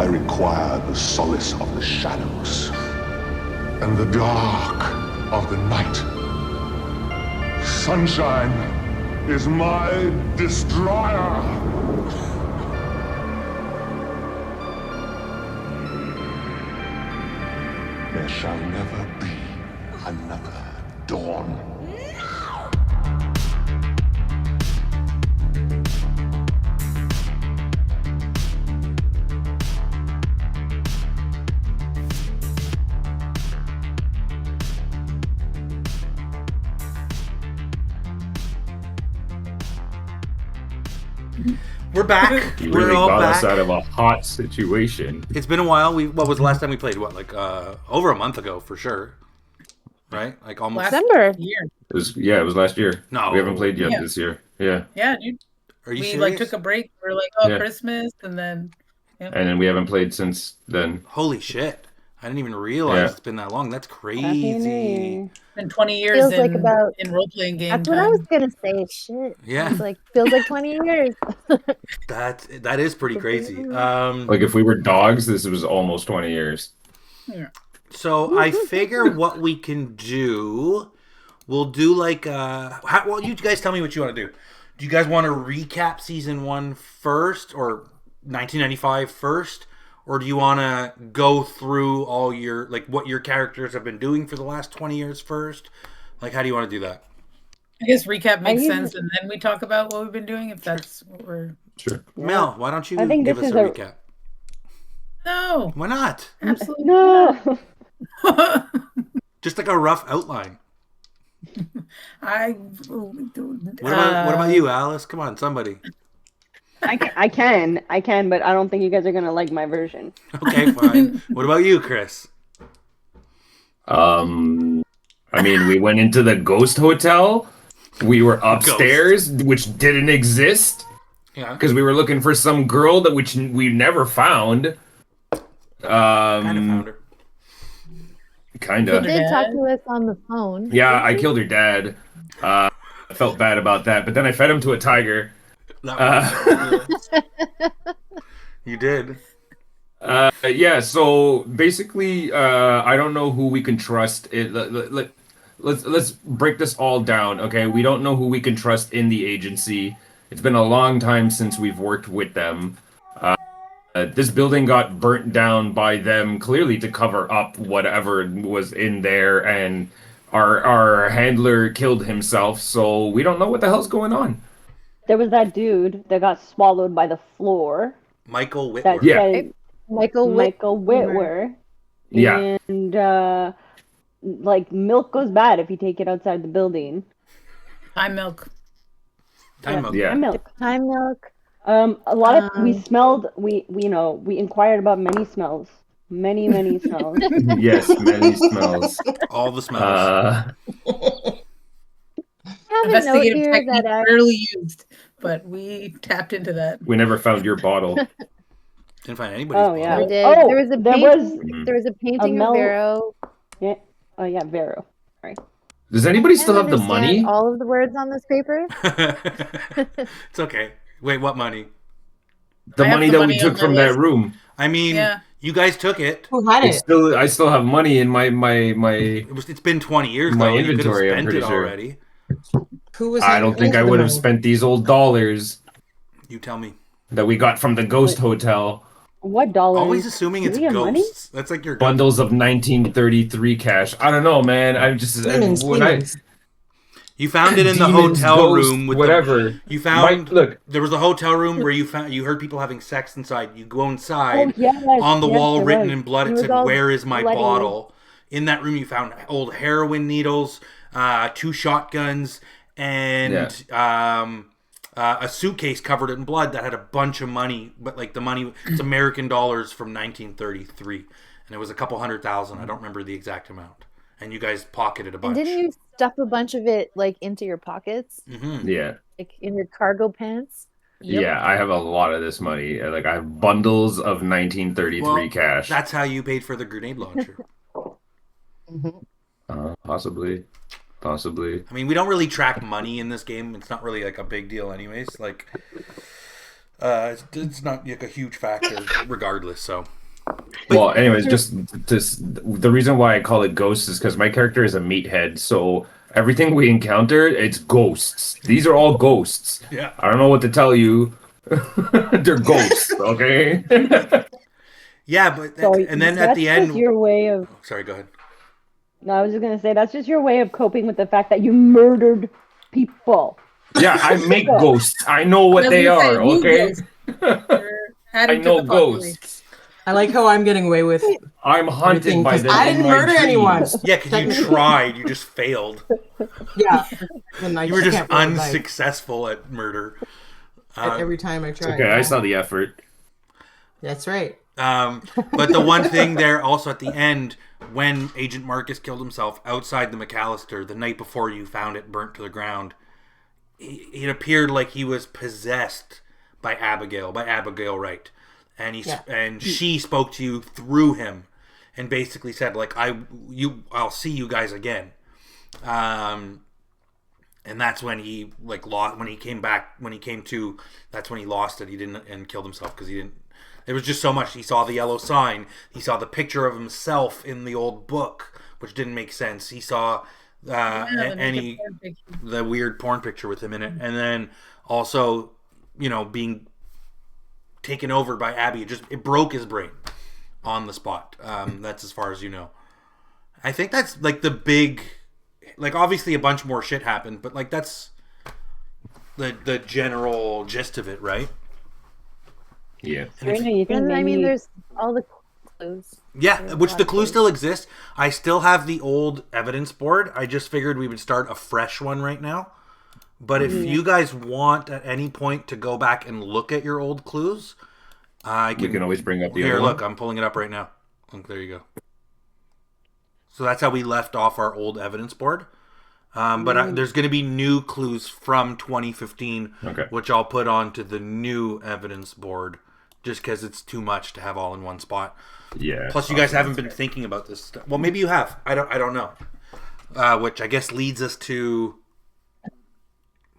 I require the solace of the shadows and the dark of the night. Sunshine is my destroyer. There shall never be another dawn. We're back. You We're really all got back. us out of a hot situation. It's been a while. What was the last time we played? Over a month ago for sure. Right? Like almost. December. Year. It was last year. No. We haven't played yet Yeah. this year. Yeah. Yeah, dude. Are you We serious? took a break. We were like, oh, Yeah. Christmas, and then And then we haven't played since then. Holy shit! I didn't even realize Yeah. it's been that long. That's Happy New crazy. Year. been 20 years Feels in, like about- in role playing game That's time. what I was gonna say. Shit. Yeah. It's like feels like 20 years. That is pretty crazy. Like if we were dogs, this was almost 20 years. So I figure what we can do, we'll do like well, you guys tell me what you want to do. Do you guys want to recap season 1 first, or 1995 first, or do you want to go through all your what your characters have been doing for the last 20 years first? Like, how do you want to do that? I guess recap makes I usually- sense, and then we talk about what we've been doing, if that's what we're... Sure. Mel, why don't you I think give this us is a a- recap? No, Why not? absolutely No. not. Just like a rough outline. I... What about you, Alice? Come on, somebody. I can, but I don't think you guys are gonna like my version. Okay, fine. What about you, Chris? I mean, we went into the ghost hotel. We were upstairs, which didn't exist, Yeah. because we were looking for some girl which we never found. Kind of found her. Kinda. You did talk to us on the phone. Yeah, I killed her dad. I felt bad about that, but then I fed him to a tiger. You did. Yeah, so basically, I don't know who we can trust. Let's break this all down, okay? We don't know who we can trust in the agency. It's been a long time since we've worked with them. This building got burnt down by them, clearly to cover up whatever was in there, and our handler killed himself, so we don't know what the hell's going on. There was that dude that got swallowed by the floor. Michael That Whitworth. Yeah. said Michael Whitwer. Yeah. And like milk goes bad if you take it outside the building. High milk. Time out. Yeah. Time milk. Time milk. A lot of we smelled. We inquired about many smells. Many smells. Yes, many smells. All the smells. I have a note Investigative here technique that rarely used, but we tapped into that. We never found your bottle. Didn't find anybody's Oh bottle. yeah. We did. Oh, There was a there painting. was There was a painting Mel- of Vero. yeah. Oh yeah, Vero. Does anybody still Can't have the understand money? All of the words on this paper. It's okay. Wait, what money? The I have money the that we money took on from my that list. room. I mean, Yeah. you guys took it. Who had It's it? still, I still have money in my It's been 20 years My though. You could have inventory, I'm spent pretty it sure. already. Who was? I don't think I would have spent these old dollars You tell me. that we got from the ghost hotel. What dollars? Always assuming Do it's we have money? ghosts. That's like your Bundles of 1933 cash. I don't know, man. I'm just Demons, when demons. You found it in the Demons, hotel ghosts, room with whatever. You found Look, there was a hotel room where you heard people having sex inside. You go inside. Oh yes. On the yes, wall, there written was. in blood, it was said, all "Where is my bloody. bottle?" In that room, you found old heroin needles, 2 shotguns, and a suitcase covered in blood that had a bunch of money. But like the money, it's American dollars from 1933, and it was a couple $100,000. I don't remember the exact amount. And you guys pocketed a And bunch. didn't you stuff a bunch of it like into your pockets, Mm-hmm. yeah. like in your cargo pants? Yep. Yeah, I have a lot of this money. Like I have bundles of 1933 Well, cash. That's how you paid for the grenade launcher. Possibly. I mean, we don't really track money in this game. It's not really like a big deal, anyways. Like, It's not like a huge factor, regardless. So Well, anyways, just the reason why I call it ghosts is because my character is a meathead, so everything we encounter, it's ghosts. These are all ghosts. yeah. I don't know what to tell you. They're ghosts, okay? Yeah, but So and then at that's the just end, your way of. sorry, go ahead. No, I was just gonna say that's just your way of coping with the fact that you murdered people. Yeah, I make ghosts. I know what they I was are, gonna say, you okay? ghosts. You're adding I to know the population. ghosts. I like how I'm getting away with I'm haunted everything by because them. I in didn't my murder dreams. anyone. Yeah, because you Technically- tried, you just failed. Yeah, and I You were just can't really, like, unsuccessful at murder. every time I try. Okay, I saw the effort. That's right. But the one thing there also at the end, when Agent Marcus killed himself outside the McAllister the night before you found it burnt to the ground, it appeared like he was possessed by Abigail Wright, and and she spoke to you through him, and basically said like I'll see you guys again, and that's when he like lost when he came to. That's when he lost it. He didn't and killed himself because he didn't. There was just so much. He saw the yellow sign. He saw the picture of himself in the old book, which didn't make sense. He saw the weird porn picture with him in it, and then also, being taken over by Abby. It broke his brain on the spot. That's as far as you know. I think that's like the big, like obviously a bunch more shit happened, but like that's the general gist of it, right? Yeah. Serena, you think And I mean, maybe- there's all the clues. Yeah, There's which a the lot of clue clues. still exists. I still have the old evidence board. I just figured we would start a fresh one right now. But if you guys want at any point to go back and look at your old clues, We can always bring up the Here, other look, one. I'm pulling it up right now. Look, there you go. So that's how we left off our old evidence board. But there's going to be new clues from 2015, Okay. which I'll put onto the new evidence board, just because it's too much to have all in one spot. Yeah. Plus, you guys haven't been thinking about this stuff. Well, maybe you have. I don't know. Which I guess leads us to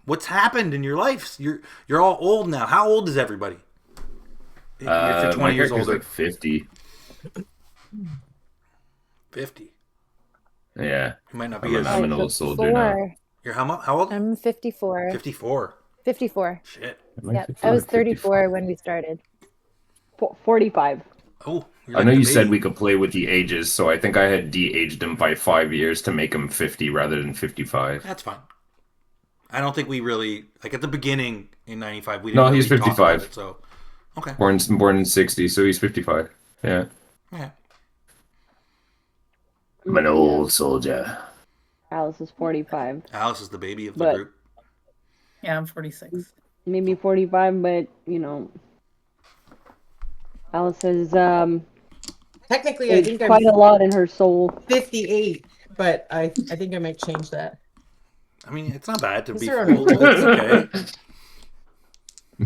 what's happened in your lives. You're all old now. How old is everybody? If you're 20 my years character's older, like 50. 50. Yeah. You might not be I'm as. an old soldier now. 54. You're how old? I'm 54. 54. 54. Shit. Yeah, I was 34 when we started. 45. Oh, you're I like know the you said baby. we could play with the ages, so I think I had de-aged him by 5 years to make him 50 rather than 55. That's fine. I don't think we really like at the beginning in '95. We No, didn't he's really talk about 55. it, so okay. Born in 60, so he's 55. Yeah. Yeah. I'm an old soldier. Alice is 45. Alice is the baby of the But- group. Yeah, I'm 46. Maybe 45, but, Alice is Technically, I aged think quite a I'm lot in her soul. 58, but I think I might change that. I mean, it's not bad to Is be there a- old. It's okay.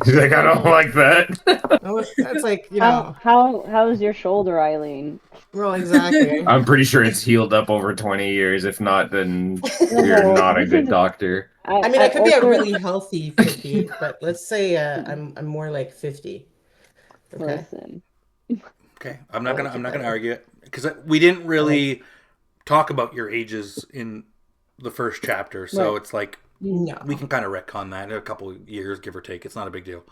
He's like, I don't like that. Oh, that's like, you know, How's your shoulder, Eileen? well, exactly. I'm pretty sure it's healed up over 20 years. If not, then you're not a good doctor. I mean, I could be a also- really healthy 50, but let's say I'm more like 50. Okay. Listen. Okay, I'm not gonna argue it because we didn't really talk about your ages in the first chapter, so Right. it's like No. we can kind of retcon that in a couple of years, give or take. It's not a big deal.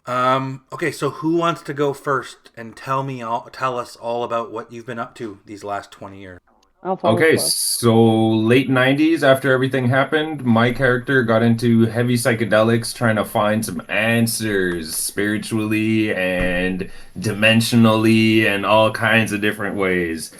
Okay, so who wants to go first and tell us all about what you've been up to these last 20 years? I'll follow Okay, close. so late 90s, after everything happened, my character got into heavy psychedelics trying to find some answers spiritually and dimensionally and all kinds of different ways.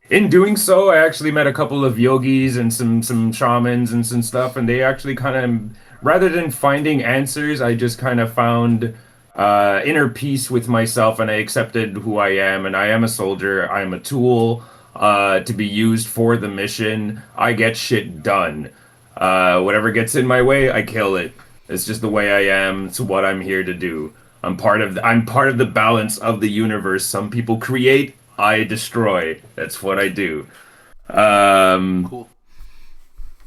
In doing so, I actually met a couple of yogis and some shamans and some stuff, and they actually kind of, rather than finding answers, I just kind of found inner peace with myself, and I accepted who I am, and I am a soldier. I am a tool to be used for the mission. I get shit done. Whatever gets in my way, I kill it. It's just the way I am. It's what I'm here to do. I'm part of the balance of the universe. Some people create, I destroy. That's what I do. Cool.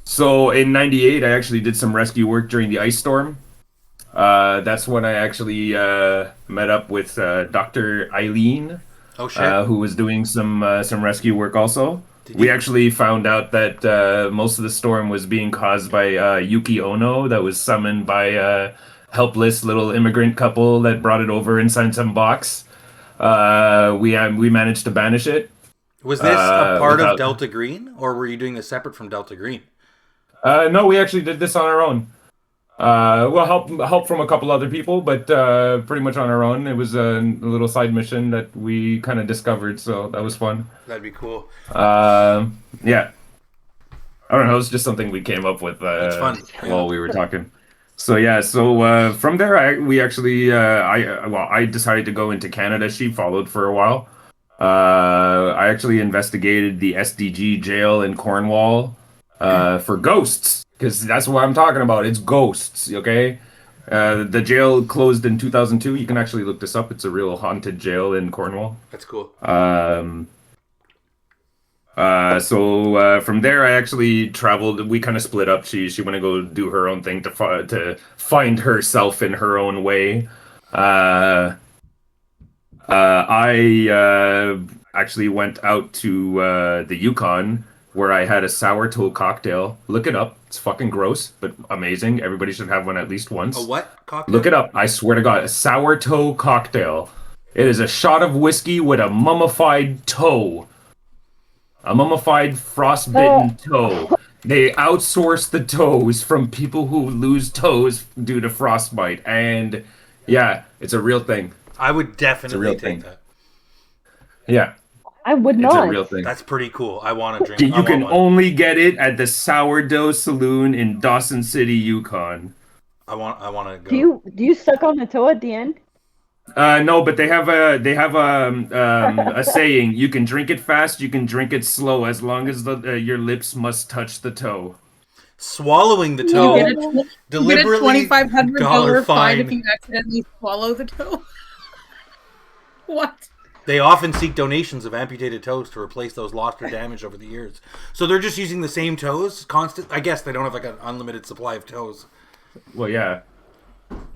So in '98, I actually did some rescue work during the ice storm. That's when I actually met up with Dr. Eileen, Oh shit. who was doing some rescue work also. Did We you- actually found out that most of the storm was being caused by Yuki Ono, that was summoned by a helpless little immigrant couple that brought it over inside some box. We managed to banish it. Was this a part without- of Delta Green, or were you doing this separate from Delta Green? No, we actually did this on our own. Well, help from a couple other people, but pretty much on our own. It was a little side mission that we kind of discovered, so that was fun. That'd be cool. Yeah. I don't know. It was just something we came up with It's fun. while we were talking. So yeah, from there, I decided to go into Canada. She followed for a while. I actually investigated the SDG jail in Cornwall for ghosts, because that's what I'm talking about. It's ghosts, okay? The jail closed in 2002. You can actually look this up. It's a real haunted jail in Cornwall. That's cool. So from there, I actually traveled. We kind of split up. She went to go do her own thing to find herself in her own way. I actually went out to the Yukon, where I had a sour toe cocktail. Look it up. It's fucking gross, but amazing. Everybody should have one at least once. A what cocktail? Look it up. I swear to God, a sour toe cocktail. It is a shot of whiskey with a mummified toe. A mummified frostbitten toe. They outsource the toes from people who lose toes due to frostbite. And yeah, it's a real thing. I would definitely real take thing. that. Yeah, I would it's not. a real thing. That's pretty cool. I want to drink. You I can want one. only get it at the Sourdough Saloon in Dawson City, Yukon. I want to go. Do you suck on the toe at the end? No, but they have a saying: you can drink it fast, you can drink it slow, as long as your lips must touch the toe. Swallowing the You toe. get a Deliberately $2,500 fine if fine. you accidentally swallow the toe. What? They often seek donations of amputated toes to replace those lost or damaged over the years. So they're just using the same toes constant. I guess they don't have like an unlimited supply of toes. Well, yeah,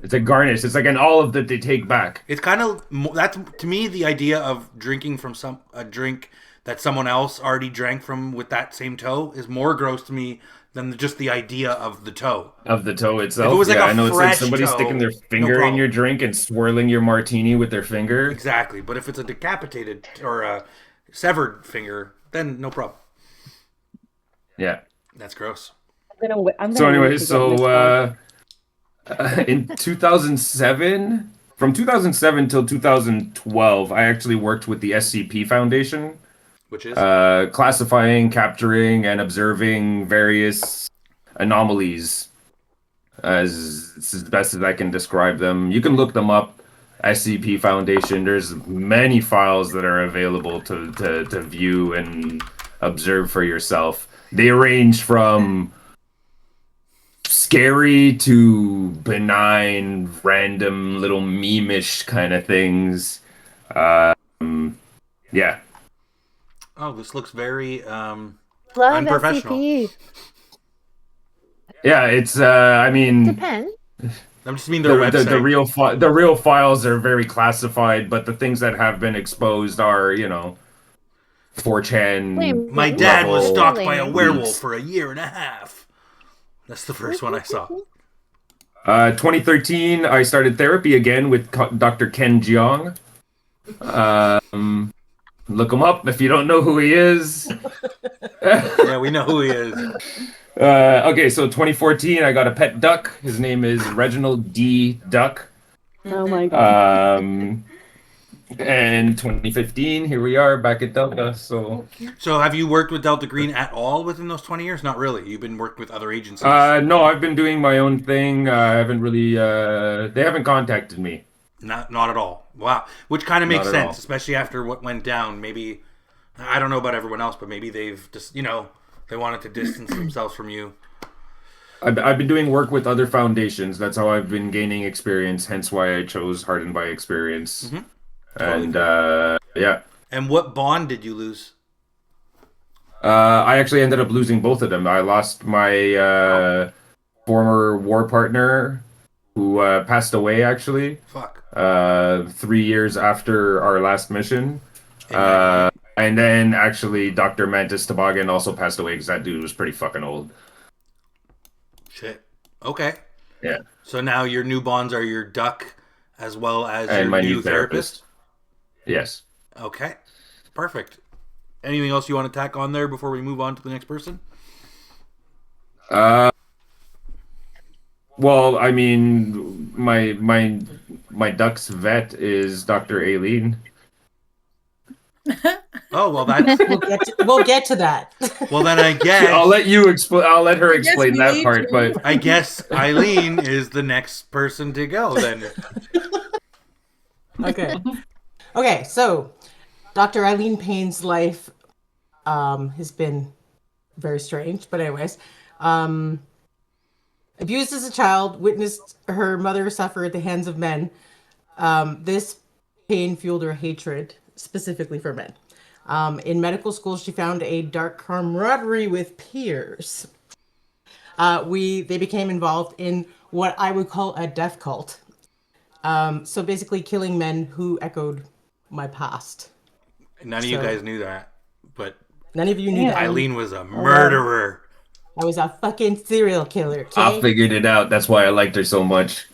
it's a garnish. It's like an olive that they take back. It's kind of that's to me the idea of drinking from a drink that someone else already drank from with that same toe is more gross to me than just the idea of the toe. Of the toe itself. If it was like yeah, a I know it's like fresh somebody toe, sticking their no finger in problem. your drink and swirling your martini with their finger. Exactly, but if it's a decapitated or a severed finger, then no problem. Yeah. That's gross. I'm So gonna anyway, wait to get this one. in 2007, from 2007 till 2012, I actually worked with the SCP Foundation, Which is classifying, capturing, and observing various anomalies as best as I can describe them. You can look them up. SCP Foundation. There's many files that are available to view and observe for yourself. They range from scary to benign, random little meme-ish kind of things. Yeah. oh, this looks very Love Unprofessional. SCP. Yeah, it's I mean Depends. I just mean their website. the real files are very classified, but the things that have been exposed are, 4chan. Wait, My dad was level stalked by a leaks. werewolf for a year and a half. That's the first one I saw. 2013, I started therapy again with Dr. Ken Jeong. Look him up if you don't know who he is. Yeah, we know who he is. Okay, so 2014, I got a pet duck. His name is Reginald D. Duck. Oh my god. And 2015, here we are back at Delta. So, So have you worked with Delta Green at all within those 20 years? Not really. You've been worked with other agencies. no, I've been doing my own thing. I haven't really. They haven't contacted me. Not at all. Wow. Which kind of makes Not at sense, all. especially after what went down. Maybe, I don't know about everyone else, but maybe they've just, they wanted to distance themselves from you. I've been doing work with other foundations. That's how I've been gaining experience. Hence why I chose Hardened by Experience. Mhm. And yeah, And what bond did you lose? I actually ended up losing both of them. I lost my former war partner who passed away actually. Fuck. 3 years after our last mission. And And then actually Dr. Mantis Toboggan also passed away because that dude was pretty fucking old. shit. Okay. Yeah. So now your new bonds are your duck as well as And your my new new therapist? Yes. Okay. Perfect. Anything else you want to tack on there before we move on to the next person? Well, I mean, my duck's vet is Dr. Aileen. Oh, well, that's... We'll get to that. Well, then I guess... I'll let you explain. I'll let her explain that me part. too. But I guess Eileen is the next person to go then. Okay. Okay, so Dr. Eileen Payne's life has been very strange, but anyways, abused as a child, witnessed her mother suffer at the hands of men. This pain fueled her hatred specifically for men. In medical school, she found a dark camaraderie with peers. They became involved in what I would call a death cult. So basically killing men who echoed my past. None of you guys knew that, but None of you knew that. Eileen was a murderer. I was a fucking serial killer, okay? I figured it out. That's why I liked her so much.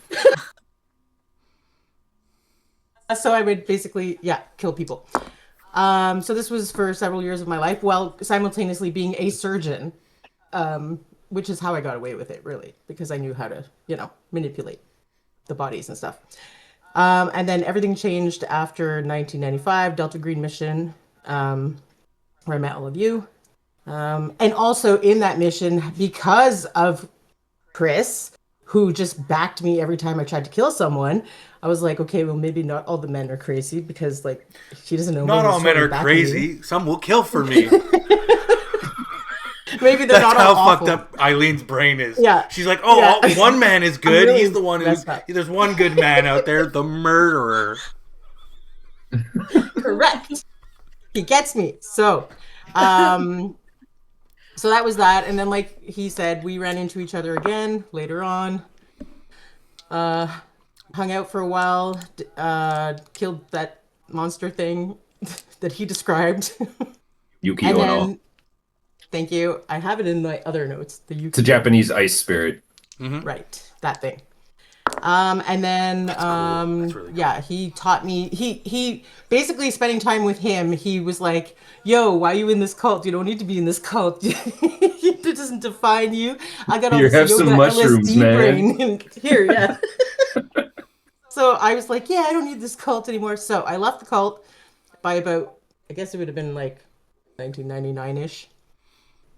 So I would basically, kill people. So this was for several years of my life, while simultaneously being a surgeon, which is how I got away with it, really, because I knew how to, manipulate the bodies and stuff. And then everything changed after 1995, Delta Green mission, where I met all of you. And also in that mission, because of Chris, who just backed me every time I tried to kill someone, I was like, okay, well, maybe not all the men are crazy, because, like, she doesn't know. Not all men are backing crazy. me. Some will kill for me. Maybe they're That's not how all fucked awful. up Eileen's brain is. Yeah. She's like, oh, Yeah. one man is good. really He's the one who's... messed up. There's one good man out there, the murderer. Correct. He gets me. So that was that. And then, like he said, we ran into each other again later on. Hung out for a while. Killed that monster thing that he described. Yuki And Ono. then, thank you. I have it in my other notes. The It's a Japanese ice spirit. Right, that thing. And then, That's really cool. he taught me, he basically spending time with him, he was like, yo, why are you in this cult? You don't need to be in this cult. It doesn't define you. I got all Here, this have some yoga mushrooms, LSD man. brain in here, yeah. So I was like, yeah, I don't need this cult anymore. So I left the cult by about, I guess it would have been like 1999-ish.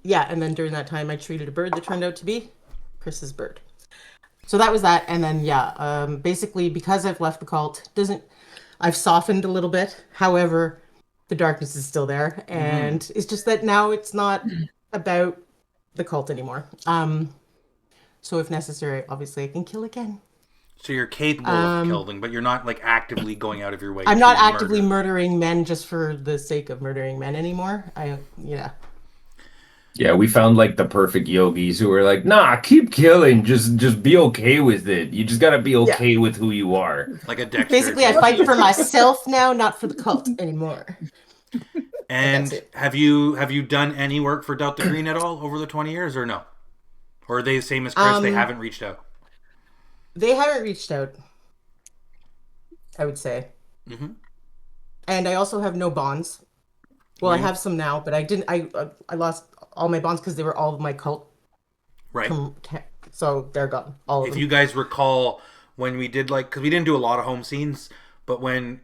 Yeah, and then during that time, I treated a bird that turned out to be Chris's bird. So that was that, and then basically because I've left the cult, I've softened a little bit. However, the darkness is still there, and it's just that now it's not about the cult anymore. So if necessary, obviously I can kill again. So you're capable of killing, but you're not like actively going out of your way. I'm to not actively murder. murdering men just for the sake of murdering men anymore. Yeah, we found like the perfect yogis who were like, nah, keep killing. Just be okay with it. You just gotta be okay with who you are. Like a Dexter. Basically, I fight for myself now, not for the cult anymore. And That's it. have you done any work for Delta Green at all over the 20 years, or no? Or are they the same as Chris? They haven't reached out. They haven't reached out, I would say. Mm-hmm. And I also have no bonds. Well, I have some now, but I didn't. I lost all my bonds because they were all of my cult. Right. So they're gone. All of If them. you guys recall when we did because we didn't do a lot of home scenes, but when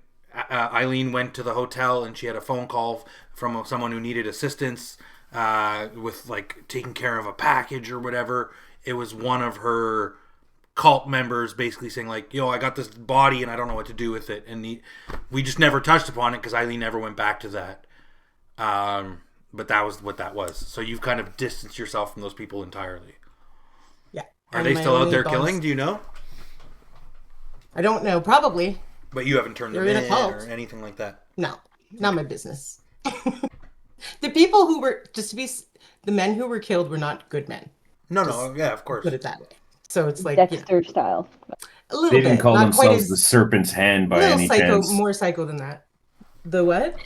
Eileen went to the hotel and she had a phone call from someone who needed assistance with like taking care of a package or whatever, it was one of her cult members basically saying like, yo, I got this body and I don't know what to do with it, and we just never touched upon it because Eileen never went back to that. But that was what that was. So you've kind of distanced yourself from those people entirely. Yeah. Are And they my still out only there bonds- killing? Do you know? I don't know. Probably. But you haven't turned them They're in a in cult. or anything like that. No, not my business. The people who were the men who were killed were not good men. No, yeah, of course. Put it that way. So it's like, you know, Dexter style. a little They didn't bit, call not quite themselves as the Serpent's Hand by little any psycho, chance. more psycho than that. The what?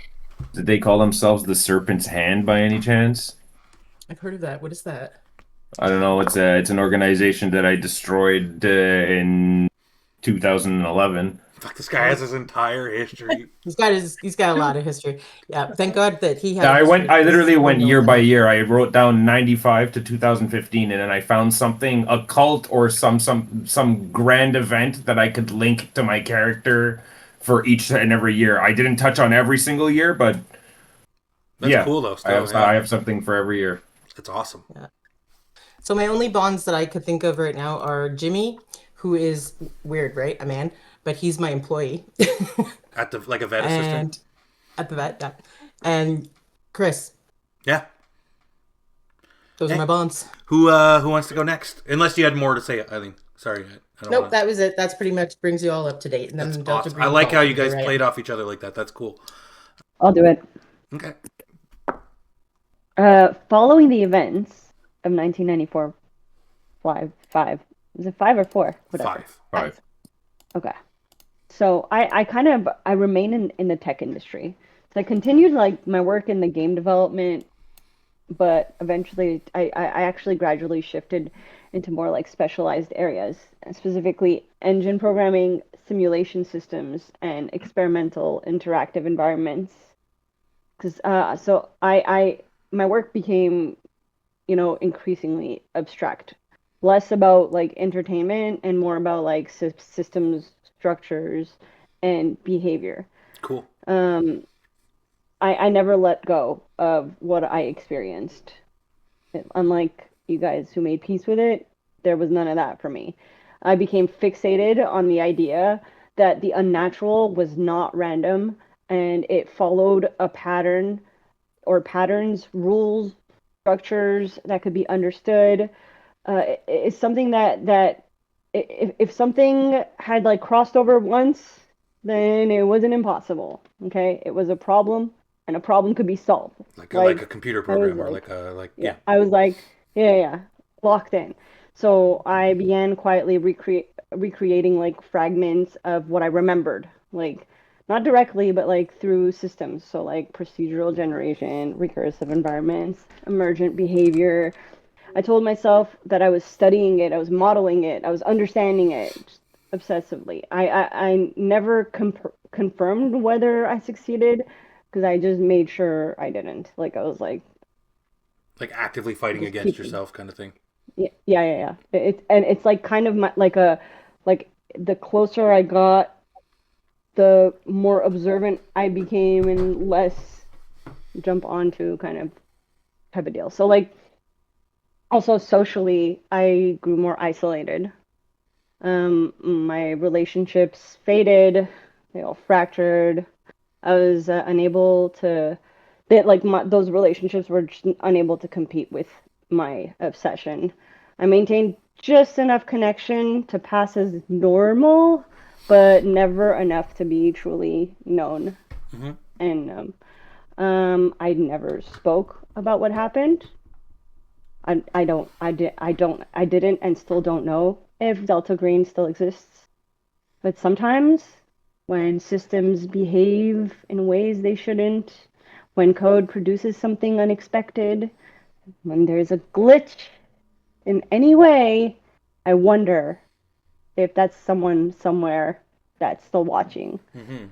Did they call themselves the Serpent's Hand by any chance? I've heard of that. What is that? I don't know. It's an organization that I destroyed in 2011. Fuck, this guy has his entire history. He's got a lot of history. Yeah, thank God that he had. Yeah, a history, I literally because went we year don't by know year. I wrote down 95 to 2015, and then I found something, a cult or some grand event that I could link to my character for each and every year. I didn't touch on every single year, but That's yeah, cool though. I have Still, I have something for every year. That's awesome. So my only bonds that I could think of right now are Jimmy, who is weird, right? A man, but he's my employee. At the like a vet assistant. And at the vet, yeah. And Chris. Yeah. Those Hey. are my bonds. Who wants to go next? Unless you had more to say, Eileen. Sorry, I don't Nope, wanna... that was it. That's pretty much brings you all up to date. And then That's Delta awesome. Green I like how you Vault, guys right? played off each other like that. That's cool. I'll do it. Okay. Following the events of 1994, five. Was it 5 or 4? Whatever. 5. Okay. So I remain in the tech industry. So I continued like my work in the game development, but eventually I actually gradually shifted into more like specialized areas, specifically engine programming, simulation systems, and experimental interactive environments. Because so I my work became, you know, increasingly abstract, less about like entertainment and more about like systems, structures, and behavior. Cool. I never let go of what I experienced. Unlike you guys who made peace with it, there was none of that for me. I became fixated on the idea that the unnatural was not random and it followed a pattern or patterns, rules, structures that could be understood. It's something that if something had like crossed over once, then it wasn't impossible. Okay, it was a problem, and a problem could be solved. Like a computer program or yeah. I was like, yeah, locked in. So I began quietly recreating like fragments of what I remembered, like not directly, but like through systems. So like procedural generation, recursive environments, emergent behavior. I told myself that I was studying it, I was modeling it, I was understanding it obsessively. I never confirmed whether I succeeded because I just made sure I didn't. Like I was like actively fighting against yourself kind of thing. Yeah. It's like kind of like the closer I got, the more observant I became and less jump onto kind of type of deal. So like also socially, I grew more isolated. My relationships faded, they all fractured. I was unable to, those relationships were just unable to compete with my obsession. I maintained just enough connection to pass as normal, but never enough to be truly known. Mm-hmm. And I never spoke about what happened. I didn't and still don't know if Delta Green still exists. But sometimes when systems behave in ways they shouldn't, when code produces something unexpected, when there's a glitch in any way, I wonder if that's someone somewhere that's still watching. Mm-hmm.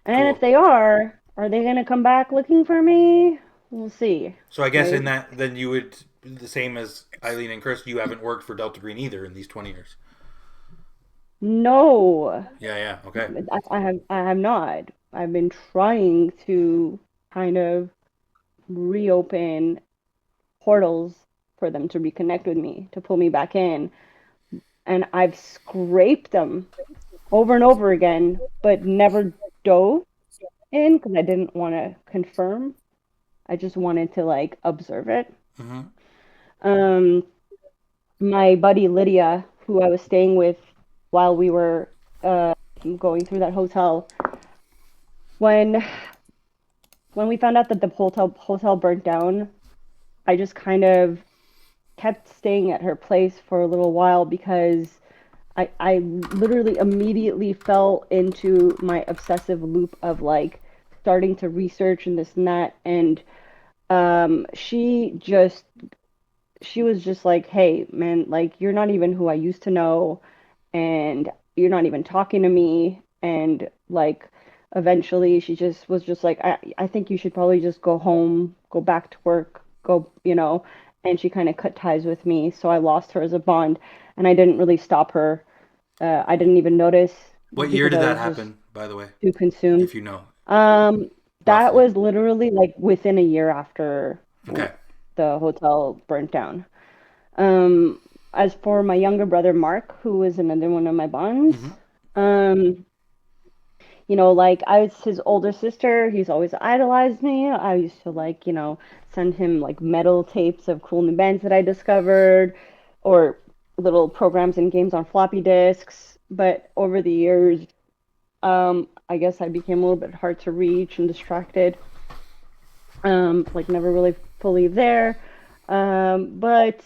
And Cool. if they are they going to come back looking for me? We'll see. So I guess Right? in that, then you would, the same as Eileen and Chris, you haven't worked for Delta Green either in these 20 years. No, Yeah, okay. I have not. I've been trying to kind of reopen portals for them to reconnect with me, to pull me back in. And I've scraped them over and over again, but never dove in because I didn't want to confirm. I just wanted to like observe it. Mm-hmm. My buddy Lydia, who I was staying with while we were going through that hotel, when we found out that the hotel burnt down, I just kind of kept staying at her place for a little while because I literally immediately fell into my obsessive loop of like starting to research and this and that. And she was just like, hey, man, like, you're not even who I used to know, and you're not even talking to me. And like, eventually she just was just like, I think you should probably just go home, go back to work, go, and she kind of cut ties with me. So I lost her as a bond, and I didn't really stop her. I didn't even notice What year because did I that was just happen, by the way? too consumed. If you know. That Roughly. was literally like within a year after Okay. the hotel burnt down. As for my younger brother Mark, who was another one of my bonds, um, like I was his older sister. He's always idolized me. I used to like, send him like metal tapes of cool new bands that I discovered, or little programs and games on floppy disks. But over the years, I guess I became a little bit hard to reach and distracted. Like never really fully there. But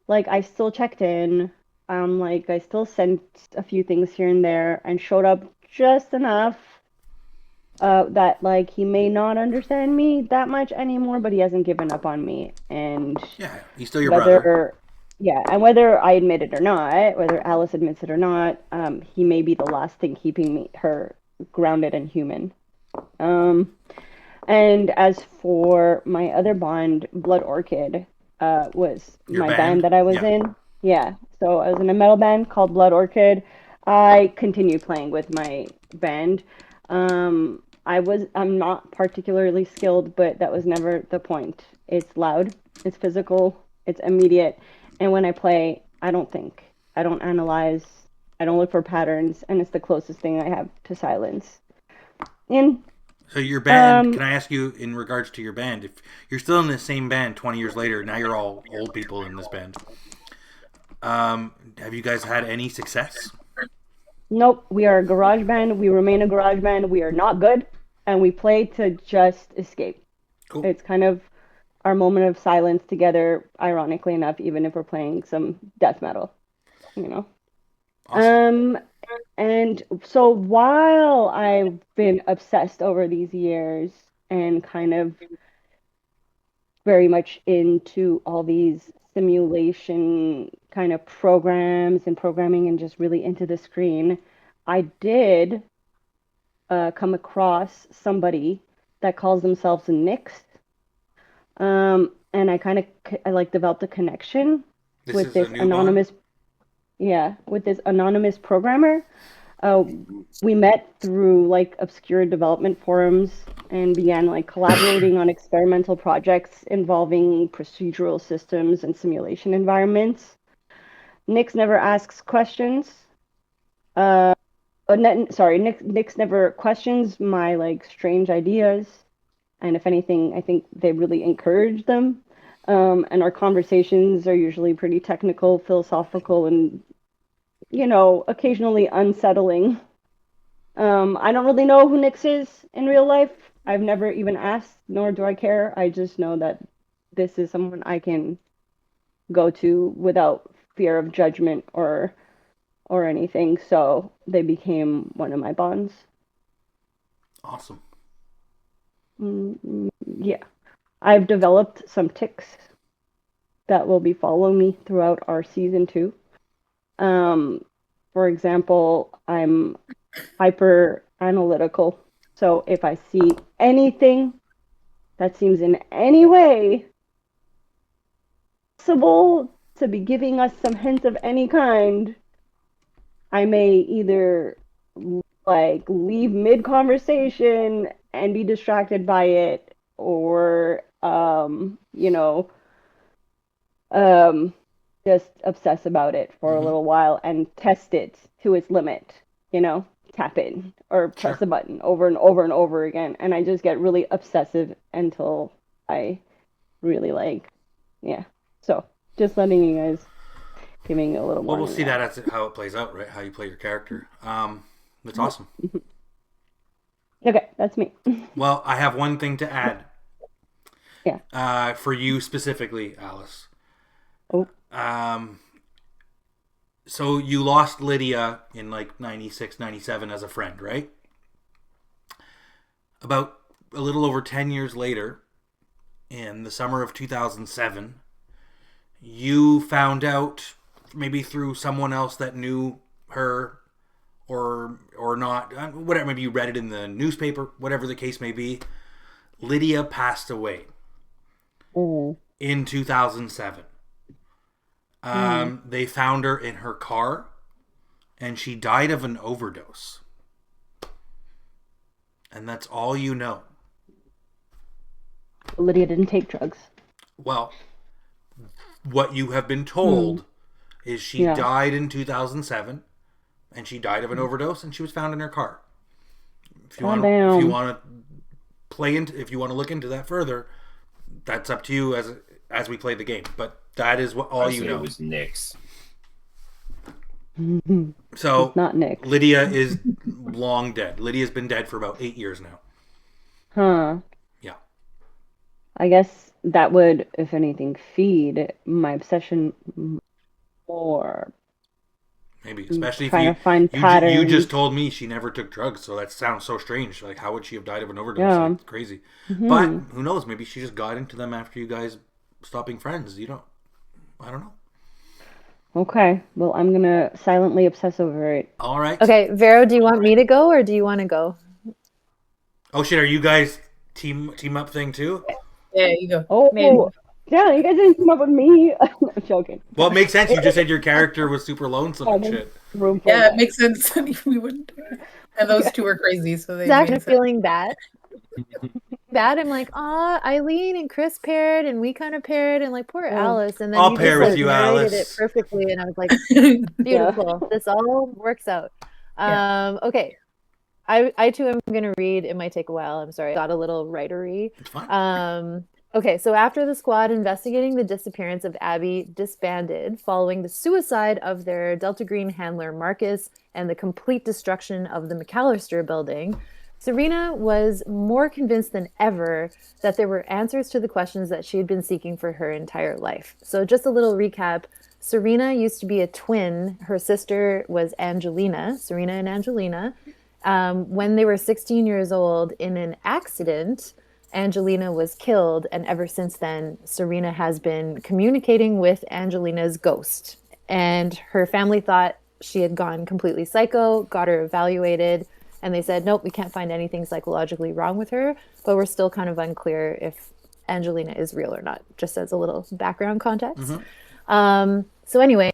like I still checked in. Like I still sent a few things here and there and showed up just enough that like he may not understand me that much anymore, but he hasn't given up on me. And Yeah, he's still your brother. whether I admit it or not, whether Alice admits it or not, he may be the last thing keeping her grounded and human. And as for my other bond, Blood Orchid, was Your my band? band that I was Yeah. in. Yeah, so I was in a metal band called Blood Orchid. I continue playing with my band. I'm not particularly skilled, but that was never the point. It's loud, it's physical, it's immediate, and when I play, I don't think, I don't analyze, I don't look for patterns, and it's the closest thing I have to silence. And So your band, Um, can I ask you in regards to your band, if you're still in the same band 20 years later, now you're all old people in this band. Have you guys had any success? Nope, we are a garage band. We remain a garage band. We are not good, and we play to just escape. Cool. It's kind of our moment of silence together, ironically enough, even if we're playing some death metal, you know. Awesome. And so while I've been obsessed over these years and kind of very much into all these simulation kind of programs and programming and just really into the screen, I did come across somebody that calls themselves Nix. And I kind of I like developed a connection This with is this a new anonymous, yeah, with this anonymous programmer. Uh, we met through like obscure development forums and began like collaborating on experimental projects involving procedural systems and simulation environments. Nix never asks questions. Sorry, Nix never questions my like strange ideas, and if anything, I think they really encourage them. And our conversations are usually pretty technical, philosophical, and occasionally unsettling. I don't really know who Nix is in real life. I've never even asked, nor do I care. I just know that this is someone I can go to without fear of judgment or anything. So they became one of my bonds. Awesome. Yeah. I've developed some tics that will be following me throughout our season 2. For example, I'm hyper analytical. So if I see anything that seems in any way possible to be giving us some hints of any kind, I may either like leave mid conversation and be distracted by it, or just obsess about it for a little while and test it to its limit, tap in or press a button over and over and over again. And I just get really obsessive until I really yeah. So just letting you guys, giving you a little more. Well, we'll see that as how it plays out, right? How you play your character. That's awesome. Okay, that's me. Well, I have one thing to add. Yeah. For you specifically, Alice. Oh. So you lost Lydia in like 96, 97 as a friend, right? About a little over 10 years later, in the summer of 2007, you found out, maybe through someone else that knew her or not, whatever, maybe you read it in the newspaper, whatever the case may be, Lydia passed away in 2007. They found her in her car, and she died of an overdose. And that's all you know. Lydia didn't take drugs. Well, what you have been told is she died in 2007, and she died of an overdose, and she was found in her car. If you want to if you want to look into that further, that's up to you as we play the game. But that is what all you know. It was Nyx. So It's not Nick. Lydia is long dead. Lydia's been dead for about 8 years now. Huh. Yeah. I guess that would, if anything, feed my obsession more. Maybe, especially Trying if to find you patterns. just told me she never took drugs, so that sounds so strange. Like, how would she have died of an overdose? Yeah. Like, crazy. But who knows? Maybe she just got into them after you guys stopped being friends. I don't know. Okay. Well, I'm gonna silently obsess over it. All right. Okay, Vero, do you want me to go or do you want to go? Oh shit! Are you guys team up thing too? Yeah, you go. Oh, Maybe. yeah, you guys didn't come up with me. I'm joking. Well, it makes sense. You just said your character was super lonesome and shit. Room for Yeah, that. it makes sense. We wouldn't. And those two were crazy, so they. Zach, made I'm sense. feeling bad. I'm like, Eileen and Chris paired, and we kind of paired, and like poor Alice. And then I'll you pair just, with like, you, narrated Alice. it perfectly, and I was like, beautiful. This all works out. Okay. I too am going to read. It might take a while. I'm sorry. I got a little writery. It's fine. Okay, so after the squad investigating the disappearance of Abby disbanded following the suicide of their Delta Green handler Marcus and the complete destruction of the McAllister building, Serena was more convinced than ever that there were answers to the questions that she had been seeking for her entire life. So just a little recap. Serena used to be a twin. Her sister was Angelina, Serena and Angelina. When they were 16 years old, in an accident, Angelina was killed, and ever since then, Serena has been communicating with Angelina's ghost. And her family thought she had gone completely psycho, got her evaluated, and they said, nope, we can't find anything psychologically wrong with her, but we're still kind of unclear if Angelina is real or not, just as a little background context. So anyway,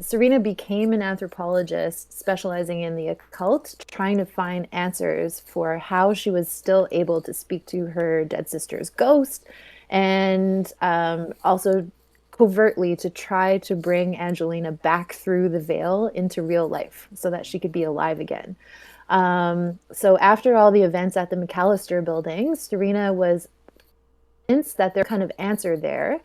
Serena became an anthropologist specializing in the occult, trying to find answers for how she was still able to speak to her dead sister's ghost, and also covertly to try to bring Angelina back through the veil into real life so that she could be alive again. So after all the events at the McAllister building, Serena was convinced that there kind of answer there.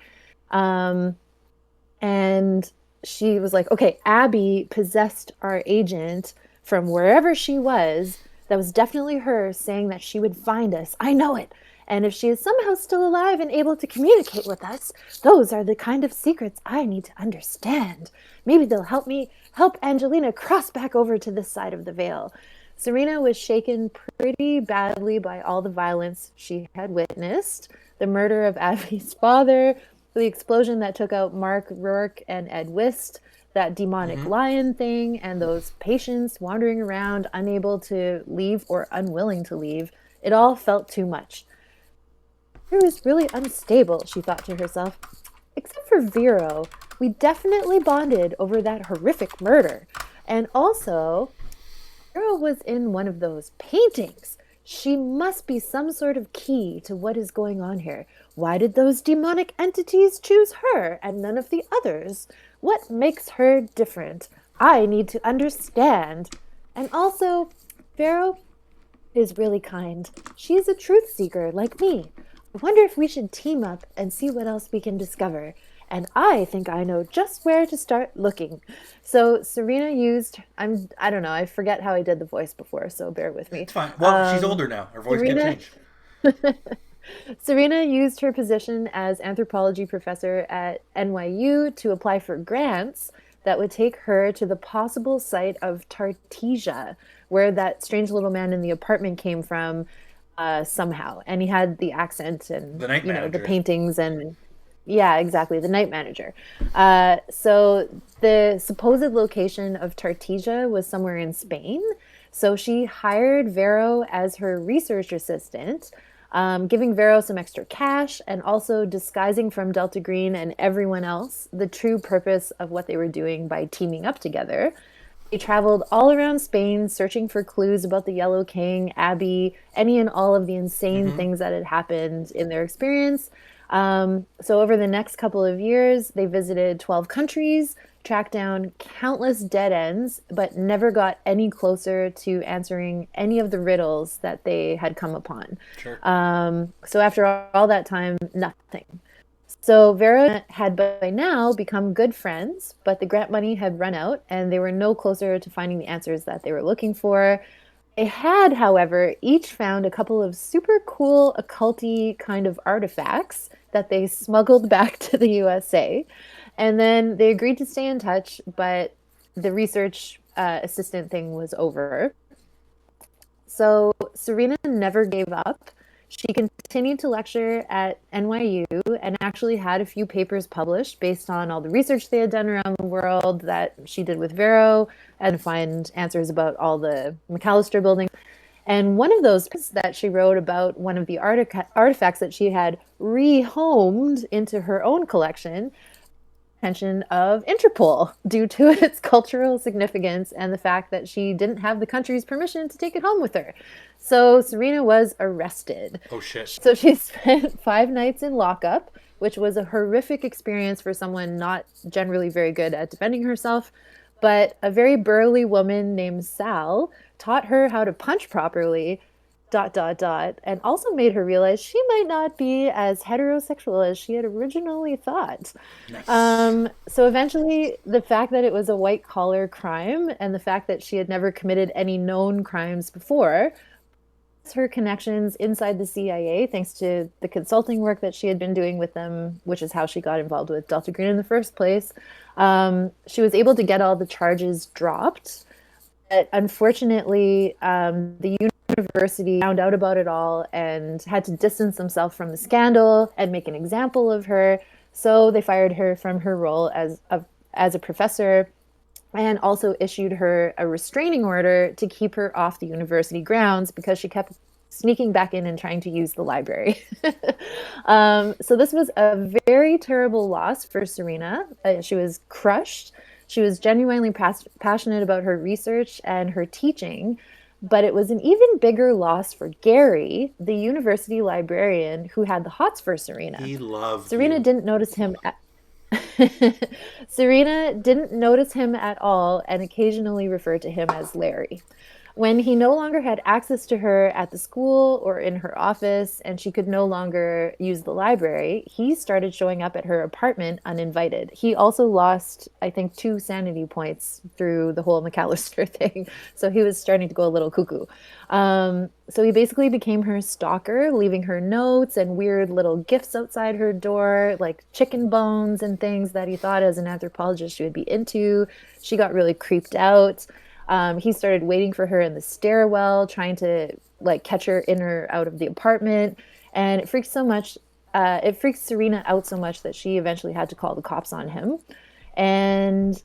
And she was like, okay, Abby possessed our agent from wherever she was. That was definitely her saying that she would find us. I know it. And if she is somehow still alive and able to communicate with us, those are the kind of secrets I need to understand. Maybe they'll help Angelina cross back over to this side of the veil. Serena was shaken pretty badly by all the violence she had witnessed. The murder of Abby's father, the explosion that took out Mark Rourke and Ed Wist, that demonic lion thing, and those patients wandering around unable to leave or unwilling to leave. It all felt too much. It was really unstable, she thought to herself. Except for Vero, we definitely bonded over that horrific murder. And also, Vero was in one of those paintings. She must be some sort of key to what is going on here. Why did those demonic entities choose her and none of the others? What makes her different? I need to understand. And also, Vero is really kind. She's a truth seeker like me. I wonder if we should team up and see what else we can discover. And I think I know just where to start looking. So Serena used, I don't know, I forget how I did the voice before, so bear with me. It's fine. Well, she's older now. Her voice Serena- can change. Serena used her position as anthropology professor at NYU to apply for grants that would take her to the possible site of Tartesia, where that strange little man in the apartment came from somehow. And he had the accent and The night the manager. paintings and yeah, exactly, the night manager. So the supposed location of Tartesia was somewhere in Spain. So she hired Vero as her research assistant, giving Vero some extra cash and also disguising from Delta Green and everyone else the true purpose of what they were doing by teaming up together. They traveled all around Spain searching for clues about the Yellow King, Abby, any and all of the insane things that had happened in their experience. So over the next couple of years, they visited 12 countries, tracked down countless dead ends, but never got any closer to answering any of the riddles that they had come upon. Sure. So after all that time, nothing. So Vera had by now become good friends, but the grant money had run out and they were no closer to finding the answers that they were looking for. They had, however, each found a couple of super cool occulty kind of artifacts that they smuggled back to the USA. And then they agreed to stay in touch, but the research assistant thing was over. So Serena never gave up. She continued to lecture at NYU and actually had a few papers published based on all the research they had done around the world that she did with Vero and find answers about all the McAllister buildings. And one of those that she wrote about one of the artifacts that she had rehomed into her own collection, attention of Interpol due to its cultural significance and the fact that she didn't have the country's permission to take it home with her. So Serena was arrested. Oh, shit. So she spent 5 nights in lockup, which was a horrific experience for someone not generally very good at defending herself. But a very burly woman named Sal taught her how to punch properly, ... and also made her realize she might not be as heterosexual as she had originally thought. Nice. So eventually, the fact that it was a white-collar crime and the fact that she had never committed any known crimes before, her connections inside the CIA, thanks to the consulting work that she had been doing with them, which is how she got involved with Delta Green in the first place, she was able to get all the charges dropped. But unfortunately, the university found out about it all and had to distance themselves from the scandal and make an example of her. So they fired her from her role as a professor and also issued her a restraining order to keep her off the university grounds because she kept sneaking back in and trying to use the library. So this was a very terrible loss for Serena. She was crushed. She was genuinely passionate about her research and her teaching, but it was an even bigger loss for Gary, the university librarian who had the hots for Serena. He loved Serena you. didn't notice him. Serena didn't notice him at all and occasionally referred to him as Larry. When he no longer had access to her at the school or in her office and she could no longer use the library, he started showing up at her apartment uninvited. He also lost, I think, 2 sanity points through the whole McAllister thing. So he was starting to go a little cuckoo. So he basically became her stalker, leaving her notes and weird little gifts outside her door, like chicken bones and things that he thought as an anthropologist she would be into. She got really creeped out. He started waiting for her in the stairwell, trying to like catch her in or out of the apartment. And it freaked Serena out so much that she eventually had to call the cops on him. And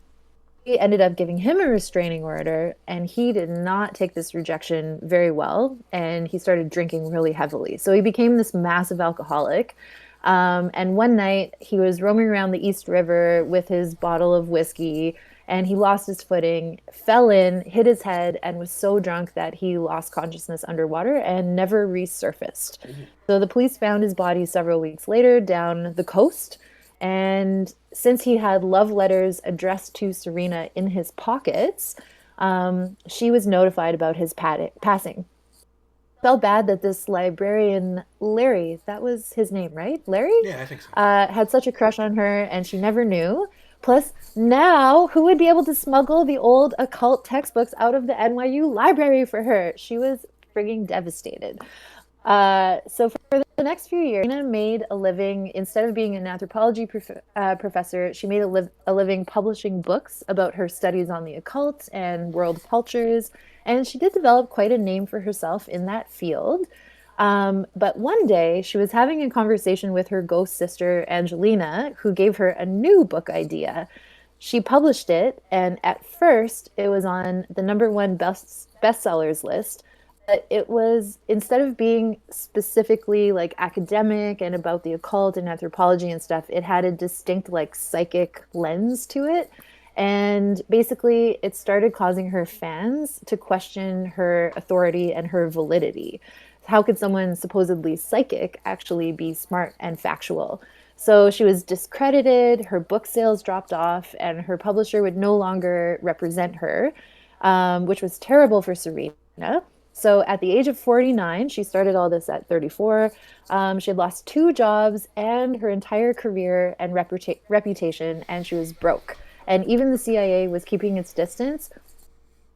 he ended up giving him a restraining order, and he did not take this rejection very well. And he started drinking really heavily. So he became this massive alcoholic. And one night he was roaming around the East River with his bottle of whiskey, and he lost his footing, fell in, hit his head, and was so drunk that he lost consciousness underwater and never resurfaced. So the police found his body several weeks later down the coast. And since he had love letters addressed to Serena in his pockets, she was notified about his passing. Felt bad that this librarian, Larry, that was his name, right? Larry? Yeah, I think so. Had such a crush on her, and she never knew. Plus, now, who would be able to smuggle the old occult textbooks out of the NYU library for her? She was frigging devastated. So for the The next few years, Serena made a living, instead of being an anthropology professor, she made a living publishing books about her studies on the occult and world cultures. And she did develop quite a name for herself in that field. But one day, she was having a conversation with her ghost sister, Angelina, who gave her a new book idea. She published it, and at first, it was on the #1 bestsellers list. But it was, instead of being specifically like academic and about the occult and anthropology and stuff, it had a distinct like psychic lens to it. And basically, it started causing her fans to question her authority and her validity. How could someone supposedly psychic actually be smart and factual? So she was discredited, her book sales dropped off, and her publisher would no longer represent her, which was terrible for Serena. So at the age of 49, she started all this at 34. She had lost 2 jobs and her entire career and reputation, and she was broke. And even the CIA was keeping its distance,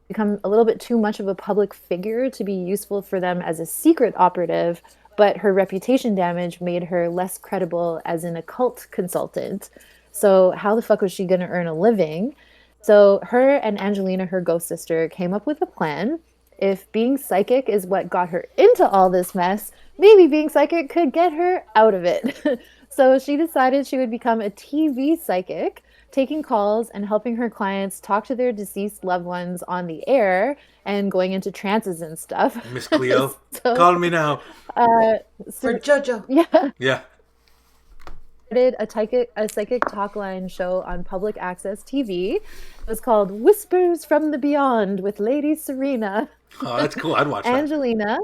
become a little bit too much of a public figure to be useful for them as a secret operative, but her reputation damage made her less credible as an occult consultant. So how the fuck was she going to earn a living? So her and Angelina, her ghost sister, came up with a plan. If being psychic is what got her into all this mess, maybe being psychic could get her out of it. So she decided she would become a TV psychic, taking calls and helping her clients talk to their deceased loved ones on the air and going into trances and stuff. Miss Cleo, call me now. For JoJo. Yeah. Yeah. Did a psychic talk line show on public access TV. It was called Whispers from the Beyond with Lady Serena. Oh, that's cool. I'd watch that.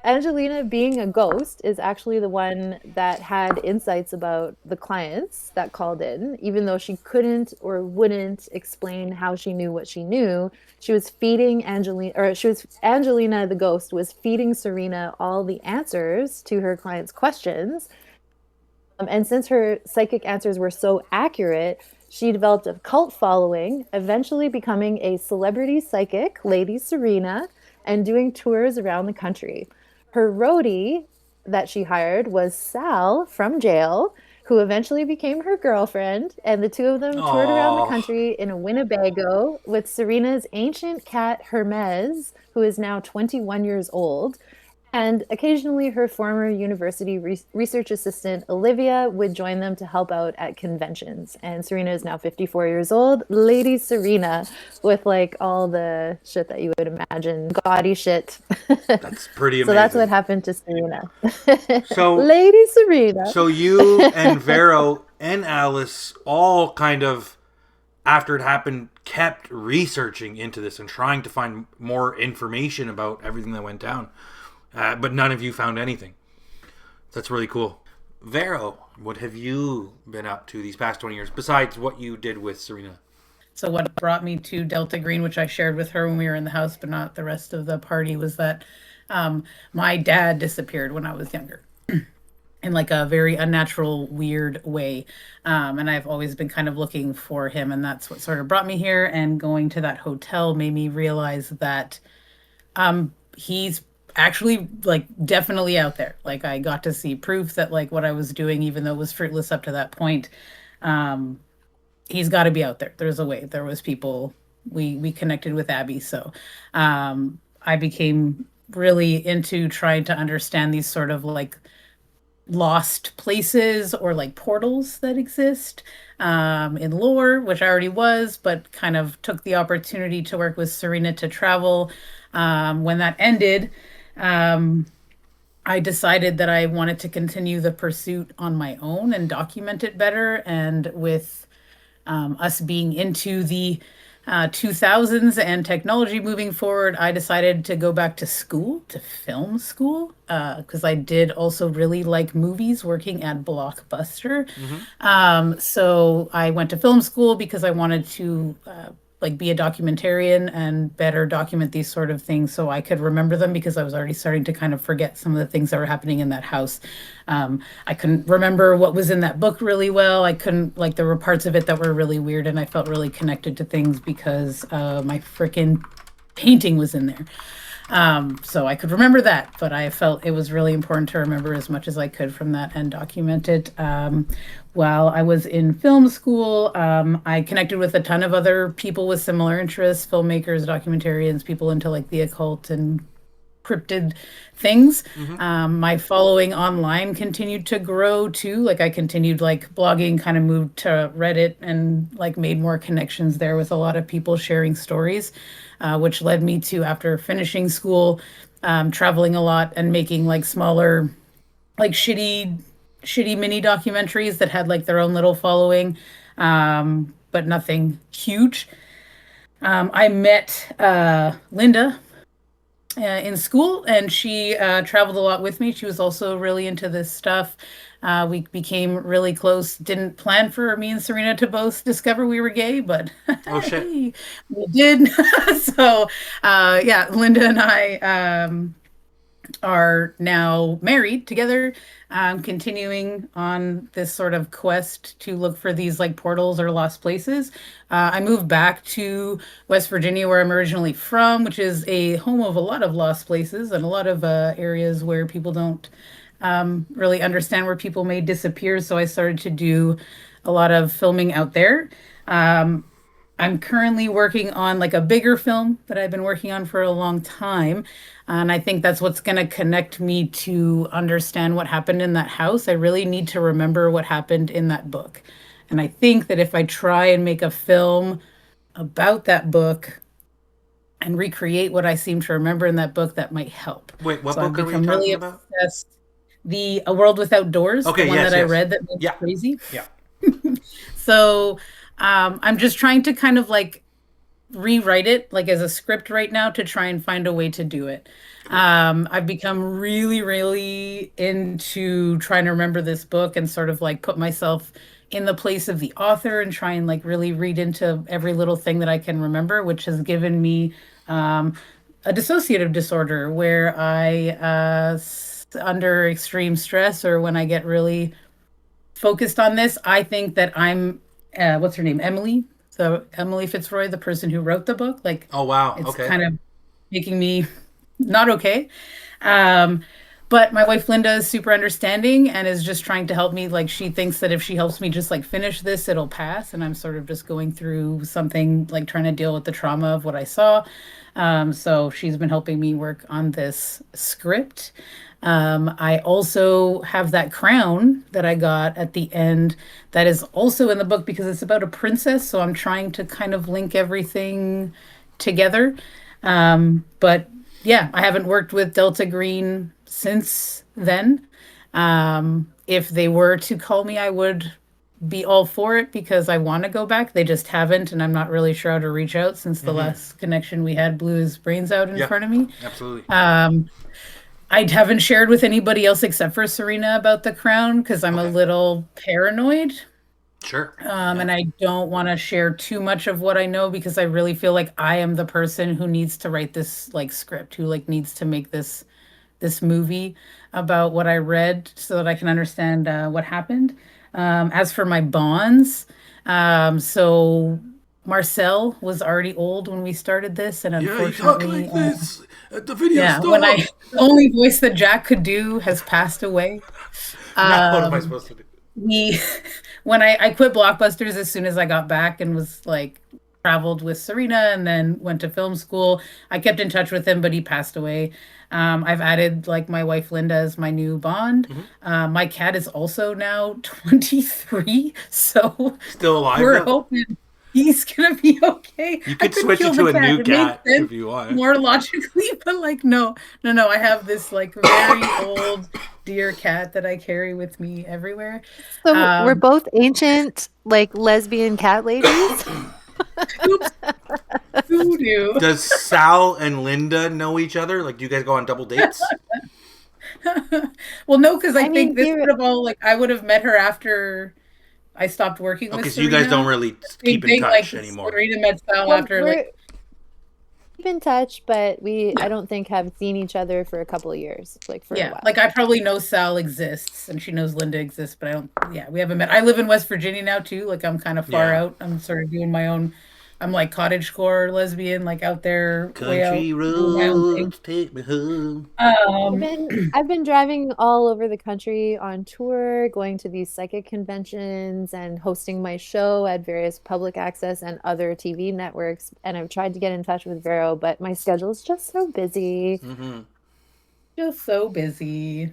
Angelina, being a ghost, is actually the one that had insights about the clients that called in, even though she couldn't or wouldn't explain how she knew what she knew. She was feeding Angelina, the ghost, was feeding Serena all the answers to her clients' questions. And since her psychic answers were so accurate, she developed a cult following, eventually becoming a celebrity psychic, Lady Serena, and doing tours around the country. Her roadie that she hired was Sal from jail, who eventually became her girlfriend, and the two of them toured around the country in a Winnebago with Serena's ancient cat Hermes, who is now 21 years old. And occasionally her former university research assistant, Olivia, would join them to help out at conventions. And Serena is now 54 years old. Lady Serena, with like all the shit that you would imagine. Gaudy shit. That's pretty amazing. So that's what happened to Serena. So Lady Serena. So you and Vero and Alice all kind of, after it happened, kept researching into this and trying to find more information about everything that went down. But none of you found anything. That's really cool. Vero, what have you been up to these past 20 years, besides what you did with Serena? So what brought me to Delta Green, which I shared with her when we were in the house, but not the rest of the party, was that my dad disappeared when I was younger. In like a very unnatural, weird way. And I've always been kind of looking for him. And that's what sort of brought me here. And going to that hotel made me realize that he's actually like definitely out there. Like I got to see proof that like what I was doing, even though it was fruitless up to that point, he's got to be out there. There's a way. There was people, we connected with Abby. So I became really into trying to understand these sort of like lost places or like portals that exist in lore, which I already was, but kind of took the opportunity to work with Serena to travel. When that ended, I decided that I wanted to continue the pursuit on my own and document it better. And with us being into the 2000s and technology moving forward, I decided to go back to school, to film school, because I did also really like movies working at Blockbuster. So I went to film school because I wanted to like be a documentarian and better document these sort of things so I could remember them, because I was already starting to kind of forget some of the things that were happening in that house. I couldn't remember what was in that book really well. I couldn't, like, there were parts of it that were really weird, and I felt really connected to things because my freaking painting was in there. So I could remember that, but I felt it was really important to remember as much as I could from that and document it. While I was in film school, I connected with a ton of other people with similar interests, filmmakers, documentarians, people into like the occult and cryptid things. My following online continued to grow too. Like I continued like blogging, kind of moved to Reddit and like made more connections there with a lot of people sharing stories, which led me to, after finishing school, traveling a lot and making like smaller, like shitty mini documentaries that had like their own little following, but nothing huge. I met Linda in school, and she traveled a lot with me. She was also really into this stuff. We became really close. Didn't plan for me and Serena to both discover we were gay, but Oh shit. we did. So, yeah, Linda and I are now married together, continuing on this sort of quest to look for these like portals or lost places. I moved back to West Virginia, where I'm originally from, which is a home of a lot of lost places and a lot of areas where people don't really understand where people may disappear. So I started to do a lot of filming out there. I'm currently working on like a bigger film that I've been working on for a long time. And I think that's what's going to connect me to understand what happened in that house. I really need to remember what happened in that book. And I think that if I try and make a film about that book and recreate what I seem to remember in that book, that might help. Wait, what So I've book are we become talking really about? obsessed. A World Without Doors, Okay, the one yes, that I yes. read that made Yeah. me crazy. Yeah. So I'm just trying to kind of like rewrite it like as a script right now to try and find a way to do it. I've become really, really into trying to remember this book and sort of like put myself in the place of the author and try and like really read into every little thing that I can remember, which has given me a dissociative disorder where under extreme stress or when I get really focused on this, I think that I'm, what's her name? Emily. So Emily Fitzroy, the person who wrote the book, like, Oh wow. it's Okay. kind of making me not okay. But my wife Linda is super understanding and is just trying to help me. Like she thinks that if she helps me just like finish this, it'll pass. And I'm sort of just going through something like trying to deal with the trauma of what I saw. So she's been helping me work on this script. I also have that crown that I got at the end that is also in the book because it's about a princess. So I'm trying to kind of link everything together. But yeah, I haven't worked with Delta Green since then. If they were to call me, I would be all for it because I want to go back. They just haven't, and I'm not really sure how to reach out since the last connection we had blew his brains out in Yeah. front of me. Absolutely. I haven't shared with anybody else except for Serena about the crown because I'm a little paranoid. Sure. And I don't want to share too much of what I know because I really feel like I am the person who needs to write this like script, who like needs to make this movie about what I read so that I can understand what happened. As for my bonds, so Marcel was already old when we started this, and unfortunately, at the video yeah, the only voice that Jack could do has passed away. Now what am I supposed to do? When I quit Blockbusters as soon as I got back and was like traveled with Serena and then went to film school, I kept in touch with him, but he passed away. I've added like my wife Linda as my new bond. My cat is also now 23, so Still alive? we're though? hoping he's gonna be okay. You I could switch kill it to the a new It makes cat sense if you want. more logically, but like no. I have this like very old dear cat that I carry with me everywhere. So we're both ancient, like lesbian cat ladies. Voodoo. Does Sal and Linda know each other? Like, do you guys go on double dates? Well, no, because I I think mean, this would have all like I would have met her after I stopped working with Okay, so Serena. you guys don't really keep in Same thing, touch like, anymore. Serena met Sal Well, after we're like keep in touch, but I don't think have seen each other for a couple of years, like for a yeah, while. like I probably know Sal exists and she knows Linda exists, but I don't. Yeah, we haven't met. I live in West Virginia now too. Like I'm kind of far Yeah. out. I'm sort of doing my own I'm like cottagecore lesbian, like out there, way out, Country doing my own thing. roads take me home. I've been driving all over the country on tour, going to these psychic conventions and hosting my show at various public access and other TV networks. And I've tried to get in touch with Vero, but my schedule is just so busy. Mm-hmm. Just so busy.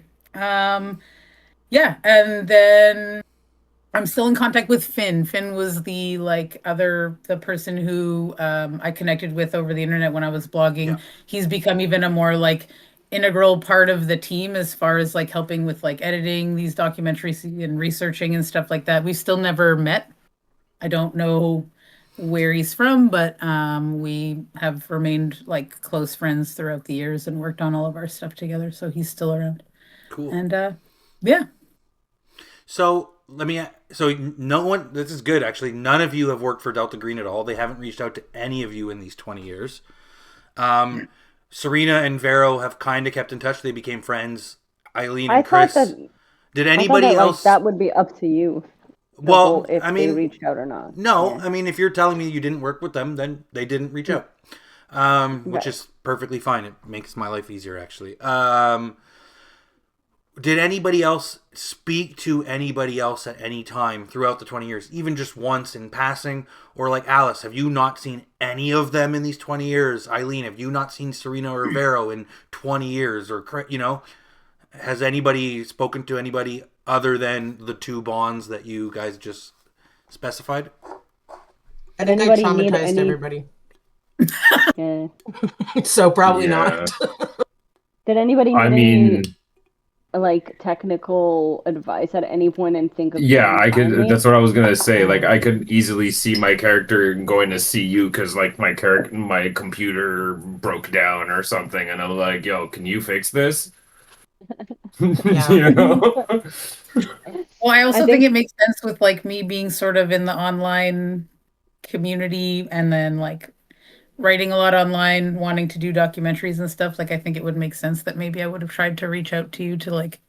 Yeah, and then I'm still in contact with Finn. Finn was the the person who I connected with over the internet when I was blogging. Yeah. He's become even a more like integral part of the team as far as like helping with like editing these documentaries and researching and stuff like that. We've still never met. I don't know where he's from, but we have remained like close friends throughout the years and worked on all of our stuff together. So he's still around. Cool. And yeah. So no one, this is good actually. None of you have worked for Delta Green at all. They haven't reached out to any of you in these 20 years. Serena and Vero have kind of kept in touch. They became friends. Eileen and Chris. Did anybody else? That would be up to you. Well, if I mean, they reached out or not. No, Yeah. I mean, if you're telling me you didn't work with them, then they didn't reach out, which is perfectly fine. It makes my life easier, actually. Did anybody else speak to anybody else at any time throughout the 20 years, even just once in passing? Or like Alice, have you not seen any of them in these 20 years? Eileen, have you not seen Serena or Vero in 20 years? Or, has anybody spoken to anybody other than the two bonds that you guys just specified? I think I traumatized everybody. Yeah. So probably not. Did anybody need I mean, like technical advice at any point and think of yeah, I could. timing? That's what I was gonna say. Like, I could easily see my character going to see you because, like, my computer broke down or something, and I'm like, "Yo, can you fix this?" You know? Well, I also I think think- it makes sense with like me being sort of in the online community and then like writing a lot online, wanting to do documentaries and stuff. Like, I think it would make sense that maybe I would have tried to reach out to you to like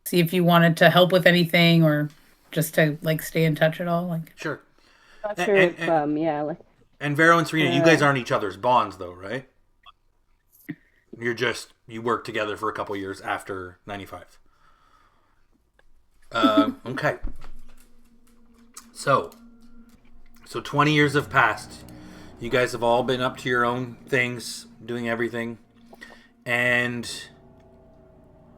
see if you wanted to help with anything or just to like stay in touch at all. Like, Sure. Not sure if And Vero and Serena, you guys aren't each other's bonds, though, right? You worked together for a couple years after 95. Okay. So 20 years have passed. You guys have all been up to your own things, doing everything. And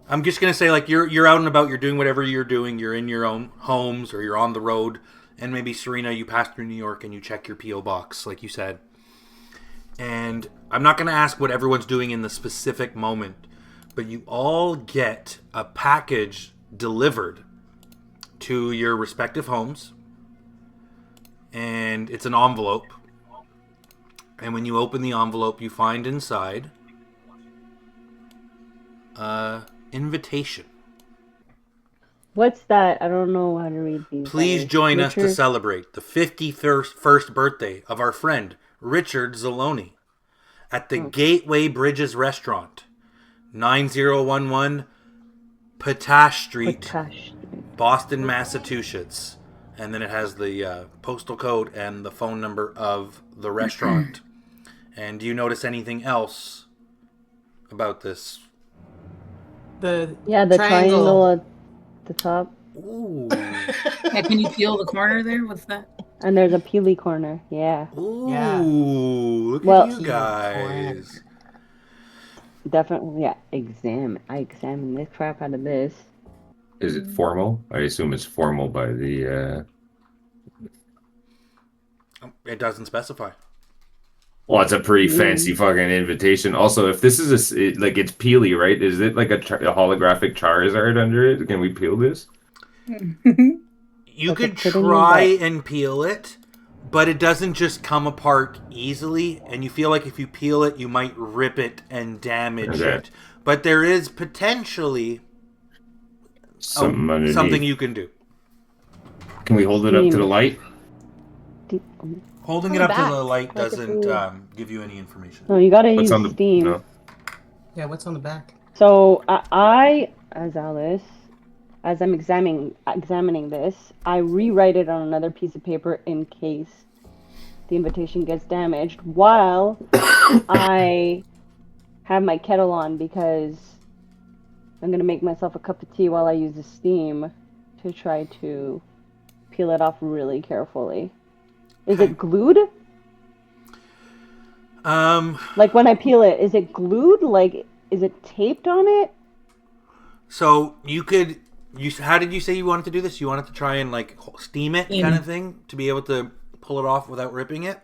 I'm just going to say, like, you're out and about, you're doing whatever you're doing. You're in your own homes or you're on the road. And maybe, Serena, you pass through New York and you check your P.O. box, like you said. And I'm not going to ask what everyone's doing in the specific moment, but you all get a package delivered to your respective homes. And it's an envelope. And when you open the envelope, you find inside invitation. What's that? I don't know how to read these. Please letters. join us to Richard? celebrate the 51st birthday of our friend Richard Zaloni at the Gateway Bridges Restaurant, 9011 Potash Street, Gosh. Boston, Massachusetts. And then it has the postal code and the phone number of the restaurant. And do you notice anything else about this? The triangle at the top, Ooh. yeah, can you feel the corner there? What's that? and there's a peely corner. Yeah, Ooh. Yeah. Look Well- at you guys. definitely. Yeah, I examined this crap out of this. Is it formal? I assume it's formal by the. It doesn't specify. Well, it's a pretty fancy fucking invitation. Also, if this is like it's peely, right? Is it like a holographic Charizard under it? Can we peel this? You Like could a pudding try in and peel it, but it doesn't just come apart easily, and you feel like if you peel it, you might rip it and damage Okay. it. But there is potentially Something underneath. something you can do. Can we hold it up to the light? Holding On it the up to back, the light like if doesn't you- give you any information. No, you gotta What's use on the Steam. No. Yeah, what's on the back? So I, as Alice, as I'm examining this, I rewrite it on another piece of paper in case the invitation gets damaged while I have my kettle on because I'm going to make myself a cup of tea while I use the steam to try to peel it off really carefully. Is it glued? Like when I peel it, is it glued? Like, is it taped on it? So you could, how did you say you wanted to do this? You wanted to try and like steam it kind of thing to be able to pull it off without ripping it?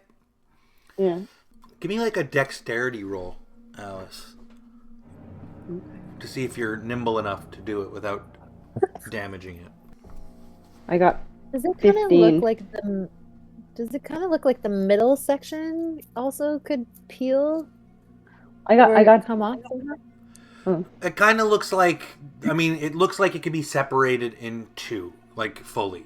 Yeah. Give me like a dexterity roll, Alice. To see if you're nimble enough to do it without damaging it. I got Does it kind of 15. look like the? Does it kind of look like the middle section also could peel? I got come off somehow? It kind of looks like, I mean, it looks like it could be separated in two, like fully.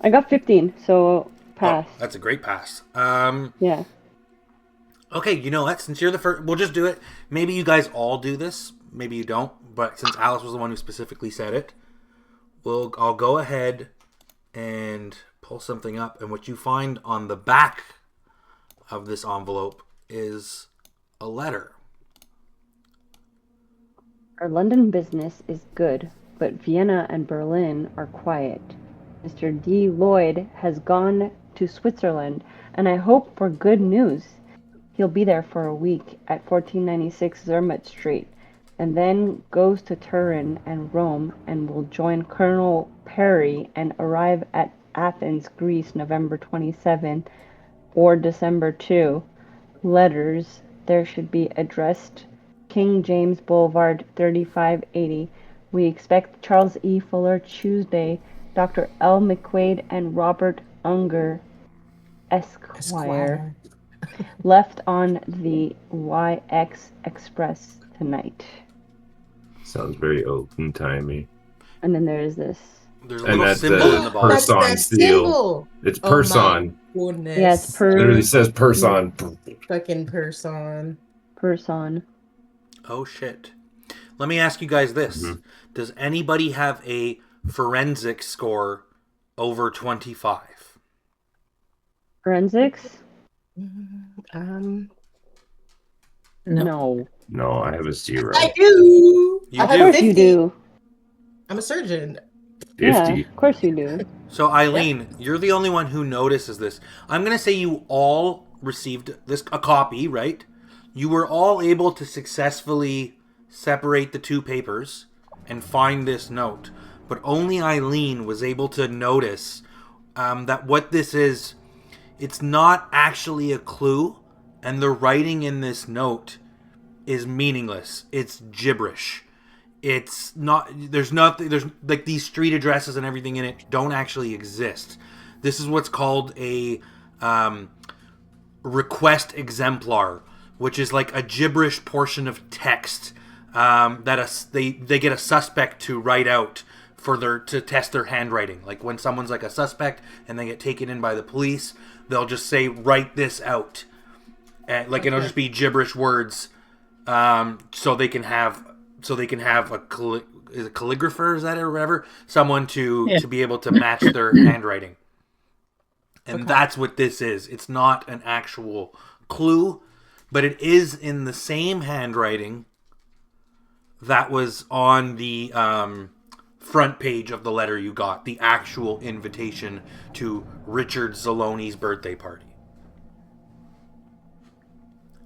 I got 15, so pass. Oh, that's a great pass. Yeah. Okay, you know what? Since you're the first, we'll just do it. Maybe you guys all do this. Maybe you don't. But since Alice was the one who specifically said it, I'll go ahead and pull something up. And what you find on the back of this envelope is a letter. Our London business is good, but Vienna and Berlin are quiet. Mr. D. Lloyd has gone to Switzerland, and I hope for good news. He'll be there for a week at 1496 Zermatt Street, and then goes to Turin and Rome and will join Colonel Perry and arrive at Athens, Greece, November 27 or December 2. Letters there should be addressed King James Boulevard, 3580. We expect Charles E. Fuller Tuesday, Dr. L. McQuaid and Robert Unger, Esquire. Left on the YX Express tonight. Sounds very open timey. And then there is this. There's a And little that's symbol in the bottom. Person That's that seal. symbol. It's Oh person. Goodness. Yeah, it's Literally says person. Fucking person. person. Oh shit. Let me ask you guys this. Does anybody have a forensic score over 25? Forensics? No. No, I have a 0. I do. You I do? Of have course 50. you do. I'm a surgeon. 50. Yeah, of course you do. So Eileen, you're the only one who notices this. I'm going to say you all received a copy, right? You were all able to successfully separate the two papers and find this note. But only Eileen was able to notice that what this is, it's not actually a clue, and the writing in this note is meaningless. It's gibberish. It's not, there's like these street addresses and everything in it don't actually exist. This is what's called a request exemplar, which is like a gibberish portion of text that they get a suspect to write out to test their handwriting. Like when someone's like a suspect and they get taken in by the police, they'll just say, write this out. And like it'll just be gibberish words, so they can have a calligrapher, is that it, or whatever, someone to be able to match their handwriting. And that's what this is. It's not an actual clue, but it is in the same handwriting that was on the front page of the letter you got, the actual invitation to Richard Zaloni's birthday party.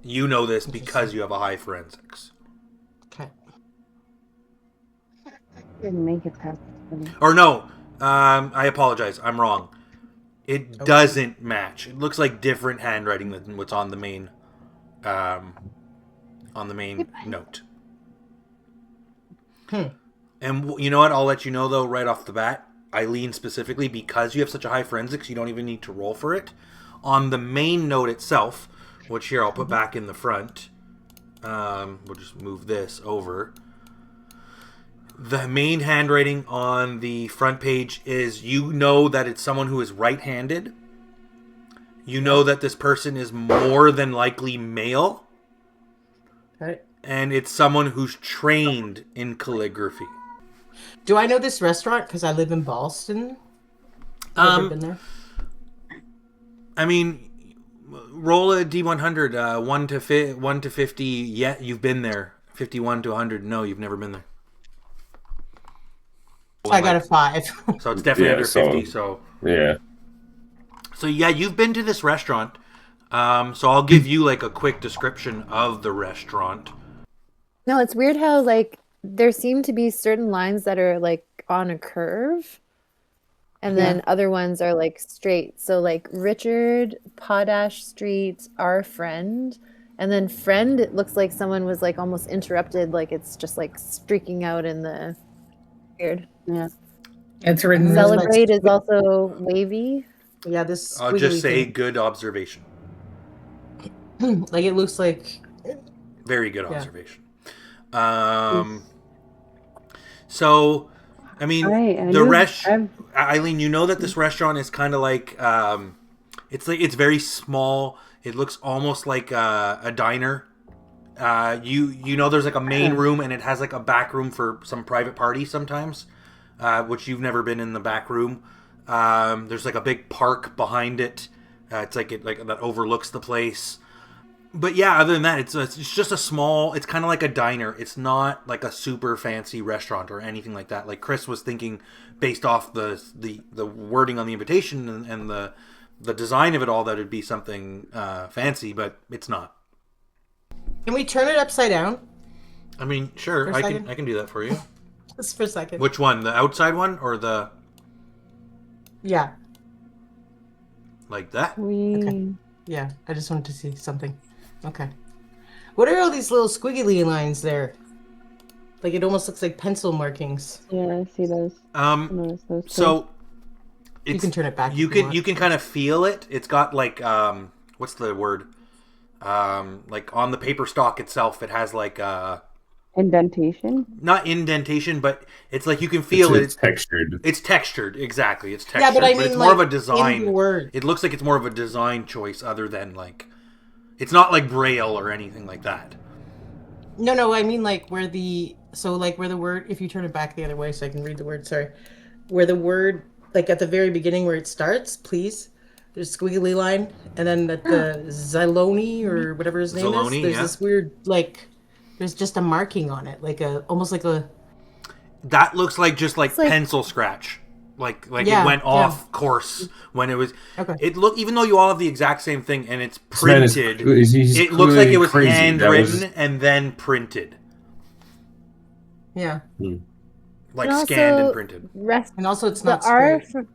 You know this because you have a high forensics. Okay. Didn't make it past. Or no, I apologize. I'm wrong. It doesn't match. It looks like different handwriting than what's on the main, note. And you know what? I'll let you know though right off the bat. Eileen specifically, because you have such a high forensics, you don't even need to roll for it. On the main note itself, which here I'll put back in the front. We'll just move this over. The main handwriting on the front page is, you know that it's someone who is right-handed. You know that this person is more than likely male. Okay. And it's someone who's trained in calligraphy. Do I know this restaurant because I live in Boston? Ever been there? I mean, roll a D100, 1 to 50. Yeah, you've been there. 51 to 100. No, you've never been there. I got a 5. So it's definitely Yeah, under so- 50. So Yeah. yeah, you've been to this restaurant. So I'll give you like a quick description of the restaurant. No, it's weird how like there seem to be certain lines that are like on a curve, and then other ones are like straight. So like Richard, Potash Street, Our Friend, and then Friend. It looks like someone was like almost interrupted, like it's just like streaking out in the weird. Yeah. It's written. Cele- Celebrate is also wavy. Yeah, this. I'll just squiggly say thing. good observation. Like it looks like. Very good Yeah. observation. So, I mean, I the knew- Eileen, you know that this restaurant is kind of like, it's very small. It looks almost like a diner. You know, there's like a main room and it has like a back room for some private parties sometimes, which you've never been in the back room. There's like a big park behind it. It's like that overlooks the place. But yeah, other than that, it's just a small. It's kind of like a diner. It's not like a super fancy restaurant or anything like that. Like Chris was thinking, based off the wording on the invitation and the design of it all, that it'd be something fancy, but it's not. Can we turn it upside down? I mean, sure, For a I second? can do that for you. Just for a second. Which one? The outside one or the Yeah. like that? We Yeah. I just wanted to see something. Okay. What are all these little squiggly lines there? Like it almost looks like pencil markings. yeah, I see those. I noticed those too. So You it's, can turn it back. You if can want. you can kind of feel it. It's got like what's the word? Like on the paper stock itself, it has like Indentation. not indentation, but it's like you can feel It's it. textured. It's textured, exactly. It's textured, Yeah, but I mean, it's more of a like, design. in the word. It looks like it's more of a design choice, other than like, it's not like Braille or anything like that. No, I mean like where the where the word, if you turn it back the other way so I can read the word, sorry. Where the word, like at the very beginning where it starts, please, there's a squiggly line, and then at the Zaloni or whatever his name Zaloni, is, there's yeah. this weird there's just a marking on it, like almost like a That looks like just like, like- pencil scratch. Like Yeah, it went yeah. off course when it was. Okay. It look, even though you all have the exact same thing and it's This man is- printed, he's it looks like it was crazy. That handwritten was- and then printed, yeah, like And scanned and also printed. and also it's The not R square.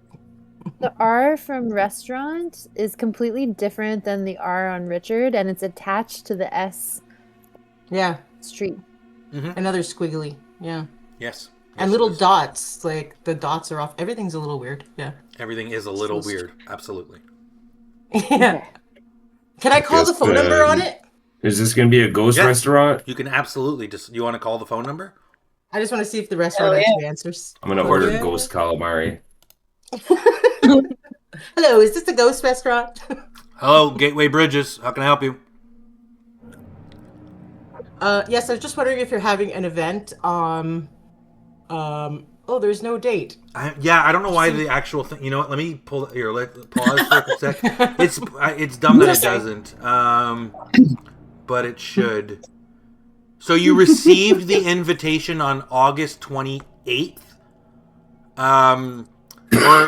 the R from restaurant is completely different than the R on Richard, and it's attached to the S Yeah, street. another squiggly. Yeah, Yes. and Yes, little it is. dots, like the dots are off. Everything's a little weird. Yeah. Everything is a little weird. Absolutely. Yeah. Can I call the Just, phone number on it? Is this going to be a ghost Yeah. restaurant? You can absolutely just. You want to call the phone number? I just want to see if the restaurant actually answers. I'm going to order Yeah. ghost calamari. Hello, is this the ghost restaurant? Hello, Gateway Bridges. How can I help you? Yes, I was just wondering if you're having an event. Oh, there's no date. I don't know why the actual thing. You know what? Let me pull here. Pause for a sec. It's dumb that it doesn't. But it should. So you received the invitation on August 28th. Or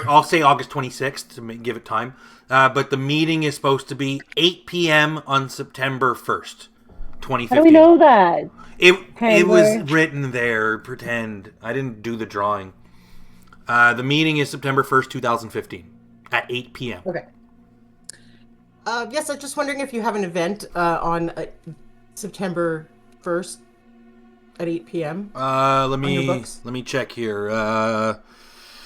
I'll say August 26th to give it time. But the meeting is supposed to be 8 p.m. on September 1st, 2015. How do we know that? It was Handler. written there. Pretend I didn't do the drawing. The meeting is September 1st, 2015, at 8 p.m. Okay. Yes, I was just wondering if you have an event on September 1st at 8 p.m. Let your me books? check here.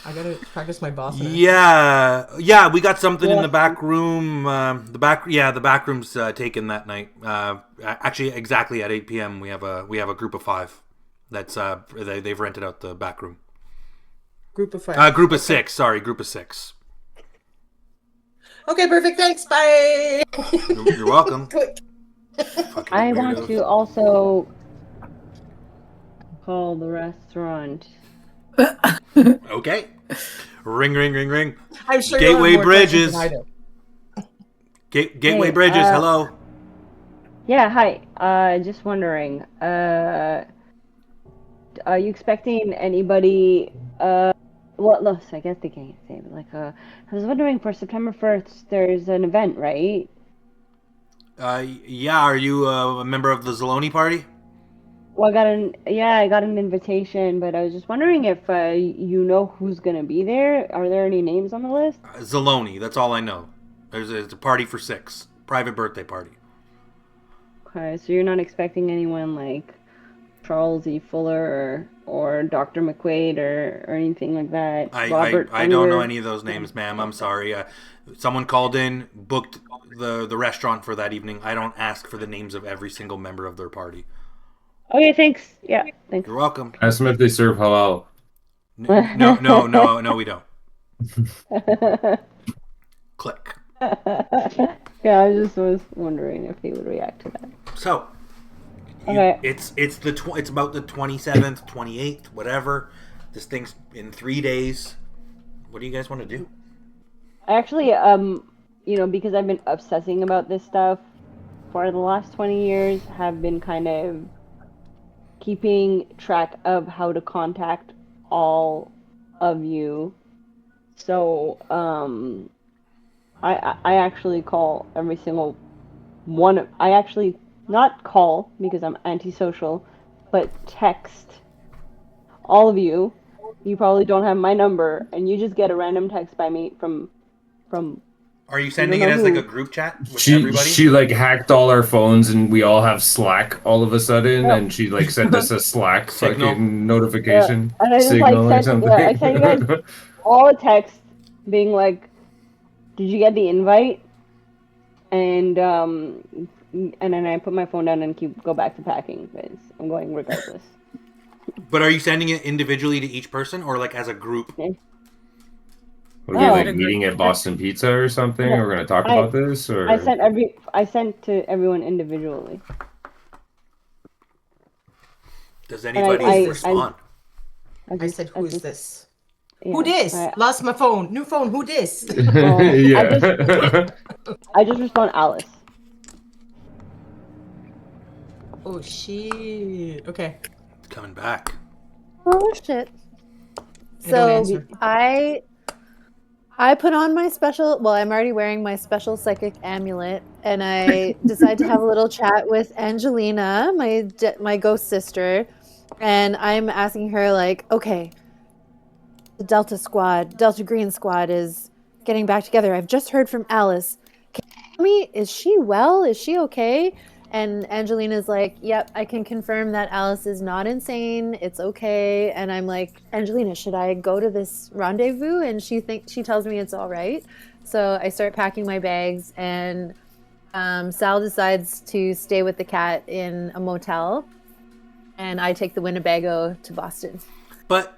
I gotta practice my boss. in it. Yeah, we got something in the back room. The back room's taken that night. Actually, exactly at 8 p.m. We have a group of 5. That's they've rented out the back room. Group of 5. Group of 6. Sorry, group of 6. Okay, perfect. Thanks. Bye. You're welcome. Click. Fucking I want weirdos. to also call the restaurant. Okay. Ring, ring, ring, ring. I'm sure you'll have Gateway more questions Bridges. than I do. Gateway Hey, Bridges, hello. Yeah, hi. Just wondering, are you expecting anybody? Well, no, so I guess they can't say, but like, I was wondering for September 1st, there's an event, right? Yeah, are you a member of the Zaloni party? Well, I got an invitation, but I was just wondering if you know who's gonna be there. Are there any names on the list? Zaloni, that's all I know. It's a party for 6. Private birthday party. Okay, so you're not expecting anyone like Charles E. Fuller or Dr. McQuaid or anything like that. Robert I don't know Unger? any of those names, ma'am. I'm sorry. Someone called in, booked the restaurant for that evening. I don't ask for the names of every single member of their party. Okay, thanks. Yeah, thanks. You're welcome. Ask them if they serve halal. No, we don't. Click. Yeah, I just was wondering if he would react to that. So, Okay. it's it's about the 27th, 28th, whatever. This thing's in 3 days. What do you guys want to do? Actually, because I've been obsessing about this stuff for the last 20 years, have been kind of keeping track of how to contact all of you. So, I actually call every single one. I actually not call because I'm antisocial, but text all of you. You probably don't have my number, and you just get a random text by me from. Are you sending it know as like who. a group chat with She everybody? she like hacked all our phones and we all have Slack all of a sudden, and she like sent us a Slack Signal. fucking notification And I just signal or like something. I sent you guys all a text being like, "Did you get the invite?" And then I put my phone down and go back to packing because I'm going regardless. But are you sending it individually to each person or like as a group? What are we No. like meeting at Boston Pizza or something? No. We're gonna talk about this, or I sent to everyone individually. Does anybody I- respond? I said, who is this? Yeah, Who this? I- Lost my phone. New phone. Who this? yeah. I just respond Alice. Oh shit. Okay. Coming back. Oh shit. I don't So answer. I put on my special, well, I'm already wearing my special psychic amulet, and I decide to have a little chat with Angelina, my ghost sister, and I'm asking her like, okay, the Delta Green Squad is getting back together. I've just heard from Alice. Can you tell me, is she well? Is she okay? And Angelina's like, yep, I can confirm that Alice is not insane. It's okay. And I'm like, Angelina, should I go to this rendezvous? And she tells me it's all right. So I start packing my bags, and Sal decides to stay with the cat in a motel, and I take the Winnebago to Boston. But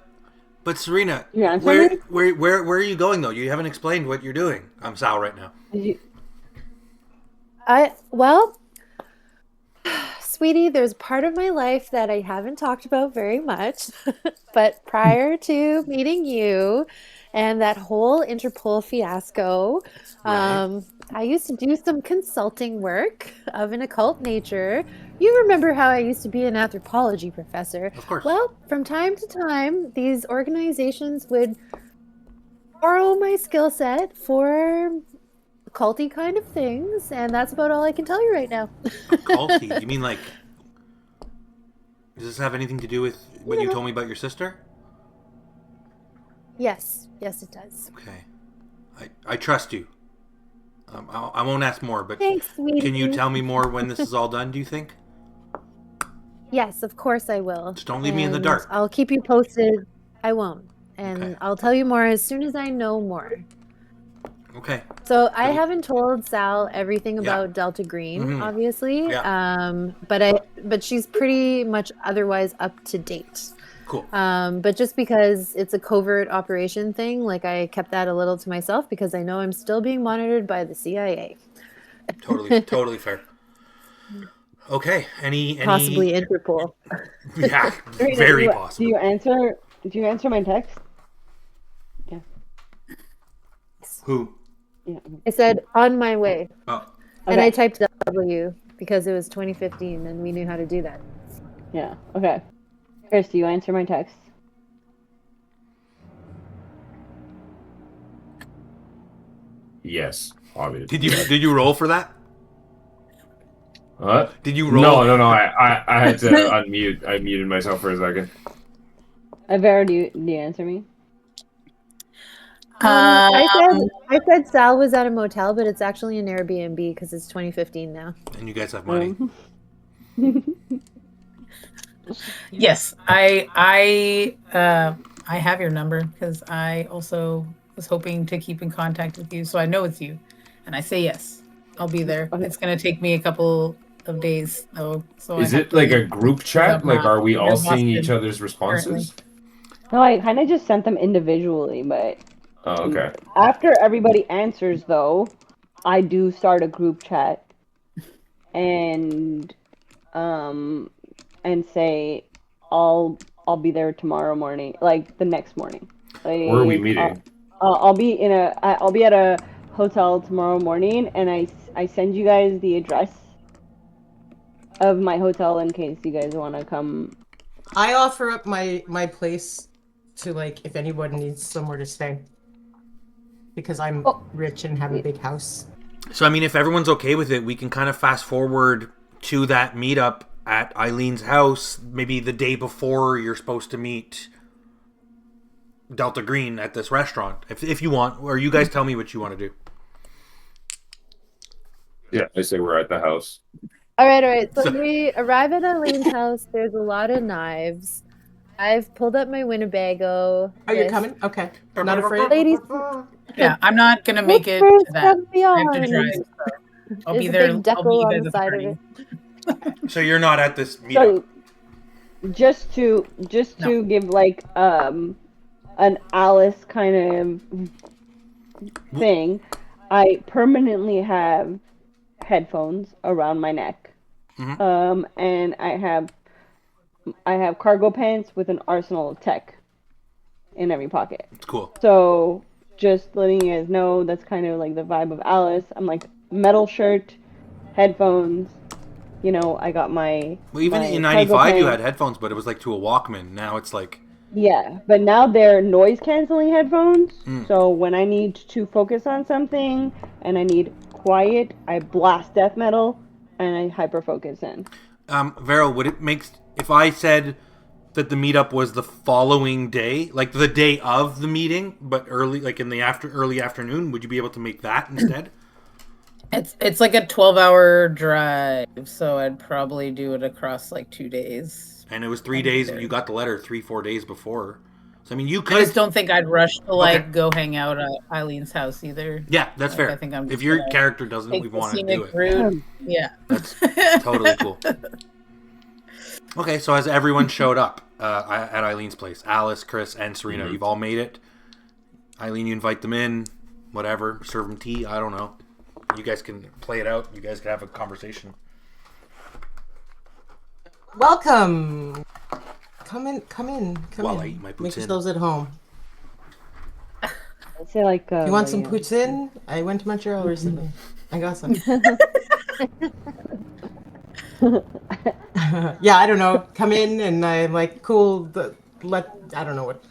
Serena, You answer where, me? where are you going though? You haven't explained what you're doing. I'm Sal right now. Well, sweetie, there's part of my life that I haven't talked about very much. But prior to meeting you and that whole Interpol fiasco, Right. I used to do some consulting work of an occult nature. You remember how I used to be an anthropology professor? Of course. Well, from time to time, these organizations would borrow my skill set for culty kind of things, and that's about all I can tell you right now. Culty? You mean like? Does this have anything to do with what you told me about your sister? Yes, it does. Okay, I trust you. I won't ask more, but Thanks, sweetie. can you tell me more when this is all done? Do you think? Yes, of course I will. Just don't leave me in the And dark. I'll keep you posted. I won't. And Okay. I'll tell you more as soon as I know more. Okay. So I haven't told Sal everything Yeah. about Delta Green, Mhm. obviously. Yeah. But she's pretty much otherwise up to date. Cool. But just because it's a covert operation thing, like I kept that a little to myself because I know I'm still being monitored by the CIA. Totally fair. Okay. Any Possibly Interpol. Yeah. Serena, Very do possible. you answer? Did you answer my text? Who? Yeah. I said on my way. Oh. And I Okay. typed W because it was 2015 and we knew how to do that. Yeah. Okay. Chris, do you answer my text? Yes, obviously. Did you roll for that? What? Did you roll? No. I had to unmute. I muted myself for a second. Vera, do you answer me? I said Sal was at a motel, but it's actually an Airbnb because it's 2015 now. And you guys have money. Yes, I have your number because I also was hoping to keep in contact with you, so I know it's you, and I say yes, I'll be there. Okay. It's gonna take me a couple of days though, so Is I it like a group chat? I'm Like, not are we all seeing each exhausted other's responses? No, I kind of just sent them individually, but Oh, okay. after everybody answers, though, I do start a group chat and say I'll be there tomorrow morning, like the next morning. Like, Where are we meeting? I'll be at a hotel tomorrow morning, and I send you guys the address of my hotel in case you guys want to come. I offer up my place to, like, if anyone needs somewhere to stay. Because I'm rich and have a big house. So I mean, if everyone's okay with it, we can kind of fast forward to that meetup at Eileen's house, maybe the day before you're supposed to meet Delta Green at this restaurant, if you want, or you guys tell me what you want to do. Yeah, I say we're at the house. All right. So we arrive at Eileen's house. There's a lot of knives. I've pulled up my Winnebago. Oh, you're with coming? Okay. Not afraid? Ladies, Yeah, I'm not gonna make it first to that. and I have to beyond. drive. So I'll be There's a there. big I'll decal meet on you the guys side at of the it. party. So you're not at this meetup. So just to give like an Alice kind of thing, I permanently have headphones around my neck, and I have cargo pants with an arsenal of tech in every pocket. It's cool. So just letting you guys know, that's kind of like the vibe of Alice. I'm like metal shirt, headphones. You know, I got my. Well, even my in cargo '95, you pants. had headphones, but it was like to a Walkman. Now it's like, Yeah, but now they're noise canceling headphones. Mm. So when I need to focus on something and I need quiet, I blast death metal and I hyper focus in. Vero, would it make if I said that the meetup was the following day, like the day of the meeting, but early, like in the early afternoon? Would you be able to make that instead? It's like a 12-hour drive, so I'd probably do it across like 2 days. And it was 3 days, and you got the letter 3-4 days before. So I mean, you I could. just don't think I'd rush to like Okay. go hang out at Eileen's house either. Yeah, that's Like, fair. I think I'm If just your gonna character doesn't Take the want to scenic do it, route. Yeah. that's totally cool. Okay, so has everyone showed up at Eileen's place? Alice, Chris, and Serena, you've all made it. Eileen, you invite them in, whatever, serve them tea. I don't know. You guys can play it out. You guys can have a conversation. Welcome. Come in. While I in. eat my Make poutine. yourselves at home. I say like. You want some poutine? I went to Montreal recently. I got some. Yeah, I don't know. Come in and I'm like, cool. I don't know what.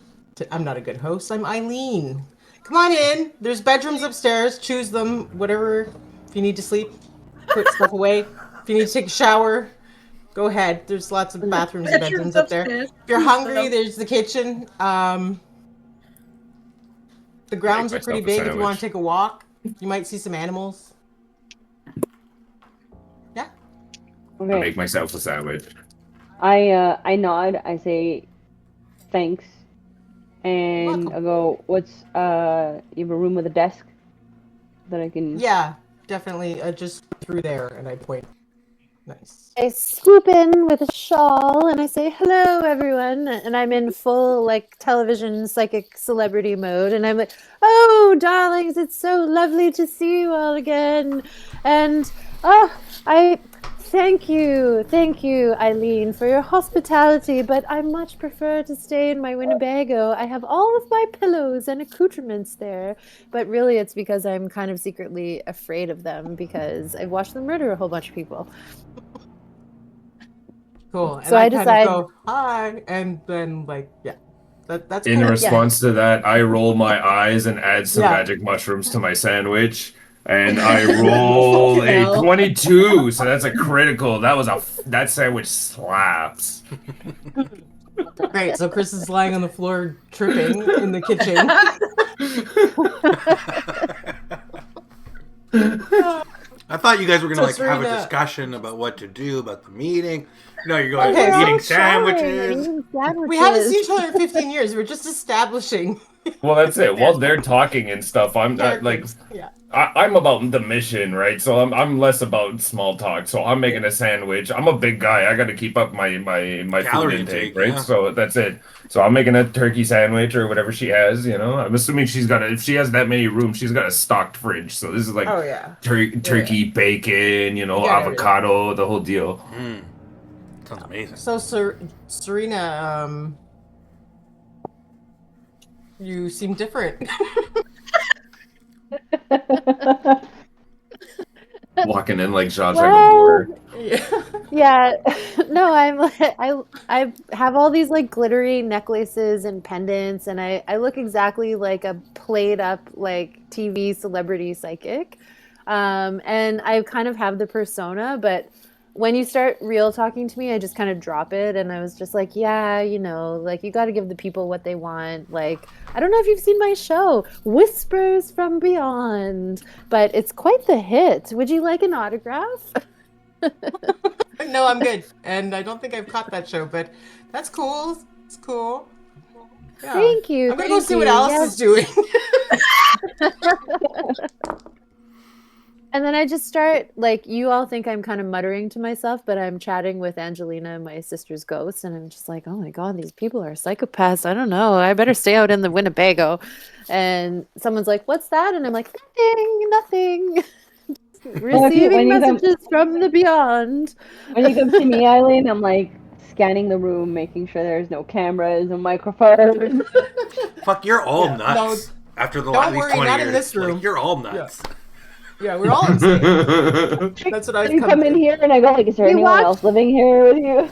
I'm not a good host. I'm Eileen. Come on in. There's bedrooms upstairs. Choose them. Whatever. If you need to sleep, put stuff away. If you need to take a shower, go ahead. There's lots of bathrooms and bedrooms up there. If you're hungry, there's the kitchen. The grounds are myself pretty a big if you want sandwich. to take a walk. You might see some animals. Yeah. I Okay. make myself a sandwich. I nod. I say thanks, and Welcome. I go. What's You have a room with a desk that I can. Yeah, definitely. Just through there, and I point. Nice. I swoop in with a shawl and I say, hello, everyone. And I'm in full, like, television psychic celebrity mode. And I'm like, oh, darlings, it's so lovely to see you all again. And, oh, I Thank you, Eileen, for your hospitality, but I much prefer to stay in my Winnebago. I have all of my pillows and accoutrements there, but really it's because I'm kind of secretly afraid of them because I've watched them murder a whole bunch of people. Cool. And So I I kind decide- of go, hi, and then like, yeah. That's In kind of, response to that, I roll my eyes and add some Yeah. magic mushrooms to my sandwich. And I roll a hell. 22, so that's a critical. That sandwich slaps. great. So Chris is lying on the floor tripping in the kitchen. I thought you guys were gonna So have a Serena- discussion about what to do about the meeting. No, you're going Okay, eating so sandwiches. We haven't seen each other in 15 years. We're just establishing Well, that's it. While they're talking and stuff, I'm not like characters. Yeah. I'm about the mission, right? So I'm less about small talk. So I'm making a sandwich. I'm a big guy. I got to keep up my food Calorie intake, intake, right? yeah. So that's it. So I'm making a turkey sandwich or whatever she has. You know, I'm assuming if she has that many rooms, she's got a stocked fridge. So this is like Oh yeah. turkey, bacon, Yeah, avocado, the whole deal. Sounds amazing. So Serena, you seem different. Walking in like Zsa Zsa Well, Gabor. Yeah. Yeah, no, I have all these like glittery necklaces and pendants, and I look exactly like a played up like TV celebrity psychic, and I kind of have the persona, but when you start real talking to me, I just kind of drop it, and I was just like, yeah, like you got to give the people what they want. Like, I don't know if you've seen my show, Whispers from Beyond, but it's quite the hit. Would you like an autograph? No, I'm good. And I don't think I've caught that show, but that's cool. It's cool. Yeah. Thank you. I'm gonna go thank see what you. Alice Yeah. is doing. And then I just start, like, you all think I'm kind of muttering to myself, but I'm chatting with Angelina, my sister's ghost, and I'm just like, oh my God, these people are psychopaths. I don't know. I better stay out in the Winnebago. And someone's like, what's that? And I'm like, nothing. Receiving when you come- messages from the beyond. When you come to me, Eileen, I'm like scanning the room, making sure there's no cameras, no microphones. Fuck, you're all Yeah, nuts. After the don't last worry, 20 not years, in this room. Like, you're all nuts. Yeah, we're all insane. That's what I've You come in here and I go like, is there We anyone watched- else living here with you?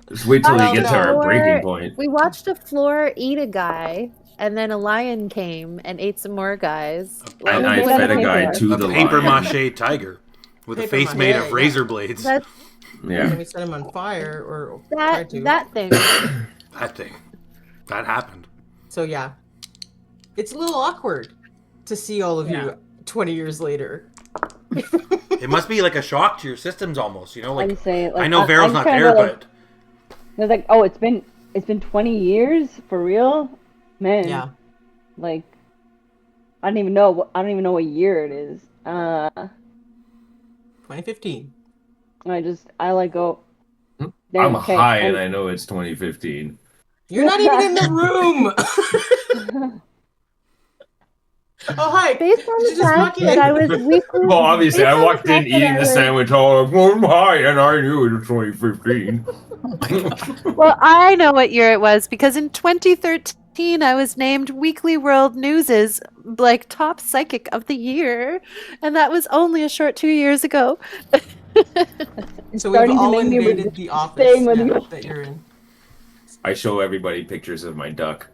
Just wait till we Oh, get to no. our breaking point. We watched a floor eat a guy, and then a lion came and ate some more guys. And I Well, fed a paper. guy to A the paper lion. mache tiger with a Paper face mache, made of yeah. razor blades. That's Yeah. Can we set him on fire or try to? that thing. That thing. That happened. So yeah, it's a little awkward to see all of Yeah. you 20 years later. It must be like a shock to your systems almost, Like, I'm saying, like, I know Veryl's I'm not trying there, to, like, but I was like, oh, it's been 20 years for real, man. Yeah. Like, I don't even know what year it is. 2015. I like go. I'm Damn, okay, high and I know it's 2015. You're not even in the room. Oh hi. Based on Did you the just fact walk in? that I was weekly. Well, obviously, based I on the walked in fact that eating I the was- sandwich all like, well, hi, and I knew it was 2015. Well, I know what year it was because in 2013 I was named Weekly World News's like top psychic of the year, and that was only a short 2 years ago. So we've starting to all make me invaded the office staying with you. that you're in. I show everybody pictures of my duck.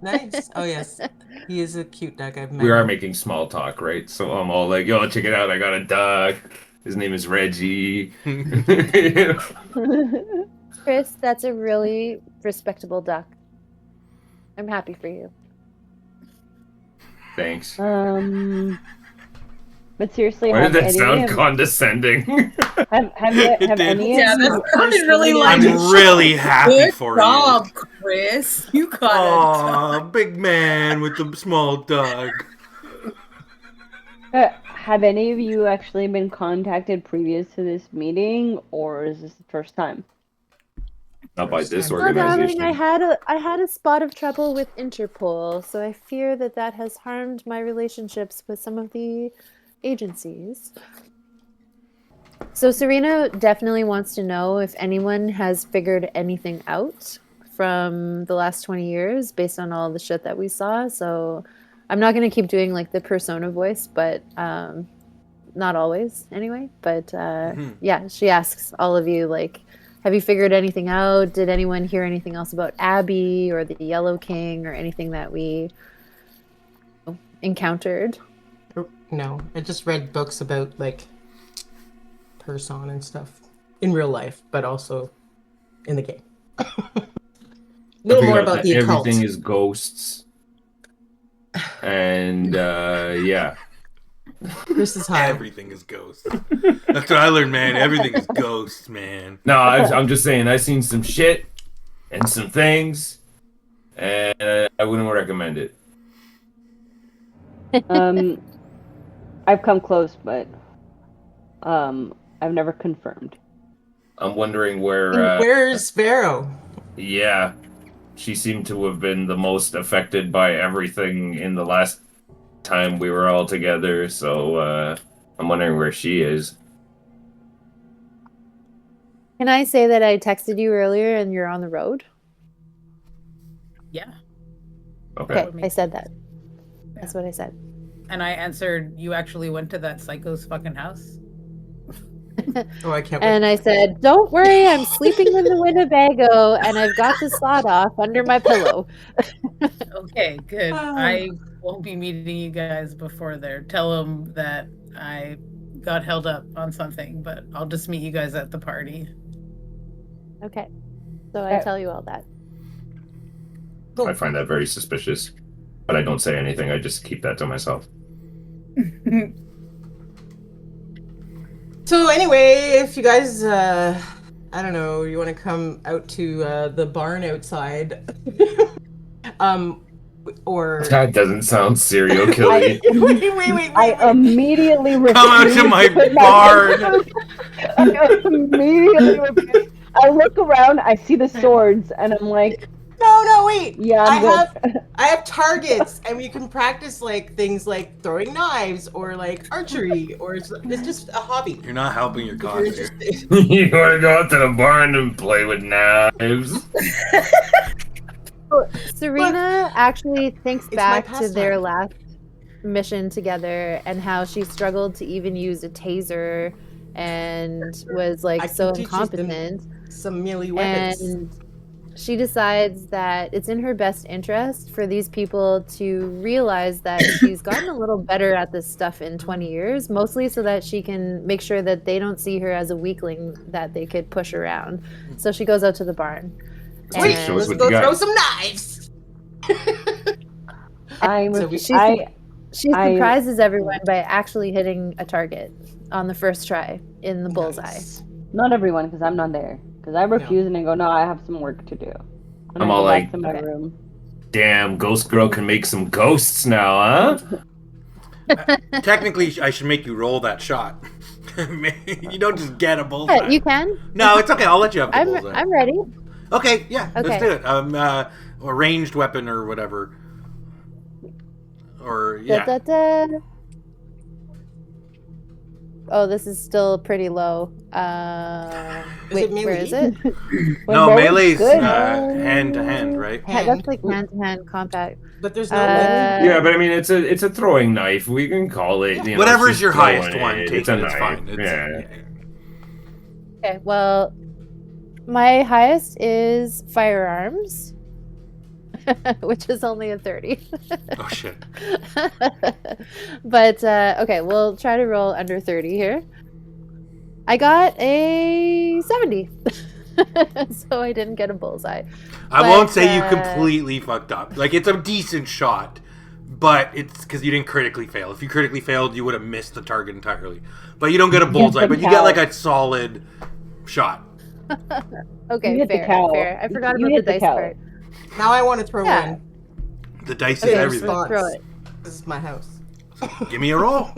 Nice. Oh yes, he is a cute duck. I've met. We are him. making small talk, right? So I'm all like, yo, check it out. I got a duck. His name is Reggie. You know? Chris, that's a really respectable duck. I'm happy for you. Thanks. But seriously, Why have did that any sound of, condescending? have It did. any Yeah, of that you sounded really I'm like. really happy Good for job, you. Chris. You got it. Aw, big man with the small dog. have any of you actually been contacted previous to this meeting, or is this the first time? Not by this Well, darling, organization. I had a spot of trouble with Interpol, so I fear that has harmed my relationships with some of the agencies. So Serena definitely wants to know if anyone has figured anything out from the last 20 years based on all the shit that we saw. So I'm not going to keep doing like the persona voice, but not always anyway. But yeah, she asks all of you, like, have you figured anything out? Did anyone hear anything else about Abby or the Yellow King or anything that we encountered? No, I just read books about like Person and stuff in real life, but also in the game. A little more about the occult. Everything is ghosts. And yeah. Chris is high. Everything is ghosts. That's what I learned, man. Everything is ghosts, man. No, I'm just saying, I've seen some shit and some things, and I wouldn't recommend it. I've come close, but I've never confirmed. I'm wondering where. Where's Sparrow? Yeah, she seemed to have been the most affected by everything in the last time we were all together, so I'm wondering where she is. Can I say that I texted you earlier and you're on the road? Yeah. Okay. Okay, I said that. That's what I said. And I answered, you actually went to that psycho's fucking house? Oh, I can't wait. And I said, don't worry, I'm sleeping in the Winnebago and I've got the sawed off under my pillow. Okay, good. I won't be meeting you guys before there. Tell them that I got held up on something, but I'll just meet you guys at the party. Okay. So I tell you all that. I find that very suspicious, but I don't say anything. I just keep that to myself. So anyway, if you guys, I don't know, you want to come out to the barn outside, or That doesn't sound serial killing. wait. I immediately refuse. Come out to my barn. I immediately refuse. I look around, I see the swords, and I'm like, No, wait. yeah, I'm I have targets, and we can practice like things like throwing knives or like archery, or it's just a hobby. You're not helping your If you're cause here. interested. You want to go out to the barn and play with knives? Serena actually thinks It's my back to their pastime. last mission together and how she struggled to even use a taser and was like I so can teach you them incompetent. Some melee weapons. And she decides that it's in her best interest for these people to realize that she's gotten a little better at this stuff in 20 years, mostly so that she can make sure that they don't see her as a weakling that they could push around. So she goes out to the barn. Sweet, Show us let's what go you got. throw some knives. So we- She surprises everyone by actually hitting a target on the first try in the bullseye. Nice. not everyone, because I'm not there. Because I refuse and I go, no, I have some work to do. And I'm I all go like, back to my okay. room. Damn, Ghost Girl can make some ghosts now, huh? Technically, I should make you roll that shot. You don't just get a bullseye. Yeah, you can. No, it's okay. I'll let you have the bullseye. I'm ready. Okay, yeah, Okay. let's do it. A ranged weapon or whatever. Or yeah. Da, da, da. Oh, this is still pretty low. Wait, it where is melee? it? No, Well, melee's good. hand to hand, right? That's like hand-to-hand combat. But there's no Yeah, but I mean, it's a throwing knife. We can call it. You know, Whatever's she's your throwing highest one, it. take It's a it. It's knife. fine. Yeah. Okay, well, my highest is firearms, which is only a 30. Oh shit. But okay, we'll try to roll under 30 here. I got a 70. So I didn't get a bullseye. I But, won't say you uh, completely fucked up. Like, it's a decent shot, but it's because you didn't critically fail. If you critically failed, you would have missed the target entirely. But you don't get a bullseye, but you get like a solid shot. Okay, You hit the fair, cow. fair. I forgot You about the hit the dice cow. part. Now I want to throw Yeah. in. The dice is Okay, everything. response. Throw it. This is my house. Give me a roll.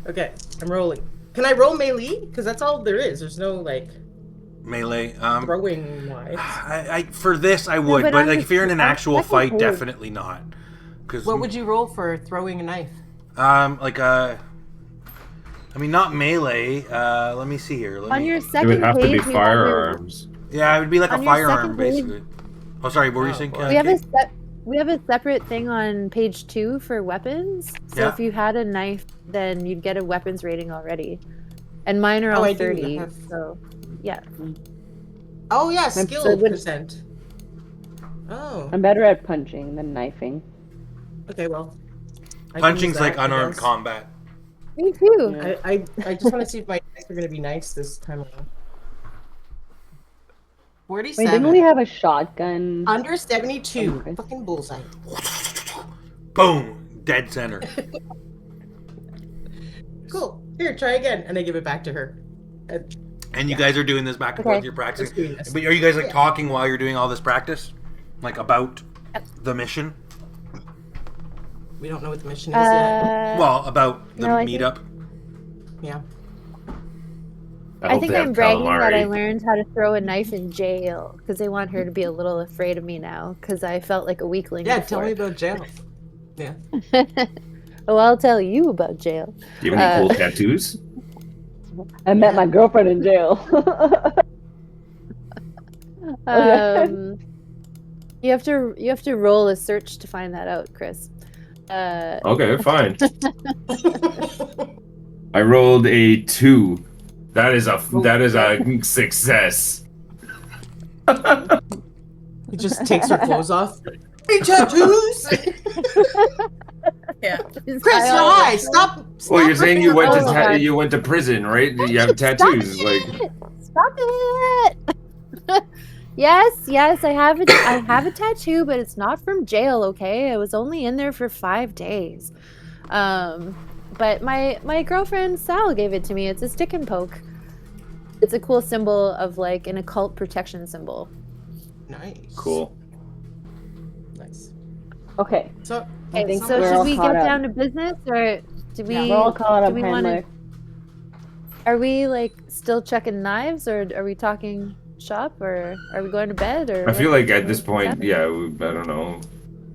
Okay, I'm rolling. Can I roll melee? Because that's all there is. There's no like Melee. throwing wise. I for this I would, but but I'm like just- if you're in an I'm actual second fight, page. definitely not. Because What would you roll for throwing a knife? like a I mean, not melee. Let me see here. On your It second would have to page, be we have a- firearms. Yeah, it would be like a On your firearm, second page- basically. Oh, sorry. What were you saying? we have Kate? we have a separate thing on page 2 for weapons. So Yeah. if you had a knife, then you'd get a weapons rating already. And mine are Oh, all I do 30. have- So yeah. Oh yeah, so skill it would- percent. Oh, I'm better at punching than knifing. okay, well. I can Punching's use like that, I unarmed guess. combat. Me too. Yeah. I just want to see if my dice are gonna be nice this time around. Wait, 47. didn't we have a shotgun? Under 72. Okay. Fucking bullseye. Boom! Dead center. Cool. Here, try again. And I give it back to her. And you guys are doing this back and Okay. forth. You're Just practicing. doing this. But are you guys like Yeah. talking while you're doing all this practice, like about the mission? We don't know what the mission is yet. Well, about the no, I think- meetup. Yeah. I hope think they have I'm bragging that I calamari. learned how to throw a knife in jail because they want her to be a little afraid of me now because I felt like a weakling. Yeah, before. tell me about jail. Yeah. Oh, I'll tell you about jail. Do you have any cool tattoos? I met my girlfriend in jail. You have to roll a search to find that out, Chris. Okay, fine. I rolled a 2. That is a success. He just takes her clothes off. Hey, tattoos! Yeah. Chris, you're high. Stop. Well, you're saying you went to Oh, God. you went to prison, right? You have tattoos, like. Stop it! Yes, I have a tattoo, but it's not from jail. Okay, I was only in there for 5 days. But my girlfriend Sal gave it to me. It's a stick and poke. It's a cool symbol of like an occult protection symbol. Nice. Cool. Nice. Okay, So, I think So we're should all we caught get up. down to business, or do we? we're all caught do up, we wanna- Handler. Are we like still checking knives, or are we talking shop, or are we going to bed? Or I feel like at this what's point, happening? yeah, I don't know.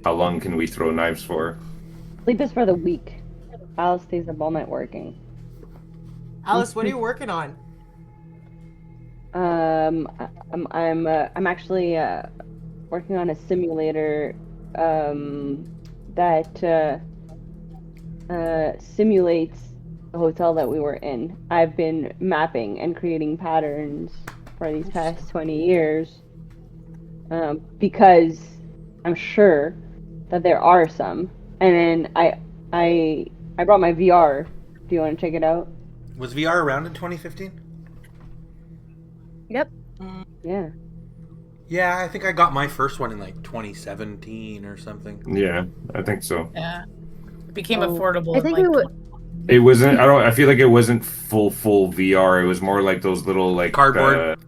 How long can we throw knives for? Sleep is for the weak. Alice stays up all night working. Alice, what are you working on? I'm actually working on a simulator that simulates the hotel that we were in. I've been mapping and creating patterns for these past 20 years because I'm sure that there are some. And then I brought my VR. Do you want to check it out? Was VR around in 2015? Yep. Yeah. Yeah, I think I got my first one in like 2017 or something. Yeah, I think so. Yeah. It became Oh. affordable. I in, think like, it would. It wasn't. I feel like it wasn't full VR. It was more like those little like Cardboard?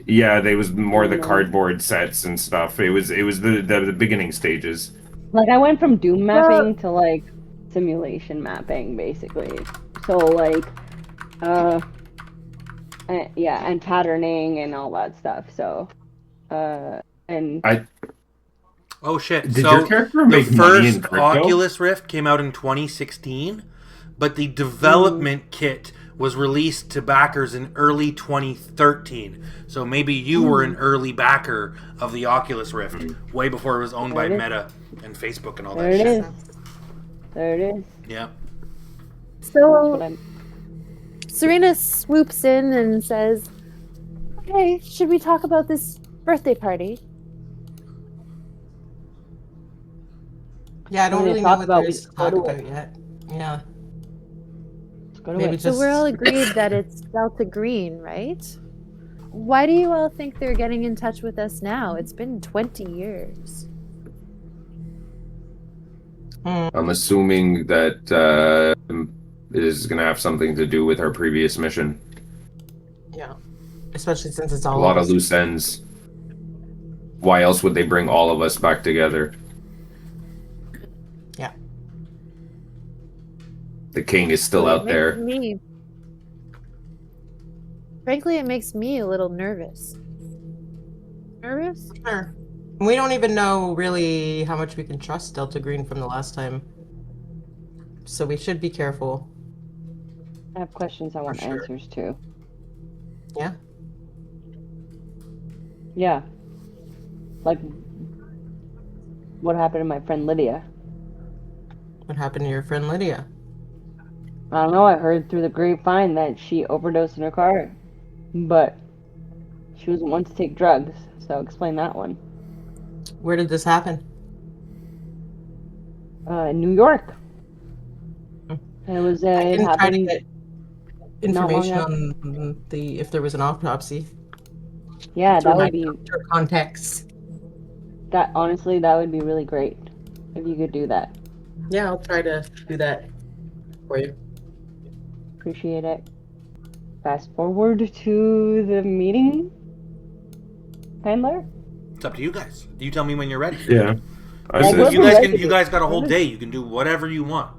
Yeah, they was more the No. cardboard sets and stuff. It was the beginning stages. Like I went from doom mapping to like simulation mapping basically. So like yeah, and patterning and all that stuff. So and Oh shit! Did so your character the make money in first crypto? Oculus Rift came out in 2016, but the development kit was released to backers in early 2013. So maybe you were an early backer of the Oculus Rift, way before it was owned by There it is. Meta and Facebook and all there that it shit. is. There it is. Yeah. That's So what I'm Serena swoops in and says, "Okay, should we talk about this birthday party?" Yeah, I don't We're gonna really know talk what about there is to we talk go to about yet. Yeah. Let's go to Maybe it. So just we're all agreed that it's Delta Green, right? Why do you all think they're getting in touch with us now? It's been 20 years. I'm assuming that it is going to have something to do with our previous mission. Yeah. Especially since it's A all lot of us. loose ends. Why else would they bring all of us back together? Yeah. The king is still out there. Frankly, it makes me a little nervous. Nervous? Sure. We don't even know really how much we can trust Delta Green from the last time. So we should be careful. I have questions I want sure. answers to. Yeah. Yeah. Like, what happened to my friend Lydia? What happened to your friend Lydia? I don't know. I heard through the grapevine that she overdosed in her car, but she wasn't one to take drugs. So explain that one. Where did this happen? In New York. Hmm. And it was. I It can try to happened. get not long information after- on the if there was an autopsy. Yeah, through that my would be. doctor contacts. That honestly, that would be really great if you could do that. Yeah, I'll try to do that for you. Appreciate it. Fast forward to the meeting, handler. It's up to you guys. You tell me when you're ready. Yeah. I Like, said, what- You guys can. ready. You guys got a whole day. You can do whatever you want,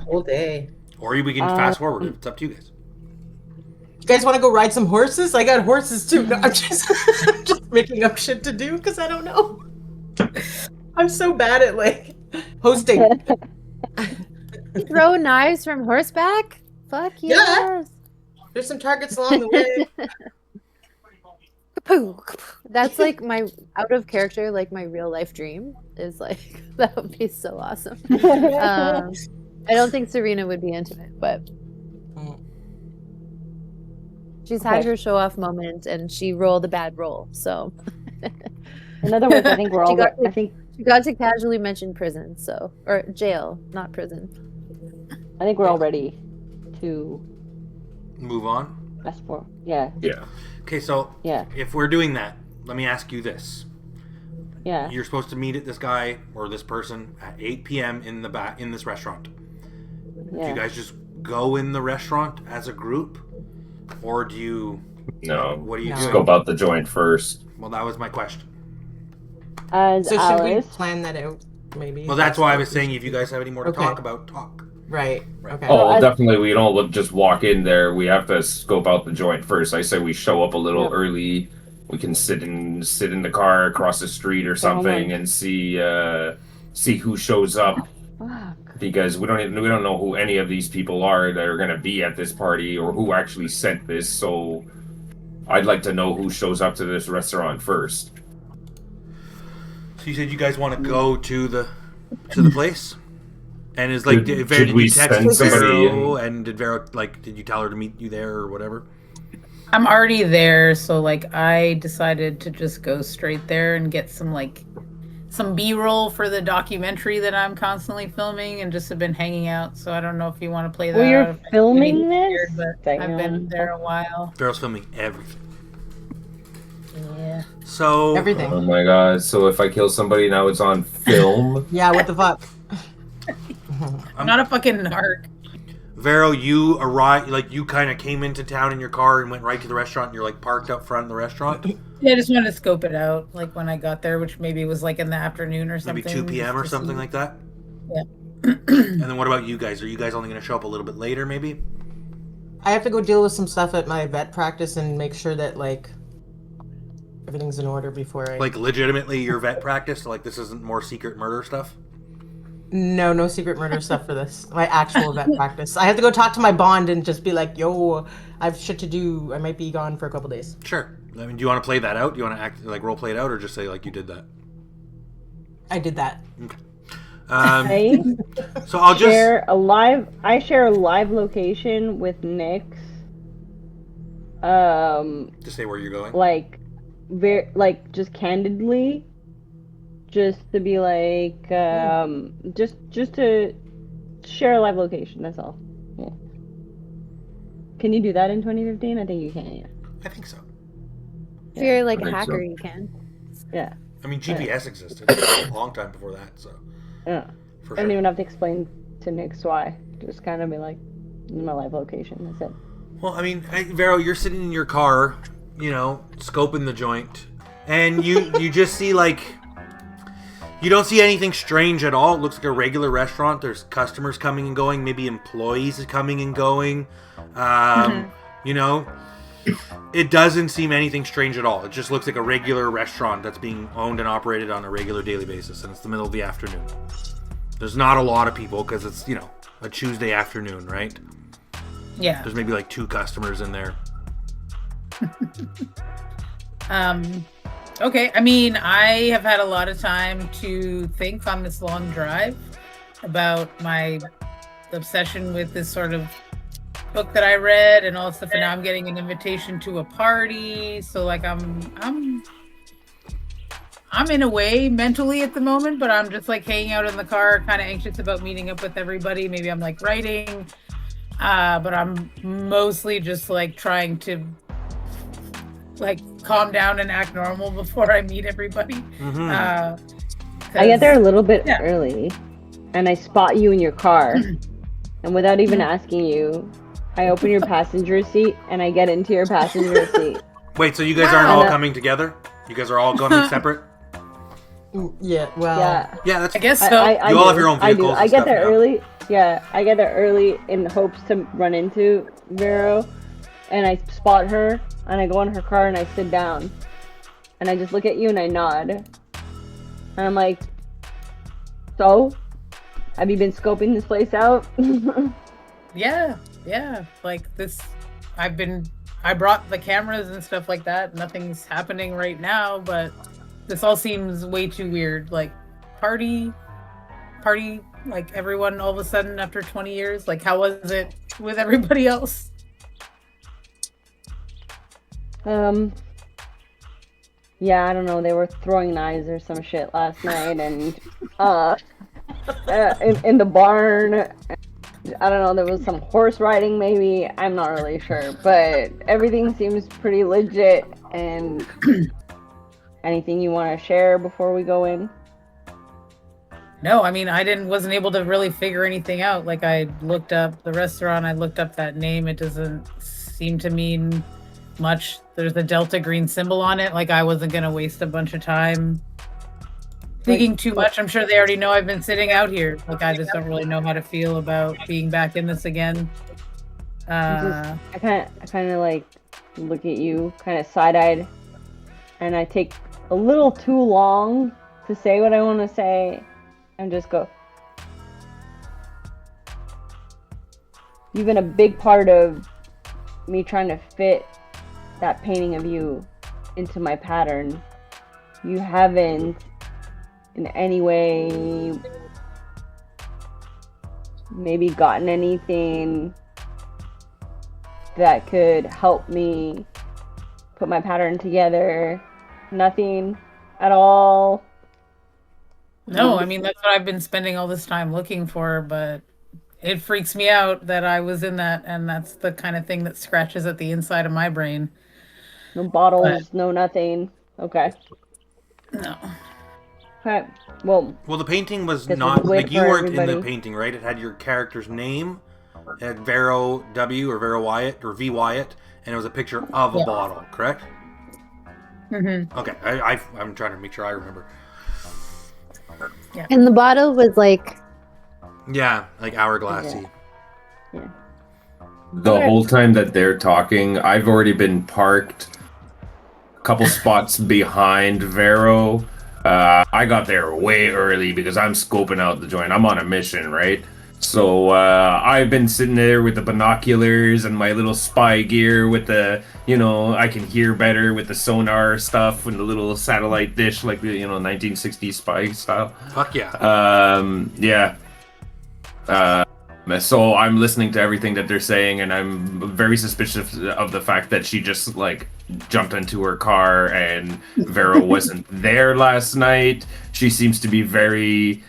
Whole day. or we can fast forward. It's up to you guys. You guys want to go ride some horses? I got horses too. No, I'm just, I'm just making up shit to do because I don't know. I'm so bad at like hosting. Throw knives from horseback? Fuck yes. There's some targets along the way. Kapoo, kapoo. That's like my out of character, like my real life dream is like that would be so awesome. I don't think Serena would be into it, but she's had Okay. her show off moment and she rolled a bad roll. So In other words, I think we're all. She got- I think she got to casually mention prison, so or jail, not prison. we're all ready to Move on. ask for. Yeah, yeah. Okay, so yeah, if we're doing that, let me ask you this: yeah. you're supposed to meet at this guy or this person at 8 p.m. in the back in this restaurant. Do Yeah. you guys just go in the restaurant as a group, or do you? No. What do you No. do? Scope out the joint first. Well, that was my question. As So should we Alice, plan that out? Maybe. Well, that's why I was saying if you guys have any more to Okay. talk about, talk. Right. Okay. Oh, well, I- definitely. We don't just walk in there. We have to scope out the joint first. I say we show up a little Yeah. early. We can sit in the car across the street or something and see who shows up. fuck. Because we don't know who any of these people are that are going to be at this party or who actually sent this. So I'd like to know who shows up to this restaurant first. So you said you guys want to go to the place, and is like Should did we you text send somebody Vero and did Vero did you tell her to meet you there or whatever? I'm already there, so like I decided to just go straight there and get some B-roll for the documentary that I'm constantly filming, and just have been hanging out. So I don't know if you want to play that. Well, out you're of filming anything this? weird, but I've been Damn. there a while. Vero's filming everything. Yeah. So Everything. Oh my god. So if I kill somebody now it's on film? Yeah. What the fuck? I'm not a fucking narc. Vero, you arrived like you kind of came into town in your car and went right to the restaurant. And you're like parked up front of the restaurant, Yeah, I just wanted to scope it out, like when I got there, which maybe was like in the afternoon or something. maybe 2 p.m. or just to something see. like that. Yeah. And then what about you guys? Are you guys only going to show up a little bit later, maybe? I have to go deal with some stuff at my vet practice and make sure that like everything's in order before I. Like legitimately your vet practice? Like this isn't more secret murder stuff? No secret murder stuff for this. My actual vet practice. I have to go talk to my bond and just be like, "Yo, I have shit to do. I might be gone for a couple days." Sure. I mean, do you want to play that out? Do you want to act like role play it out, or just say like you did that? I did that. I So I'll just share a live. I share a live location with Nyx. just say where you're going. Like, like just candidly, just to be like, just to share a live location. That's all. Yeah. Can you do that in 2015? I think you can. Yeah. I think so. If you're like I a think hacker, so. you can. Yeah. I mean, GPS existed a long time before that, so Yeah. for I don't sure. even have to explain to Nyx why. Just kind of be like, this is my live location. That's it. Well, I mean, Vero, you're sitting in your car, you know, scoping the joint, and you just see like you don't see anything strange at all. It looks like a regular restaurant. There's customers coming and going, maybe employees coming and going. You know, it doesn't seem anything strange at all. It just looks like a regular restaurant that's being owned and operated on a regular daily basis, and it's the middle of the afternoon. There's not a lot of people because it's, you know, a Tuesday afternoon, right? Yeah. There's maybe like 2 customers in there. Okay. I mean, I have had a lot of time to think on this long drive about my obsession with this sort of book that I read and all stuff, and now I'm getting an invitation to a party. So like I'm in a way mentally at the moment, but I'm just like hanging out in the car, kind of anxious about meeting up with everybody. Maybe I'm like writing, but I'm mostly just like trying to like calm down and act normal before I meet everybody. I get there a little bit early, and I spot you in your car, and without even asking you, I open your passenger seat and I get into your passenger seat. Wait, so you guys aren't all coming together? You guys are all going separate? Yeah, well, Yeah, that's. I guess so. You all have your own I do. vehicles. I get and there stuff now. early. Yeah, I get there early in hopes to run into Vero, and I spot her, and I go in her car and I sit down, and I just look at you and I nod, and I'm like, "So, have you been scoping this place out?" Yeah. Like this, I brought the cameras and stuff like that. Nothing's happening right now, but this all seems way too weird. Like party, like everyone all of a sudden after 20 years. Like how was it with everybody else? Yeah, I don't know. They were throwing knives or some shit last night, and in the barn. I don't know. There was some horse riding, maybe. I'm not really sure, but everything seems pretty legit. And anything you want to share before we go in? No, I mean wasn't able to really figure anything out. Like I looked up the restaurant, I looked up that name. It doesn't seem to mean much. There's a Delta Green symbol on it. Like I wasn't gonna waste a bunch of time thinking too much. I'm sure they already know I've been sitting out here. Like I just don't really know how to feel about being back in this again. I kind of like look at you, kind of side-eyed, and I take a little too long to say what I want to say, and just go. You've been a big part of me trying to fit that painting of you into my pattern. You haven't in any way maybe gotten anything that could help me put my pattern together. Nothing at all. No, I mean that's what I've been spending all this time looking for, but it freaks me out that I was in that, and that's the kind of thing that scratches at the inside of my brain. No bottles, no nothing. Okay. No. Okay. Well, the painting was Guess not we'll wait like you for weren't in the everybody. painting, right? It had your character's name, it had Vero W or Vero Wyatt or V Wyatt, and it was a picture of a bottle, correct? Mm-hmm. Okay, I'm trying to make sure I remember. And the bottle was like, Yeah, like hourglassy. yeah. The whole time that they're talking, I've already been parked a couple spots behind Vero. I got there way early because I'm scoping out the joint. I'm on a mission, right? So I've been sitting there with the binoculars and my little spy gear with the, I can hear better with the sonar stuff and the little satellite dish like the, 1960s spy style. Fuck yeah. Yeah. So I'm listening to everything that they're saying, and I'm very suspicious of the fact that she just like jumped into her car and Vero wasn't there last night. She seems to be very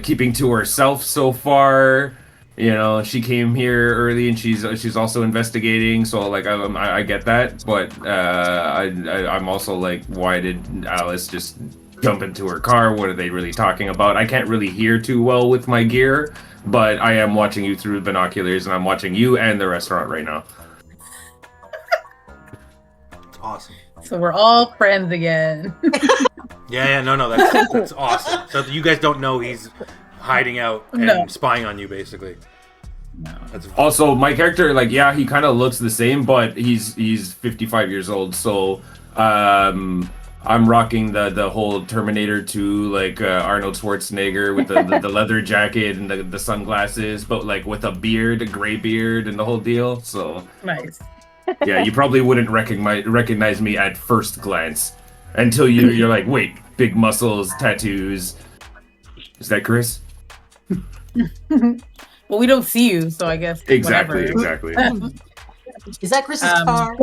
keeping to herself so far. She came here early and she's also investigating. So like I get that, but I'm also like, why did Alice just jump into her car? What are they really talking about? I can't really hear too well with my gear, but I am watching you through binoculars, and I'm watching you and the restaurant right now. It's awesome. So we're all friends again. Yeah, no, that's awesome. So you guys don't know he's hiding out and No. spying on you, basically. No. That's Also, my character, like, yeah, he kind of looks the same, but he's 55 years old, so I'm rocking the whole Terminator 2, like Arnold Schwarzenegger with the leather jacket and the sunglasses, but like with a beard, a gray beard, and the whole deal. So Nice. yeah, you probably wouldn't recognize me at first glance until you're like, wait, big muscles, tattoos. Is that Chris? Well, we don't see you, so I guess Exactly, whatever. exactly. Is that Chris's Um, car?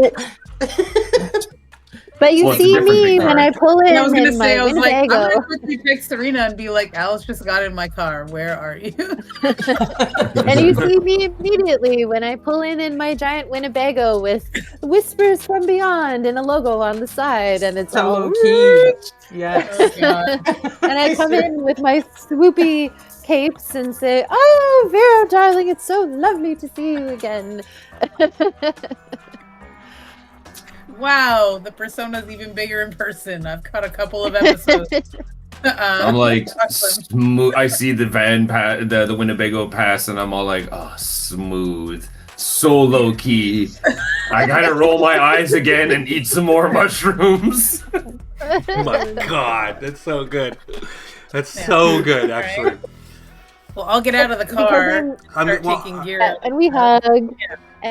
But you Well, it's a see different me big when car. I pull in I was gonna say, my I was like, I'm Winnebago. gonna quickly text Serena and be like, Alice just got in my car. Where are you? And you see me immediately when I pull in my giant Winnebago with Whispers from Beyond and a logo on the side, and it's So all low key. Yeah. Oh, God. and I come in with my swoopy capes and say, "Oh, Vera, darling, it's so lovely to see you again." Wow, the persona's even bigger in person. I've caught a couple of episodes. I'm like, Awesome. smooth. I see the van the Winnebago pass, and I'm all like, oh, smooth, so low key. I gotta roll my eyes again and eat some more mushrooms. Oh my god, that's so good. That's Yeah. so good, actually. Well, I'll get out of the Because car, then- start well, taking gear out. and we hug.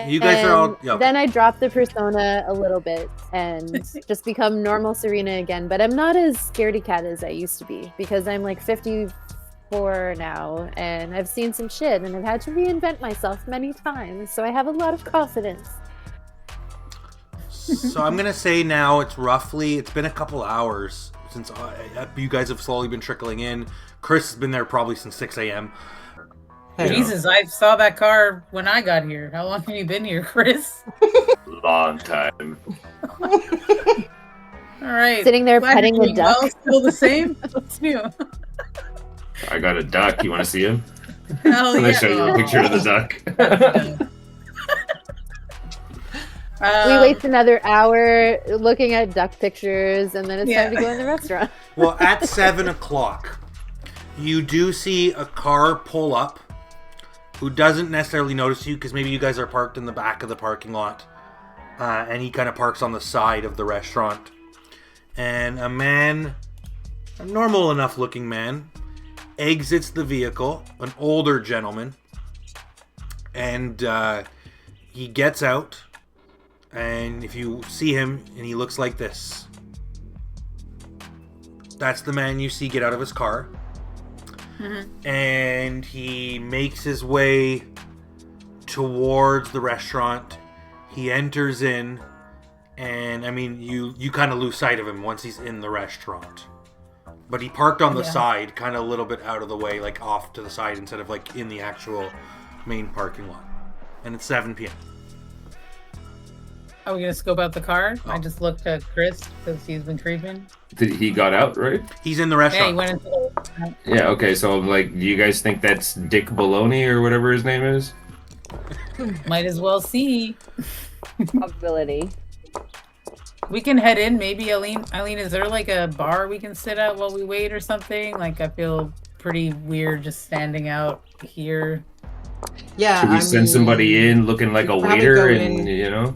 You guys are all- and yeah. Then I drop the persona a little bit and just become normal Serena again. But I'm not as scaredy cat as I used to be because I'm like 54 now and I've seen some shit and I've had to reinvent myself many times. So I have a lot of confidence. So I'm gonna say now it's been a couple hours since you guys have slowly been trickling in. Chris has been there probably since 6 a.m. Jesus, I saw that car when I got here. How long have you been here, Chris? Long time. All right. Sitting there Glad petting you're a doing duck. well. Still the same? What's new? I got a duck. You want to see him? Hell I'm yeah. gonna show you a picture of the duck. We waste another hour looking at duck pictures and then it's Yeah. time to go in the restaurant. Well, at 7 o'clock, you do see a car pull up who doesn't necessarily notice you because maybe you guys are parked in the back of the parking lot. And he kind of parks on the side of the restaurant. And a man, a normal enough looking man, exits the vehicle, an older gentleman. And he gets out. And if you see him, and he looks like this. That's the man you see get out of his car. And he makes his way towards the restaurant. He enters in, and I mean, you kind of lose sight of him once he's in the restaurant. But he parked on the side, kind of a little bit out of the way, like off to the side instead of like in the actual main parking lot. And it's 7 p.m. Are we going to scope out the car? Oh. I just looked at Chris because he's been creeping. He got out, right? He's in the Yeah, restaurant. he went into the... Yeah. Okay. So like, do you guys think that's Dick Baloney or whatever his name is? Might as well see. Ability. We can head in. Maybe Eileen, is there like a bar we can sit at while we wait or something? Like, I feel pretty weird just standing out here. Yeah. Should we I send mean, somebody in looking like a probably waiter go and in- you know?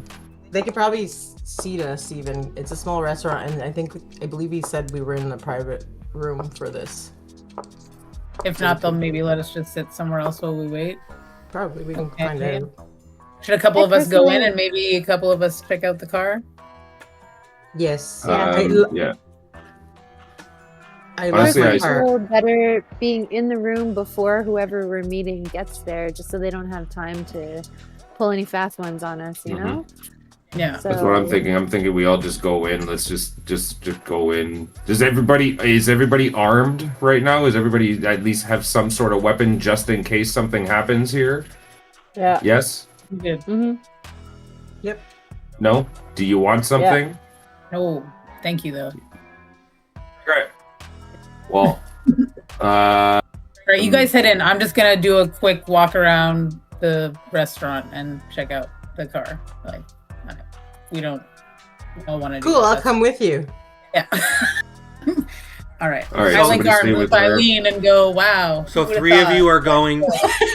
They could probably seat us even. It's a small restaurant, and I believe he said we were in a private room for this. If not, they'll maybe let us just sit somewhere else while we wait. Probably we can Okay. find out. Should a couple I of us go in personally- and maybe a couple of us check out the car? Yes. Yeah. Yeah. I Honestly, love I- my car. So better being in the room before whoever we're meeting gets there, just so they don't have time to pull any fast ones on us, you know? Yeah. So, That's what I'm thinking. I'm thinking we all just go in. Let's just go is everybody armed right now? Is everybody at least have some sort of weapon just in case something happens here? Yeah. Yes? Good. hmm Yep. No? Do you want something? No, thank you though. Great. Well, All right, you guys head in. I'm just gonna do a quick walk around the restaurant and check out the car. Like, we don't want to do Cool. that. I'll come with you. Yeah. All right. All right, I link somebody arms stay with with her. Eileen and go, wow. So who would've 3 of you thought?" are going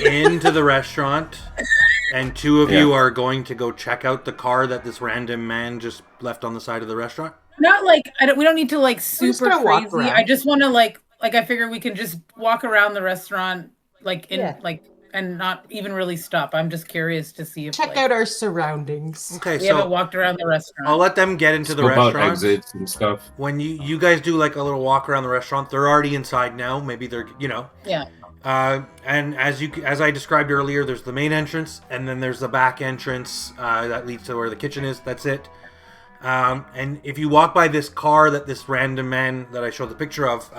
into the restaurant, and 2 of you Yeah. are going to go check out the car that this random man just left on the side of the restaurant. Not like we don't need to like just super gonna walk crazy. around. I just want to like I figure we can just walk around the restaurant like in Yeah. like and not even really stop. I'm just curious to see if Check like, out our surroundings. Okay, we haven't so walked around the restaurant. I'll let them get into the Scope out restaurant. exits and stuff. When you guys do like a little walk around the restaurant, they're already inside now. Maybe they're Yeah. And as I described earlier, there's the main entrance, and then there's the back entrance that leads to where the kitchen is. That's it. And if you walk by this car that this random man that I showed the picture of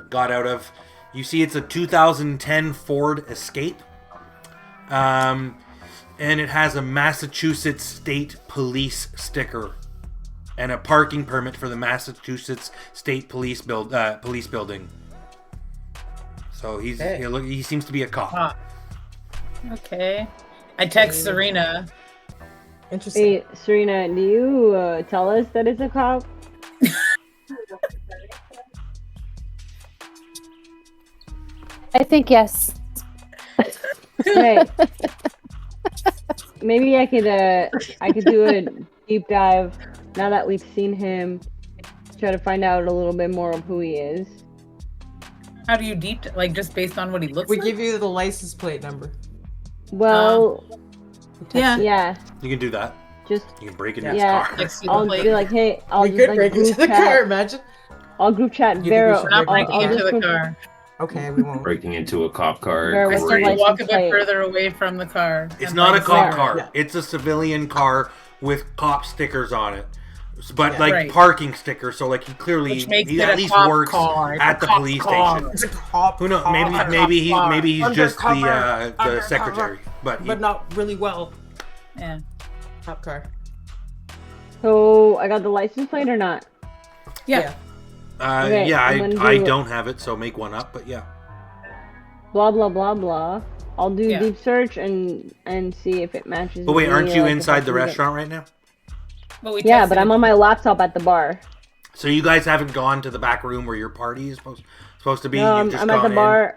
got out of, you see it's a 2010 Ford Escape. And it has a Massachusetts State Police sticker and a parking permit for the Massachusetts State Police building. So he seems to be a cop. Ah. Okay. I text Serena. Interesting. Hey, Serena, do you tell us that it's a cop? I think yes. Hey, maybe I could do a deep dive now that we've seen him. Try to find out a little bit more of who he is. How do you like just based on what he looks We like? give you the license plate number. Well, Yeah. yeah, You can do that. just You can break into his yeah. car. Like, see the I'll plate? be like, hey, I'll We just could like break group into the chat. car, imagine. I'll group chat You think we Vero. should We're not break breaking into into the group- car. Okay, we won't. Breaking into a cop car. Where was the Great. license Walk a bit plate? further away from the car. It's and, not a like, cop Yeah. car. Yeah. It's a civilian car with cop stickers on it. But Yeah. like Right. parking stickers, so like he clearly Which makes he it at a least cop works car. It's a at the cop police car. station. It's a cop. Who knows? car. Maybe he's just the Undercover. the Undercover. secretary. But But not really well. Yeah. Cop car. So I got the license plate or not? Yeah. Okay, yeah, I'm gonna I do- don't have it, so make one up. But yeah, Blah blah blah blah. I'll do Yeah. deep search and see if it matches. but wait, with aren't me, you like, if I inside the can get- restaurant right now? But we Yeah, texted but I'm it. on my laptop at the bar. So you guys haven't gone to the back room where your party is supposed to be. No, You've just I'm at gone the in. bar.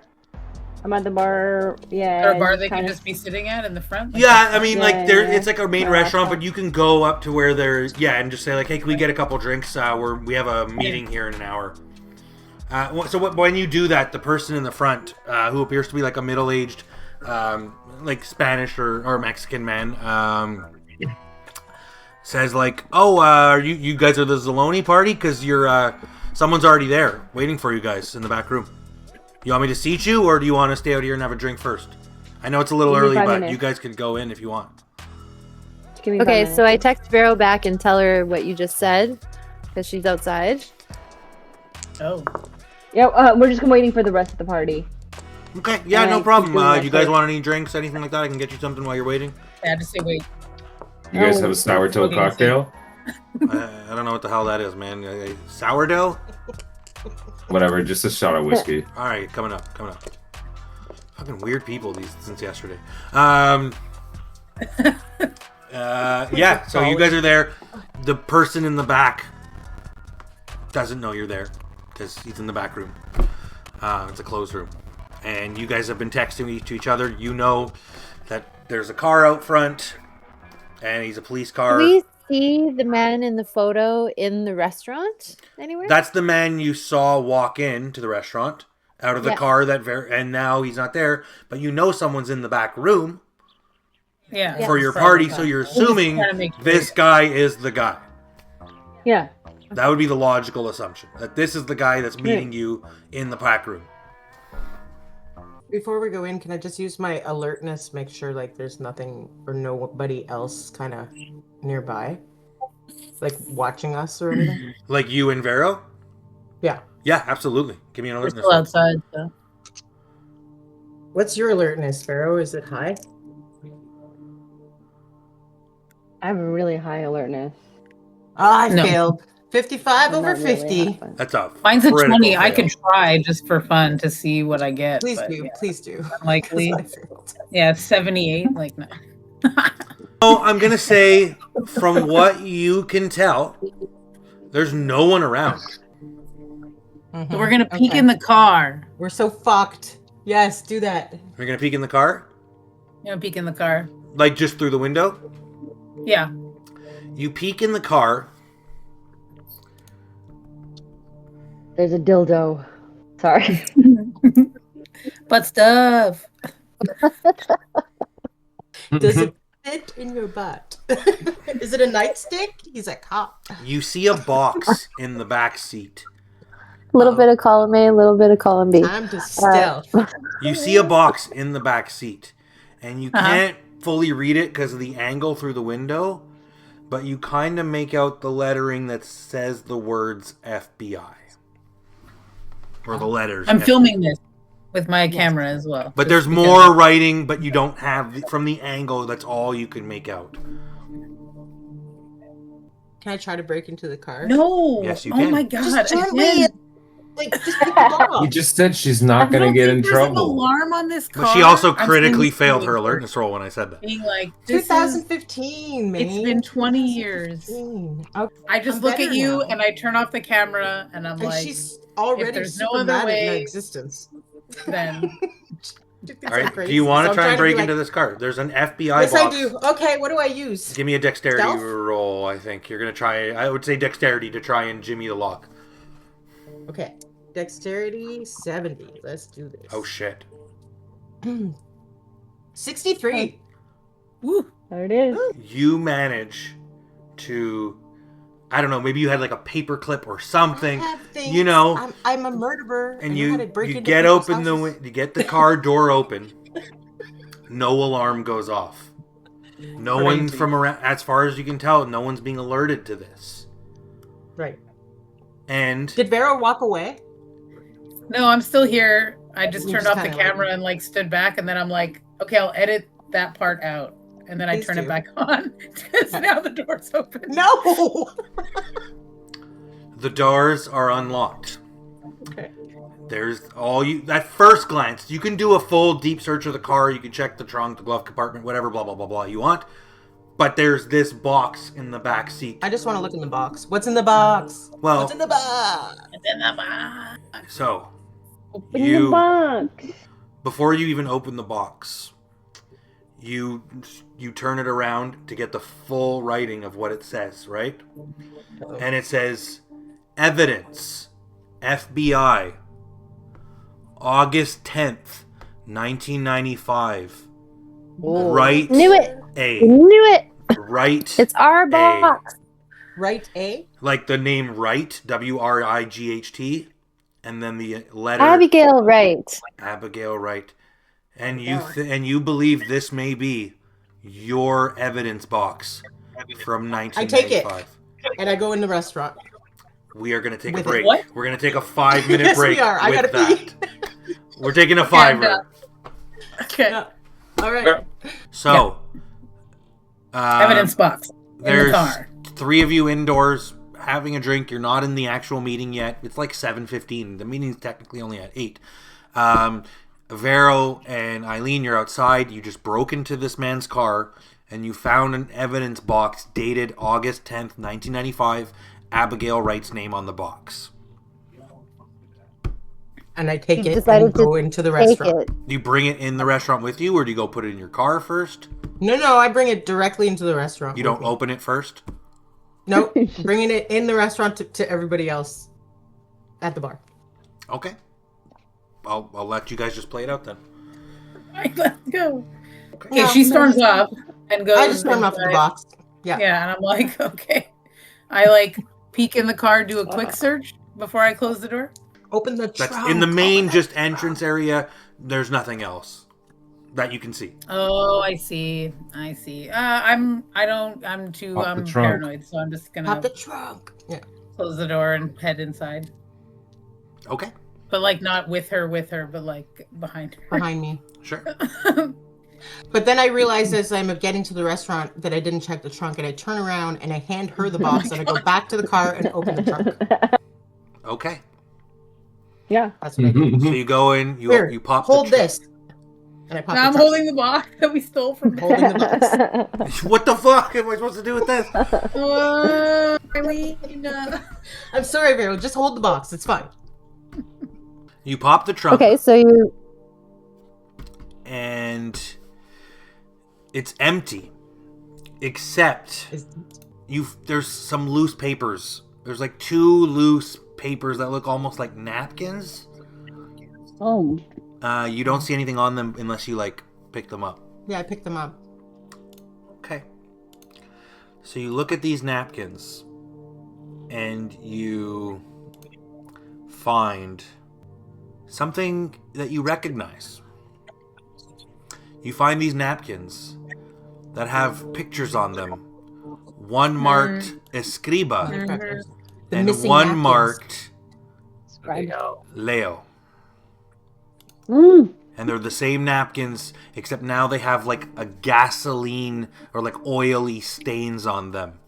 I'm at the bar. Yeah. Or a bar they can kinda- just be sitting at in the front. Like, Yeah, I mean, Yeah, like there, yeah. it's like a main My restaurant, laptop. but you can go up to where there's and just say like, hey, can we get a couple drinks? We have a meeting here in an hour. So when you do that, the person in the front, who appears to be like a middle-aged, like Spanish or Mexican man, says like, "Oh, you guys are the Zaloni party? Because you're someone's already there waiting for you guys in the back room. You want me to seat you, or do you want to stay out here and have a drink first? I know it's a little Give me early, 5 but minutes. you guys could go in if you want." Give me Okay, 5 so I minutes. text Vero back and tell her what you just said because she's outside. Oh. Yeah, we're just waiting for the rest of the party. Okay, yeah, And I no keep problem. doing that You guys first. want any drinks, anything like that? I can get you something while you're waiting. Yeah, just say wait. You guys Oh, have a sourdough okay. cocktail? I don't know what the hell that is, man. Sourdough? Whatever, just a shot of whiskey. All right, coming up. Fucking weird people since yesterday. Yeah, so you guys are there. The person in the back doesn't know you're there because he's in the back room. It's a closed room. And you guys have been texting to each other. You know that there's a car out front and he's a police car. Do we see the man in the photo in the restaurant anywhere? That's the man you saw walk in to the restaurant out of the Yeah. car and now he's not there, but you know someone's in the back room Yeah. for your Probably party, not. so you're We'll just assuming kinda make sure. this guy is the guy. Yeah. That would be the logical assumption, that this is the guy that's meeting you in the pack room. Before we go in, can I just use my alertness, make sure like there's nothing or nobody else kind of nearby, like watching us or anything? Like you and Vero? Yeah. Yeah, absolutely. Give me an We're alertness. still outside, so. What's your alertness, Pharaoh? Is it high? I have a really high alertness. I No. failed. 55 I'm over not really 50. high. That's a Mine's a critical 20. I fail. could try just for fun to see what I get. Please but, do. yeah, Please do. Likely. I failed. Yeah, 78. Like, no. Oh, I'm gonna say, from what you can tell, there's no one around. So we're going to peek Okay. in the car. We're so fucked. Yes, do that. You're gonna peek in the car, You know, peek in the car. like just through the window. Yeah. You peek in the car, There's a dildo. Sorry. But stuff. Does it fit in your butt? Is it a nightstick? He's like, hot. You see a box in the back seat. A little bit of column A, a little bit of column B. Time to stealth. You see a box in the back seat, and you can't fully read it because of the angle through the window, but you kind of make out the lettering that says the words FBI. Or the letters. I'm FBI. filming this with my camera as well. But just there's because more writing, but you don't have, from the angle, that's all you can make out. Can I try to break into the car? No. Yes, you Oh can. my god. Just gently. again. Like, just pick the lock. You just said she's not I gonna don't get think in there's an trouble. alarm on this car. But she also I'm critically saying failed this her to alertness roll when I said that. being like, this is, 2015, man. it's been 20 years. Okay. I just I'm look at better you now. and I turn off the camera and I'm And like, she's already there's no super other mad at my way- existence. then All right, do you want to try and break into this car? There's an FBI Yes, box. I do. Okay, what do I use? Give me a dexterity Stealth? roll, I think. You're going to try, I would say dexterity to try and jimmy the lock. Okay, dexterity 70. Let's do this. Oh, shit. 63. woo, There it is. You manage to, I don't know, maybe you had like a paper clip or something. I have things. You know, I'm a murderer. and I know you how to break you into get people's open houses. you get the car door open. No alarm goes off. No one Crazy. from around, as far as you can tell, no one's being alerted to this. Right. And Did Vero walk away? no, I'm still here. I just You turned just off the kinda camera and like stood back and then I'm like, okay, I'll edit that part out. And then I Please turn do. it back on because now the door's open. No. the doors are unlocked. Okay. There's all you, at first glance, you can do a full deep search of the car. You can check the trunk, the glove compartment, whatever, blah, blah, blah, blah you want. But there's this box in the back seat. I just want to look in the box. What's in the box? Well, What's in the box? And then I'm, so, Open the box. before you even open the box, you turn it around to get the full writing of what it says, right? And it says, evidence, FBI, August 10th, 1995. Right Knew it. A. Knew it. Right. It's our box. Right, A? Like the name Wright, WRIGHT, and then the letter Abigail Wright. Abigail Wright. And you believe this may be your evidence box from I take it. 1995. And I go in the restaurant. We are going to take With a it. break. What? We're going to take a 5-minute Yes, we break are. I with gotta that. We're taking a fiver. okay. Yeah. All right. So, Evidence box in the there's car. 3 of you indoors having a drink. You're not in the actual meeting yet. It's like 7:15. The meeting's technically only at 8. Vero and Eileen, you're outside. You just broke into this man's car and you found an evidence box dated August 10th, 1995. Abigail Wright's name on the box. And I take You it decided and go to into the Take restaurant. it. Do you bring it in the restaurant with you or do you go put it in your car first? No, I bring it directly into the restaurant. You with don't me. open it first? Nope. Bringing it in the restaurant to everybody else at the bar. Okay. I'll let you guys just play it out then. Let's go. Okay, No, she no. storms off and goes. I just stormed off the inside. box. Yeah. Yeah, and I'm like, okay. I like peek in the car, do a quick search before I close the door. Open the That's trunk. in the main Open just entrance area. There's nothing else that you can see. Oh, I see. I'm too Pop the trunk. paranoid, so I'm just gonna Pop the trunk. Yeah. close the door and head inside. Okay. But like not with her, but like behind her. Behind me. Sure. But then I realized as I'm getting to the restaurant that I didn't check the trunk, and I turn around and I hand her the box, and I go back to the car and open the trunk. Okay. Yeah. That's what I do. So you go in, Here, you pop hold the this. And I pop Now I'm the trunk. holding the box that we stole from Holding the box. What the fuck am I supposed to do with this? Eileen. I'm sorry, Vero. Just hold the box. It's fine. You pop the trunk Okay, so you. and it's empty. Except Is- there's some loose papers there's like 2 loose papers that look almost like napkins. Oh, You don't see anything on them unless you like pick them up. Yeah, I picked them up. Okay. So you look at these napkins and you find something that you recognize. You find these napkins that have pictures on them. One marked Escriba The and missing one napkins. marked scribe. Leo. Mm. And they're the same napkins, except now they have like a gasoline or like oily stains on them.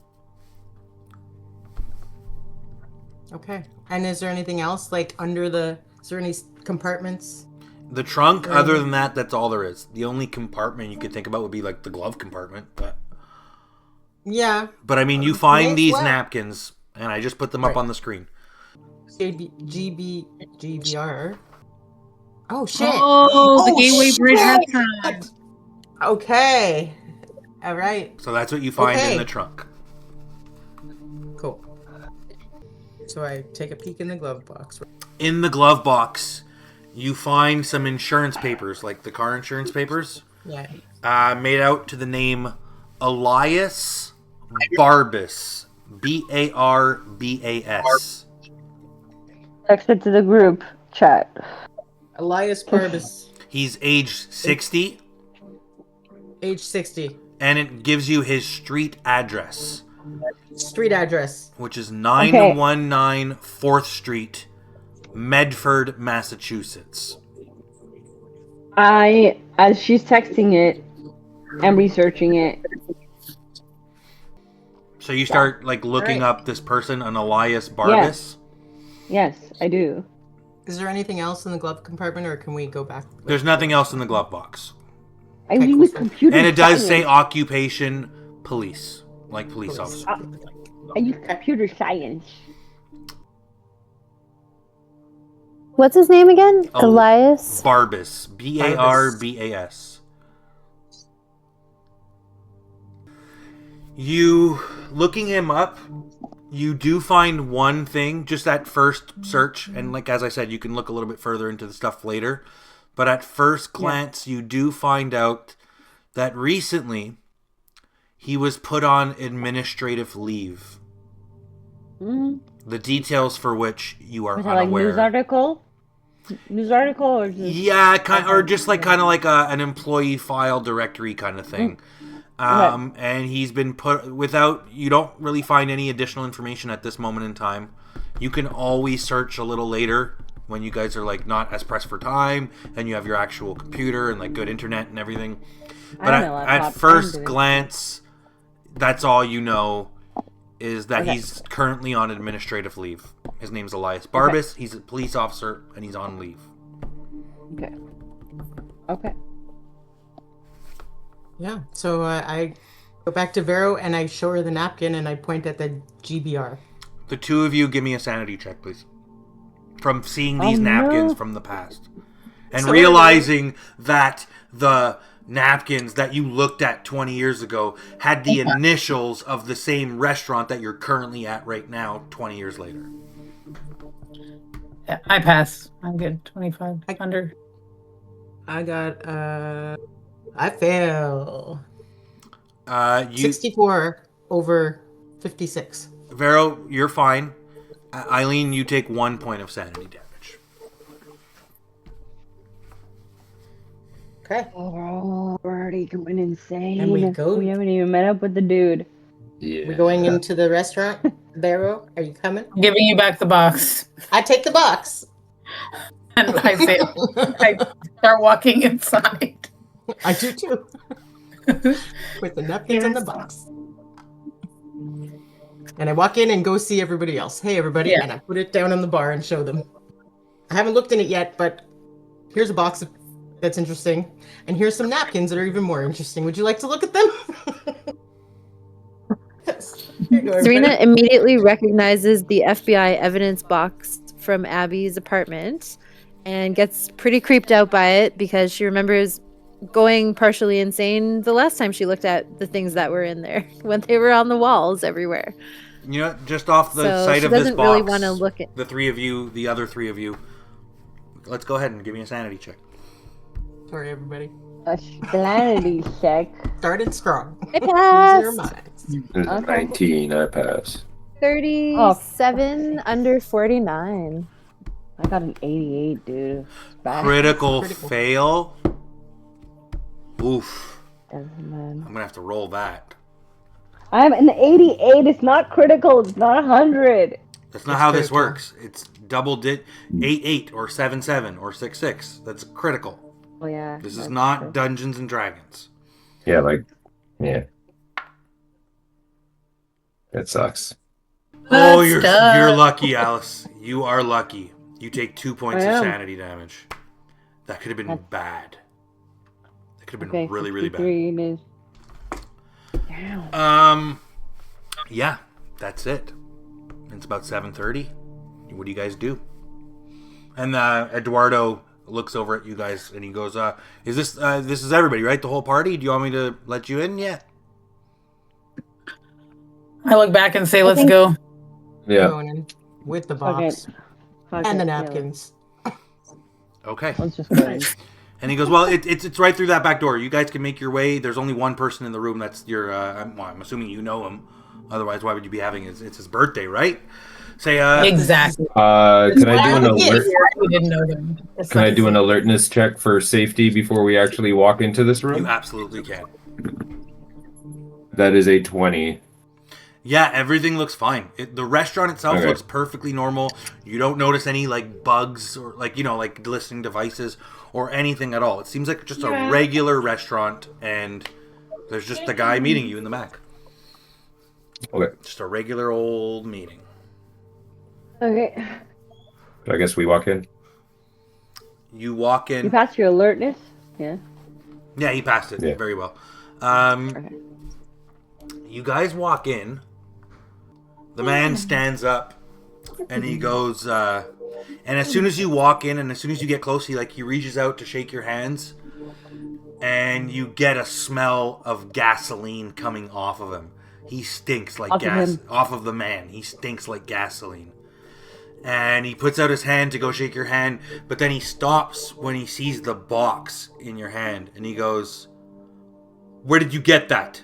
Okay. And is there anything else like under the? Is there any compartments? The trunk, other than that, that's all there is. The only compartment you could think about would be like the glove compartment. Yeah. But I mean, you find Nice these work. napkins, and I just put them up Right. on the screen. GBR. Oh shit. Oh, the Gateway Bridge shit! restaurant. Okay. All right. So that's what you find Okay. in the trunk. Cool. So I take a peek in the glove box. In the glove box, you find some insurance papers, like the car insurance papers, Yeah. made out to the name Elias Barbas. Barbas. Text it to the group chat. Elias Barbas, He's age 60, age 60. and it gives you his street address, Street address. which is 919 4th Street, Medford, Massachusetts. As she's texting it, I'm researching it. So you start like looking Alright. up this person, an Elias Barbas. Yes, I do. Is there anything else in the glove compartment, or can we go back? There's nothing else in the glove box. I Okay, use cool. computer And it does say science. occupation police, like police officer. I use computer science. What's his name again? Oh. Elias? Barbas. Barbas. You, looking him up, you do find one thing, just at first search, and like as I said, you can look a little bit further into the stuff later, but at first glance, you do find out that recently he was put on administrative leave. Mm. The details for which you are Was it like unaware. news article? News article or just Yeah, or just like kind of like an employee file directory kind of thing. And he's been put without. You don't really find any additional information at this moment in time. You can always search a little later when you guys are like not as pressed for time and you have your actual computer and like good internet and everything. I But don't know, at laptop. first I'm doing- glance, that's all you know is that Okay. he's currently on administrative leave. His name's Elias Barbas. He's a police officer and he's on leave. Okay. Okay. Yeah. So I go back to Vero and I show her the napkin and I point at the GBR. The two of you give me a sanity check, please. From seeing these Oh, napkins no. from the past. And So realizing that the napkins that you looked at 20 years ago had the initials of the same restaurant that you're currently at right now, 20 years later. Yeah, I pass. I'm good. 25 under. I got I fail. You, 64 over 56. Vero, you're fine. Eileen, you take 1 point of sanity damage. Okay. Oh, we're already going insane. And we go- We haven't even met up with the dude. Yeah. We're going into the restaurant. Vero, are you coming? I'm giving you back the box. I take the box. And I say, I start walking inside. I do too. With the napkins in the box. And I walk in and go see everybody else. Hey, everybody. Yeah. And I put it down on the bar and show them. I haven't looked in it yet, but here's a box that's interesting. And here's some napkins that are even more interesting. Would you like to look at them? Yes. Here you go, Serena everybody. immediately recognizes the FBI evidence box from Abby's apartment and gets pretty creeped out by it because she remembers going partially insane the last time she looked at the things that were in there when they were on the walls everywhere. You know, just off the So sight she of this doesn't box, really wanna look at- the three of you, the other three of you. Let's go ahead and give me a sanity check. Sorry, everybody. A sanity check. Started strong. I Zero passed. minus. 19, I pass. 37 under 49. I got an 88, dude. Bad. Critical Critical. fail. Oof. Doesn't matter. I'm gonna have to roll that. I have an 88. It's not critical. It's not 100. That's not how this critical. works. It's double 8 or 7 or 6. That's critical. Oh yeah. This is that's not true. Dungeons and Dragons. Yeah, like, yeah. That sucks. Oh, Good you're stuff. lucky, Alice. You are lucky. You take 2 points I of am. sanity damage. That could have been That's- bad. That could have been Okay, really, really bad. 63 it is. Damn. Yeah, that's it. It's about 7:30. What do you guys do? And Eduardo looks over at you guys and he goes, "Is this this is everybody, right? The whole party? Do you want me to let you in yet?" I look back and say, let's think- go. Yeah. Going in with the Fuck box it. Fuck and it, the yeah, napkins. Okay. Let's just go in. And he goes, "Well, it's right through that back door. You guys can make your way. There's only one person in the room. That's your. I'm assuming you know him. Otherwise, why would you be having his? It's his birthday, right? Say, Exactly. Can I do an Yes. alert? We didn't know them. Can I do an alertness check for safety before we actually walk into this you room? absolutely can. That is a 20. Yeah, everything looks fine. The restaurant itself Okay. looks perfectly normal. You don't notice any like bugs or like like listening devices or anything at all. It seems like just a regular restaurant, and there's just a guy meeting you in the back. Okay. Just a regular old meeting. Okay. I guess we walk in. You walk in. You passed your alertness? Yeah. Yeah, he passed it Yeah. very well. Okay. You guys walk in. The man stands up and he goes, and as soon as you walk in and as soon as you get close, he reaches out to shake your hands, and you get a smell of gasoline coming off of him. He stinks like Off of gas. him. Off of the man. He stinks like gasoline. And he puts out his hand to go shake your hand, but then he stops when he sees the box in your hand, and he goes, "Where did you get that?"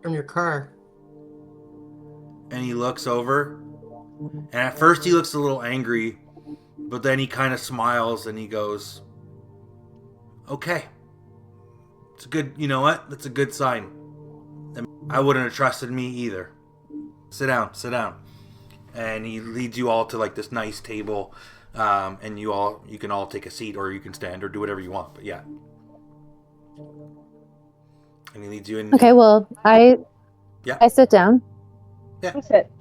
From your car. And he looks over, and at first he looks a little angry, but then he kind of smiles and he goes, "Okay, it's a good. You know what? That's a good sign. I wouldn't have trusted me either. Sit down, sit down." And he leads you all to like this nice table, and you can all take a seat, or you can stand, or do whatever you want. But yeah, and he leads you in. Okay, well, I sit down. That's it.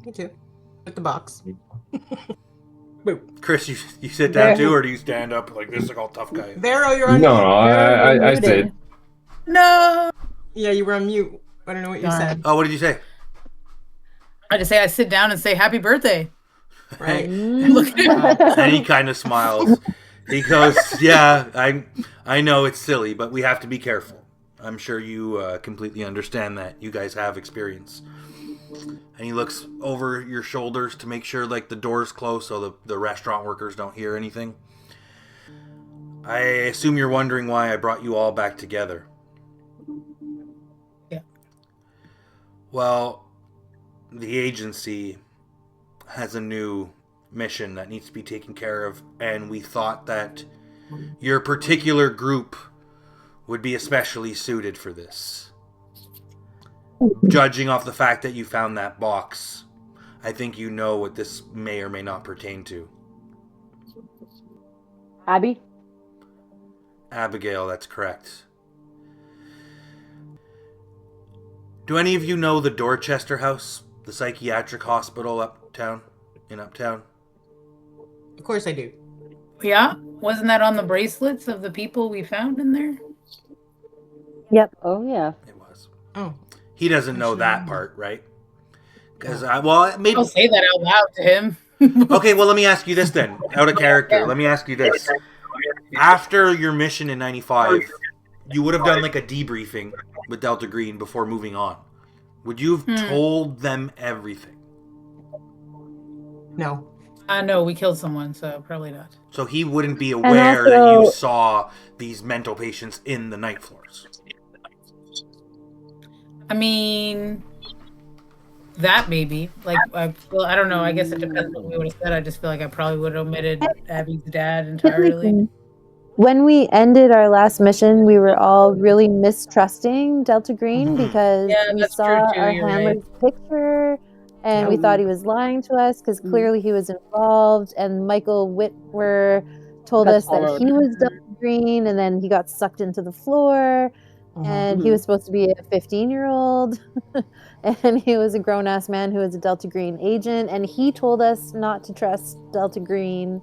Me too. With the box. Chris, you sit down too, or do you stand up like this, like all tough guy? Vero, you're on No, mute. I said. No. Yeah, you were on mute. I don't know what you Darn. said. Oh, what did you say? I just say I sit down and say happy birthday. Right. Look at him. And he kind of smiles. He goes, "Yeah, I know it's silly, but we have to be careful. I'm sure you completely understand that. You guys have experience." And he looks over your shoulders to make sure like the door's closed so the restaurant workers don't hear anything. "I assume you're wondering why I brought you all back together." Yeah. Well, the agency has a new mission that needs to be taken care of, and we thought that your particular group would be especially suited for this. Judging off the fact that you found that box, I think you know what this may or may not pertain to. Abby? Abigail, that's correct. Do any of you know the Dorchester House, the psychiatric hospital uptown? Of course I do. Yeah, wasn't that on the bracelets of the people we found in there? Oh, yeah. It was. Oh. He doesn't know that part, right? Because maybe. I'll say that out loud to him. Okay, well, let me ask you this then, out of character. Let me ask you this: after your mission in '95, you would have done like a debriefing with Delta Green before moving on, Would you have told them everything? No. No, we killed someone, so probably not. So he wouldn't be aware that also- you saw these mental patients in the night floors. I mean, that maybe. Like, I don't know. I guess it depends on what we would have said. I just feel like I probably would have omitted Abby's dad entirely. When we ended our last mission, we were all really mistrusting Delta Green because Yeah, we that's true, saw too, our you're Hammer's picture and we thought he was lying to us because clearly he was involved. And Michael Whitwer told Got us that swallowed. he was Delta Green and then he got sucked into the floor. And he was supposed to be a 15-year-old. And he was a grown-ass man who was a Delta Green agent. And he told us not to trust Delta Green.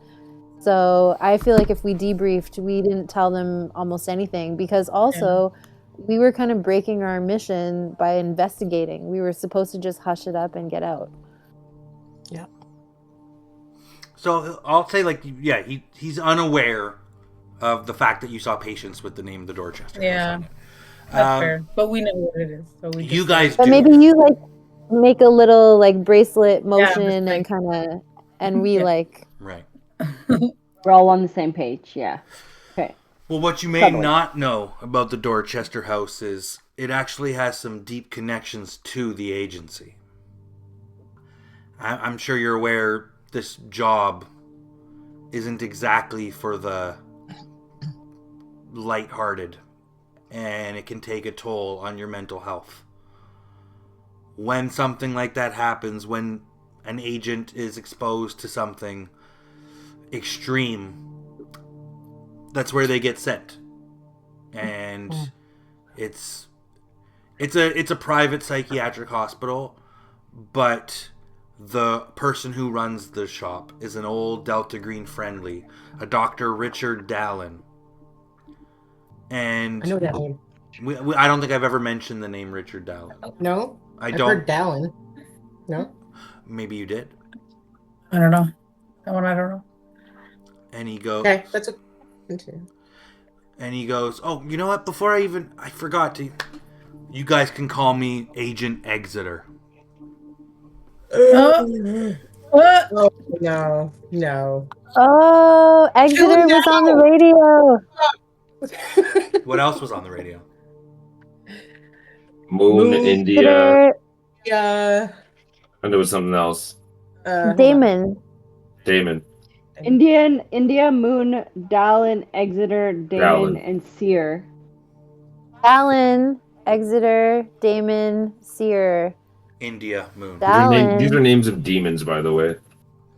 So I feel like if we debriefed, we didn't tell them almost anything because also we were kind of breaking our mission by investigating. We were supposed to just hush it up and get out. Yeah. So I'll say, like, yeah, he's unaware of the fact that you saw patients with the name of the Dorchester. Yeah. That's fair. But we know what it is. So we You just- guys But do. maybe you like make a little like bracelet motion just and like- kind of, and we Yeah. like, Right. We're all on the same page. Yeah. Okay. Well, what you may Totally. not know about the Dorchester House is it actually has some deep connections to the agency. I'm sure you're aware this job isn't exactly for the lighthearted, and it can take a toll on your mental health. When something like that happens, when an agent is exposed to something extreme, that's where they get sent. And it's a private psychiatric hospital, but the person who runs the shop is an old Delta Green friendly, a Dr. Richard Dallin. And I know that name. I don't think I've ever mentioned the name Richard Dallin. No? I I've don't. heard Dallin. No? Maybe you did. I don't know. That one I don't know. And he goes, Okay, that's a... Continue. and he goes, oh, you know what? Before I forgot to, you guys can call me Agent Exeter. What? Oh, no. No. oh, Exeter was on the radio. What else was on the radio? Moon, Moon, India, Exeter, Yeah. and there was something else. Hold on. Damon. Damon. India, Moon, Dallin, Exeter, Damon, Dallin. and Sear. Allen, Exeter, Damon, Sear. India Moon. Dallin. These are names of demons, by the way.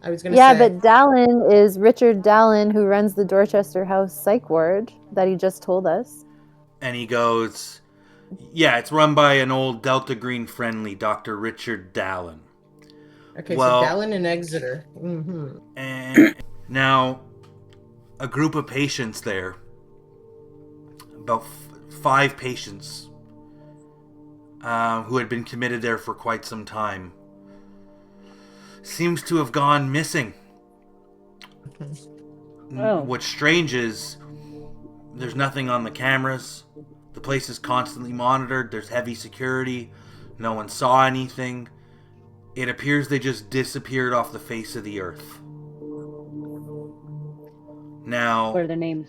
I was gonna Yeah, say. but Dallin is Richard Dallin, who runs the Dorchester House psych ward that he just told us. And he goes, yeah, it's run by an old Delta Green friendly, Dr. Richard Dallin. Okay, well- so Dallin and Exeter. Mm-hmm. And now, a group of patients there, about 5 patients, who had been committed there for quite some time, seems to have gone missing. Oh. What's strange is there's nothing on the cameras. The place is constantly monitored. There's heavy security. No one saw anything. It appears they just disappeared off the face of the earth. Now, What are their names?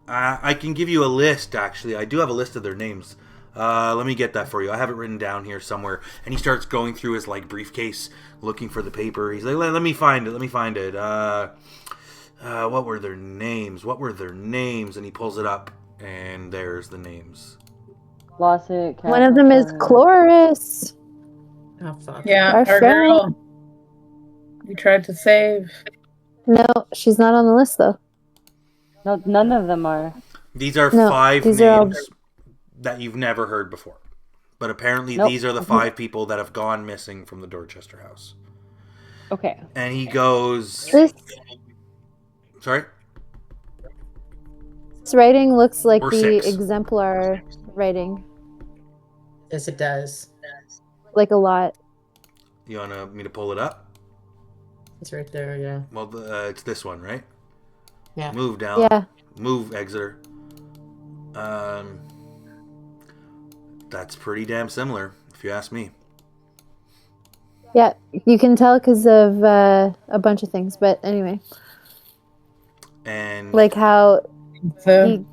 I can give you a list, actually. I do have a list of their names. Let me get that for you. I have it written down here somewhere. And he starts going through his briefcase, looking for the paper. He's like, let me find it. What were their names? And he pulls it up, and there's the names. Lawson. One of them is Cloris. Oh, fuck. Yeah, Our our friend. girl. We tried to save. No, she's not on the list though. No, none of them are. These are No, 5 these are all- names that you've never heard before. But apparently Nope. these are the 5 people that have gone missing from the Dorchester House. Okay. And he goes... This Sorry? writing looks like Or the 6. exemplar writing, Yes, it does. like a lot. You want me to pull it up? It's right there, yeah. Well, it's this one, right? Yeah. Move down. Yeah. Move, Exeter. That's pretty damn similar. if you ask me. Yeah, you can tell because of a bunch of things. But anyway, And like how So he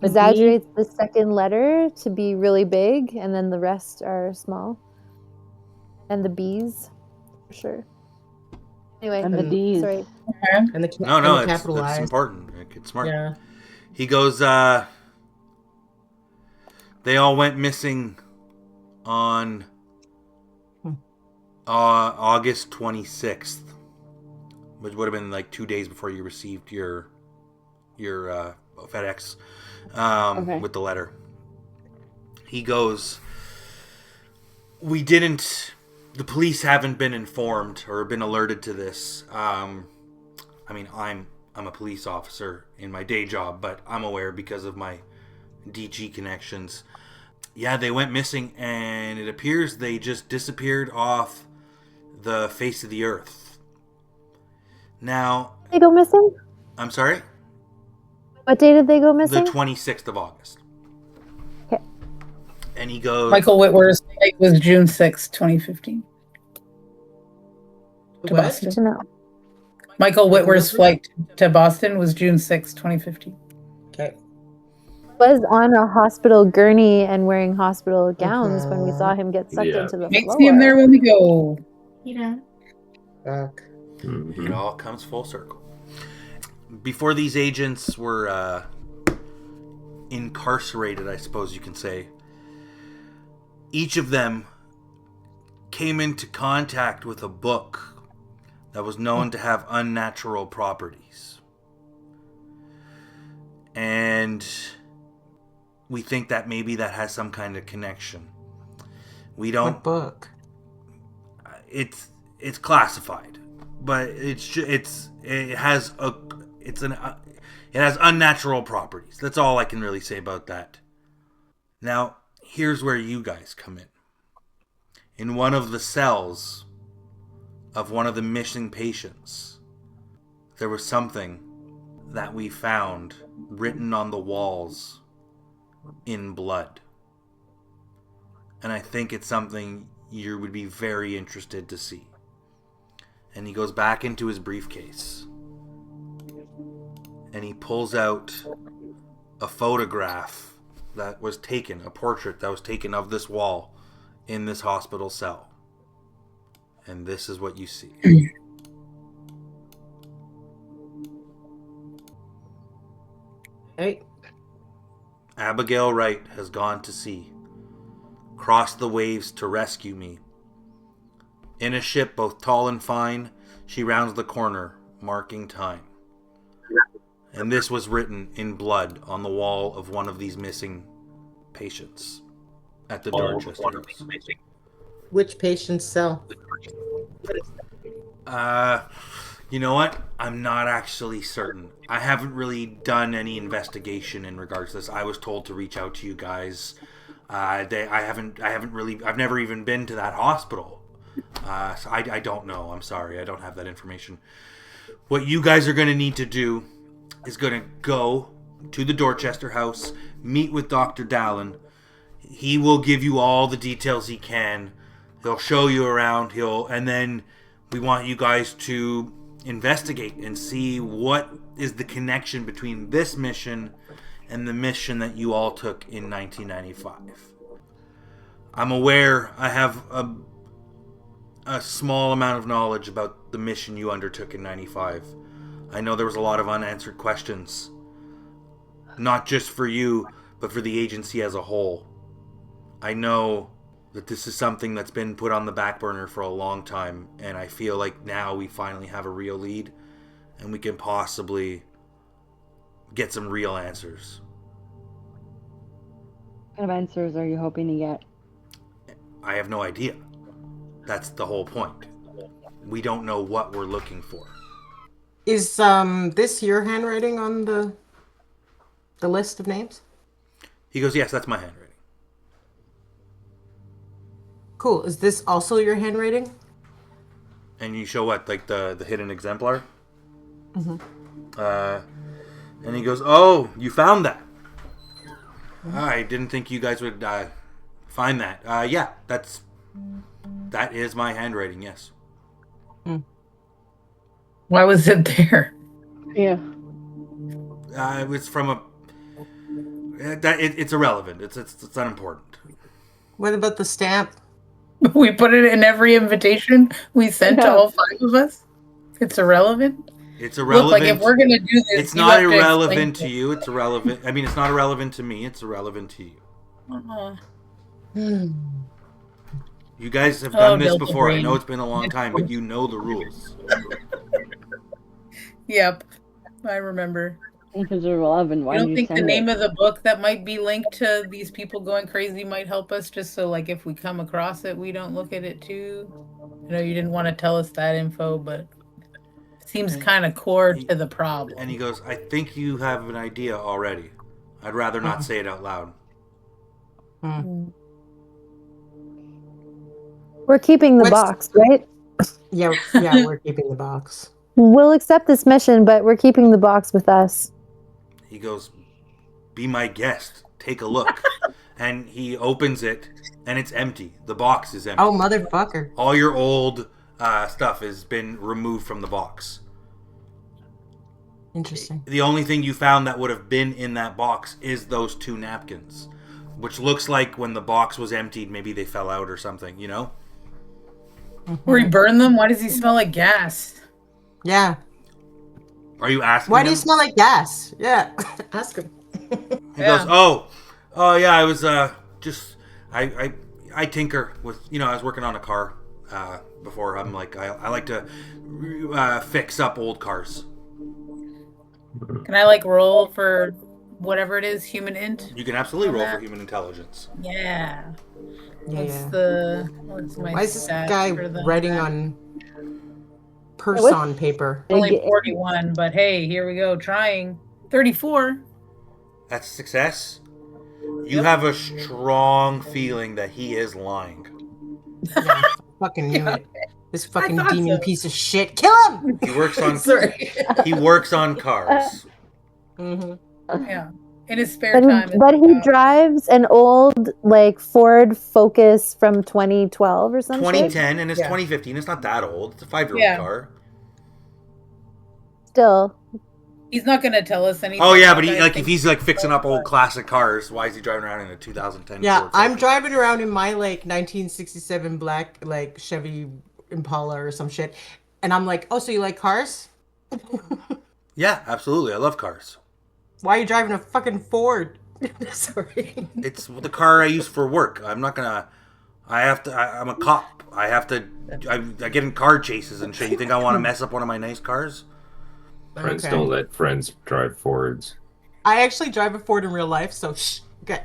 exaggerates the second letter to be really big, and then the rest are small. And the B's, for sure. Anyway, And the D's. sorry. And the no, and the it's capitalized. important. It's smart. Yeah. He goes, they all went missing on August 26th, which would have been like 2 days before you received your FedEx with the letter. He goes, the police haven't been informed or been alerted to this. I mean, I'm a police officer in my day job, but I'm aware because of my DG connections. Yeah, they went missing, and it appears they just disappeared off the face of the earth. Now, They go missing? I'm sorry? What day did they go missing? The 26th of August. Okay. And he goes... Michael Whitworth's flight was June 6, 2015. To What? Boston. To know. Michael Whitworth's flight to Boston was June 6, 2015. Okay. Was on a hospital gurney and wearing hospital gowns when we saw him get sucked Yeah. into the Might floor. see him there when we go. Fuck. It all comes full circle. Before these agents were incarcerated, I suppose you can say, each of them came into contact with a book that was known to have unnatural properties. And we think that maybe that has some kind of connection. We don't... What book? It's classified, but it has unnatural properties. That's all I can really say about that. Now, here's where you guys come in. In one of the cells of one of the missing patients, there was something that we found written on the walls in blood. And I think it's something you would be very interested to see. And he goes back into his briefcase and he pulls out a photograph that was taken, a portrait that was taken of this wall in this hospital cell. And this is what you see. Hey. Abigail Wright has gone to sea, crossed the waves to rescue me. In a ship both tall and fine, she rounds the corner, marking time. And this was written in blood on the wall of one of these missing patients at the Dorchester House. Which patient's cell? You know what? I'm not actually certain. I haven't really done any investigation in regards to this. I was told to reach out to you guys. I've never even been to that hospital. So I don't know. I'm sorry. I don't have that information. What you guys are going to need to do is going to go to the Dorchester House, meet with Dr. Dallin. He will give you all the details he can. He'll show you around. And then we want you guys to investigate and see what is the connection between this mission and the mission that you all took in 1995. I'm aware I have a small amount of knowledge about the mission you undertook in 95. I know there was a lot of unanswered questions, not just for you, but for the agency as a whole. I know that this is something that's been put on the back burner for a long time, and I feel like now we finally have a real lead, and we can possibly get some real answers. What kind of answers are you hoping to get? I have no idea. That's the whole point. We don't know what we're looking for. Is this your handwriting on the list of names? He goes, yes, that's my handwriting. Cool. Is this also your handwriting? And you show what, like the hidden exemplar? Mm-hmm. And he goes, oh, you found that. I didn't think you guys would find that. Yeah, that is my handwriting. Yes. Why was it there? Yeah. It was from a. It's irrelevant. It's unimportant. What about the stamp? We put it in every invitation we sent to all 5 of us. It's irrelevant. It's Look, irrelevant. like if we're gonna do this, It's you not have to irrelevant to explain you. It's irrelevant. I mean, it's not irrelevant to me. It's irrelevant to you. it. You guys have done this Delta before. I Green. know it's been a long time, but you know the rules. Yep, I remember. Because they're 11. Why I do don't you think the send name it? of the book that might be linked to these people going crazy might help us, just so like if we come across it, we don't look at it too. I know you didn't want to tell us that info, but it seems kind of core to the problem. And he goes, I think you have an idea already. I'd rather not say it out loud. We're keeping the What's- box, right? Yeah, we're keeping the box. We'll accept this mission, but we're keeping the box with us. He goes, be my guest. Take a look. And he opens it, and it's empty. The box is empty. Oh, motherfucker. All your old stuff has been removed from the box. Interesting. The only thing you found that would have been in that box is those 2 napkins. Which looks like when the box was emptied, maybe they fell out or something, you know? Where he burned them? Why does he smell like gas? Yeah. Are you asking Why him? do you smell like gas? Yeah. Ask him. He goes, oh yeah, I was just I tinker with, I was working on a car before. I'm like I like to fix up old cars. Can I like roll for whatever it is, human int? You can absolutely roll that. for human intelligence. Yeah. Yeah. What's my Why is this stat guy for the- writing on purse What? on paper? Only 41, but hey, here we go. Trying 34. That's a success. You have a strong feeling that he is lying. Yeah, fucking knew it. This fucking thought demon so. piece of shit. Kill him! He works on Sorry. he works on cars. hmm Yeah. In his spare time. But he drives an old like Ford Focus from 2012 or something. 2010 and it's Yeah. 2015. It's not that old. It's a 5-year-old Yeah. car. Still, He's not gonna tell us anything. Oh yeah, about but he that. like if he's like fixing up old classic cars, why is he driving around in a 2010? Yeah, Ford I'm Focus? driving around in my like 1967 black like Chevy Impala or some shit, and I'm like, oh, so you like cars? Yeah, absolutely. I love cars. Why are you driving a fucking Ford? Sorry. It's the car I use for work. I'm not gonna. I'm a cop. I get in car chases and shit. You think I want to mess up one of my nice cars? Friends Okay. don't let friends drive Fords. I actually drive a Ford in real life, so shh. Okay.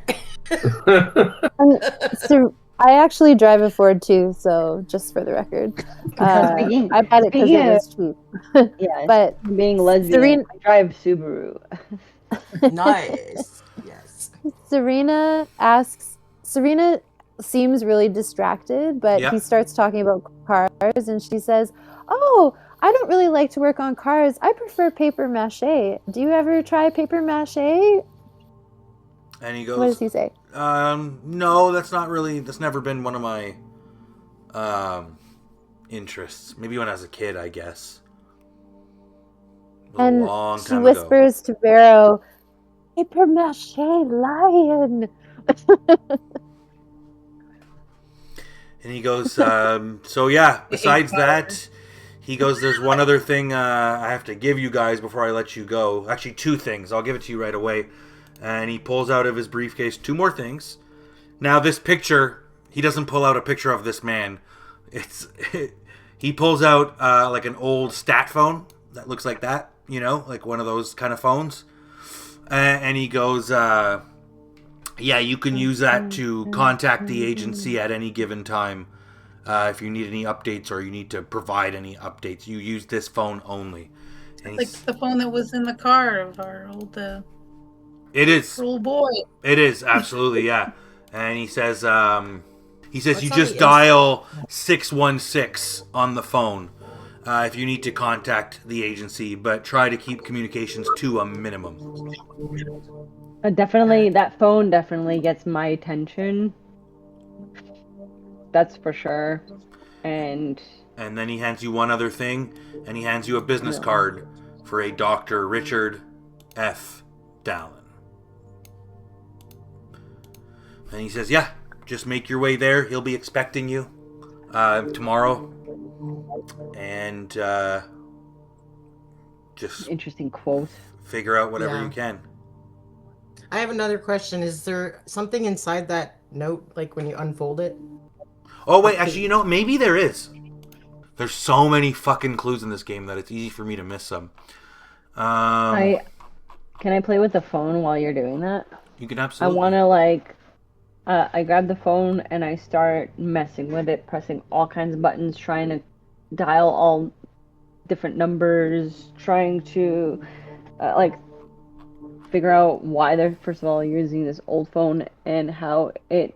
so I actually drive a Ford too. So just for the record, Speaking- I bought it because speaking it was cheap. Yeah. But being lesbian, Serene- I drive Subaru. Nice. Yes. Serena seems really distracted, but Yeah. he starts talking about cars, and she says, "Oh, I don't really like to work on cars. I prefer paper mache. Do you ever try paper mache?" And he What does goes, he say? no, that's never been one of my interests. Maybe when I was a kid, I guess. It was a And long she time ago. whispers to Vero, "Paper mache lion." And he goes, so yeah, besides that, he goes, there's one other thing I have to give you guys before I let you go. Actually, 2 things. I'll give it to you right away. And he pulls out of his briefcase 2 more things. Now, this picture, he doesn't pull out a picture of this man. He pulls out like an old stat phone that looks like that, like one of those kind of phones. And he goes, yeah, you can use that to contact the agency at any given time. If you need any updates or you need to provide any updates, you use this phone only. And Like the phone that was in the car of our old it is. little boy. It is, absolutely, yeah. And he says, you What's just on the dial 616 on the phone if you need to contact the agency, but try to keep communications to a minimum. Definitely, that phone definitely gets my attention. that's for sure. And And then he hands you one other thing, and he hands you a business card for a Dr. Richard F. Dallin. And he says, yeah, just make your way there. He'll be expecting you tomorrow. And just interesting quote. figure out whatever Yeah. you can. I have another question. Is there something inside that note, like when you unfold it? Oh, wait, actually, you know, maybe there is. There's so many fucking clues in this game that it's easy for me to miss some. Can I play with the phone while you're doing that? You can I absolutely. want to I grab the phone and I start messing with it, pressing all kinds of buttons, trying to dial all different numbers, trying to figure out why they're first of all using this old phone and how it.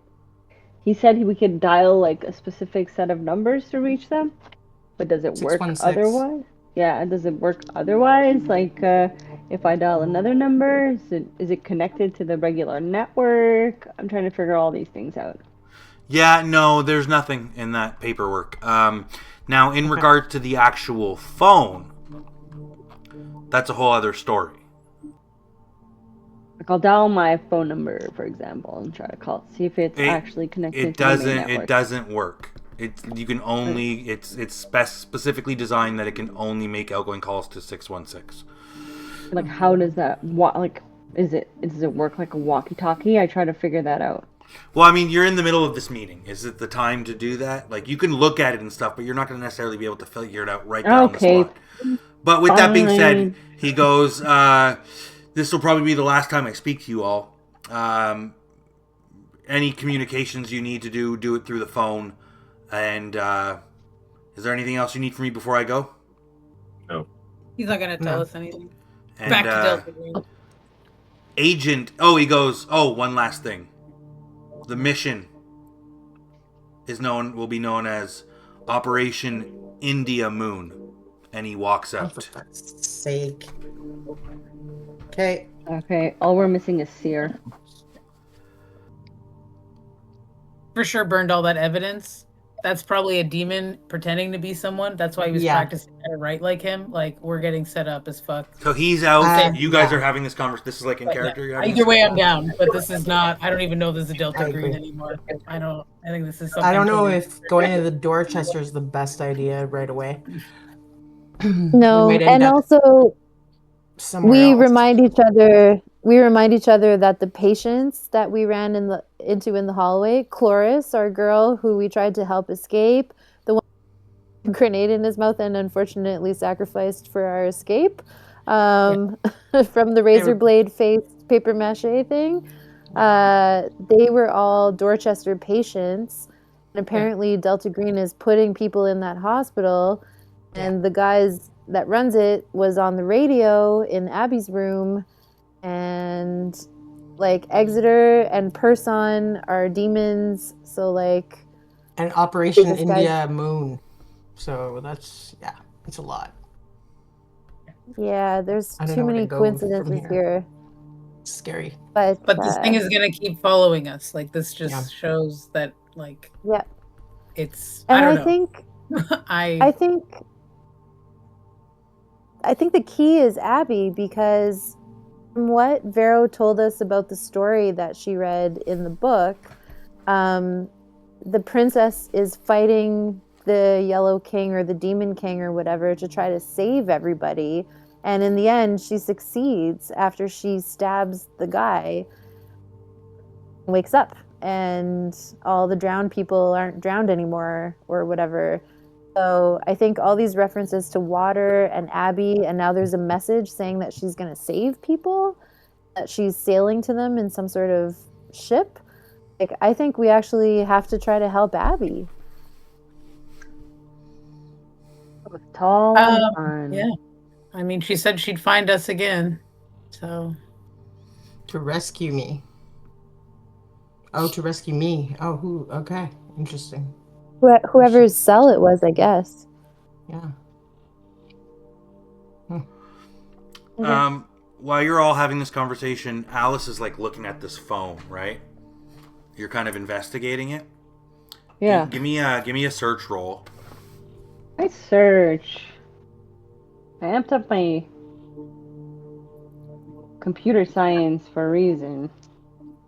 He said we could dial like a specific set of numbers to reach them, but does it work 616. otherwise? Yeah, does it work otherwise? Like, if I dial another number, is it connected to the regular network? I'm trying to figure all these things out. Yeah, no, there's nothing in that paperwork. Now, in regards to the actual phone, that's a whole other story. Like, I'll dial my phone number, for example, and try to call it, see if it's actually connected It to the main doesn't. network. It doesn't work. You can only. It's specifically designed that it can only make outgoing calls to 616. Like, how does that? Does it work like a walkie-talkie? I try to figure that out. Well, I mean, you're in the middle of this meeting. Is it the time to do that? Like, you can look at it and stuff, but you're not going to necessarily be able to figure it out right there on the Okay. spot. But with that being said, Fine. he goes, this will probably be the last time I speak to you all. Any communications you need to do it through the phone. And is there anything else you need from me before I go? No. He's not gonna tell No. us anything. And, Back to Delta Green. Agent. Oh, he goes. Oh, one last thing. The mission will be known as Operation India Moon, and he walks Oh, out. for fuck's sake. Okay. Okay, all we're missing is Seer. For sure burned all that evidence. That's probably a demon pretending to be someone. That's why he was Yeah. practicing how to write like him. Like, we're getting set up as fuck. So he's out. You guys yeah. are having this conversation. This is like in But character. yeah, You're having either this- way, I'm down. But this is not. I don't even know if this is a I Delta agree. Green anymore. I think this is something. I don't know totally if going to the Dorchester is the best idea right away. No, We might end and up also somewhere we else. remind each other that the patients that we ran into in the hallway, Cloris, our girl who we tried to help escape, the one with a grenade in his mouth and unfortunately sacrificed for our escape, from the razor blade faced paper mache thing. They were all Dorchester patients, and apparently Delta Green is putting people in that hospital, and the guys that runs it was on the radio in Abby's room, and like Exeter and Person are demons, so like And Operation This guy's- India Moon. So that's a lot. yeah, there's I don't too know where many to go from coincidences here. here. Scary. But This thing is gonna keep following us. Like, this just Yeah. shows that, like, yeah, it's. and I I don't know. think I I think the key is Abby, because from what Vero told us about the story that she read in the book, the princess is fighting the Yellow King or the Demon King or whatever to try to save everybody. And in the end, she succeeds after she stabs the guy, wakes up, and all the drowned people aren't drowned anymore or whatever. So I think all these references to water and Abby, and now there's a message saying that she's going to save people, that she's sailing to them in some sort of ship. Like, I think we actually have to try to help Abby. Tall Um, fun. yeah. I mean, she said she'd find us again. So To rescue me. Oh, to rescue me. Oh, who? Okay. Interesting. Whoever's cell it was, I guess. Yeah. While you're all having this conversation, Alice is like looking at this phone, right? You're kind of investigating it. Yeah. Give me a search roll. I search. I amped up my computer science for a reason.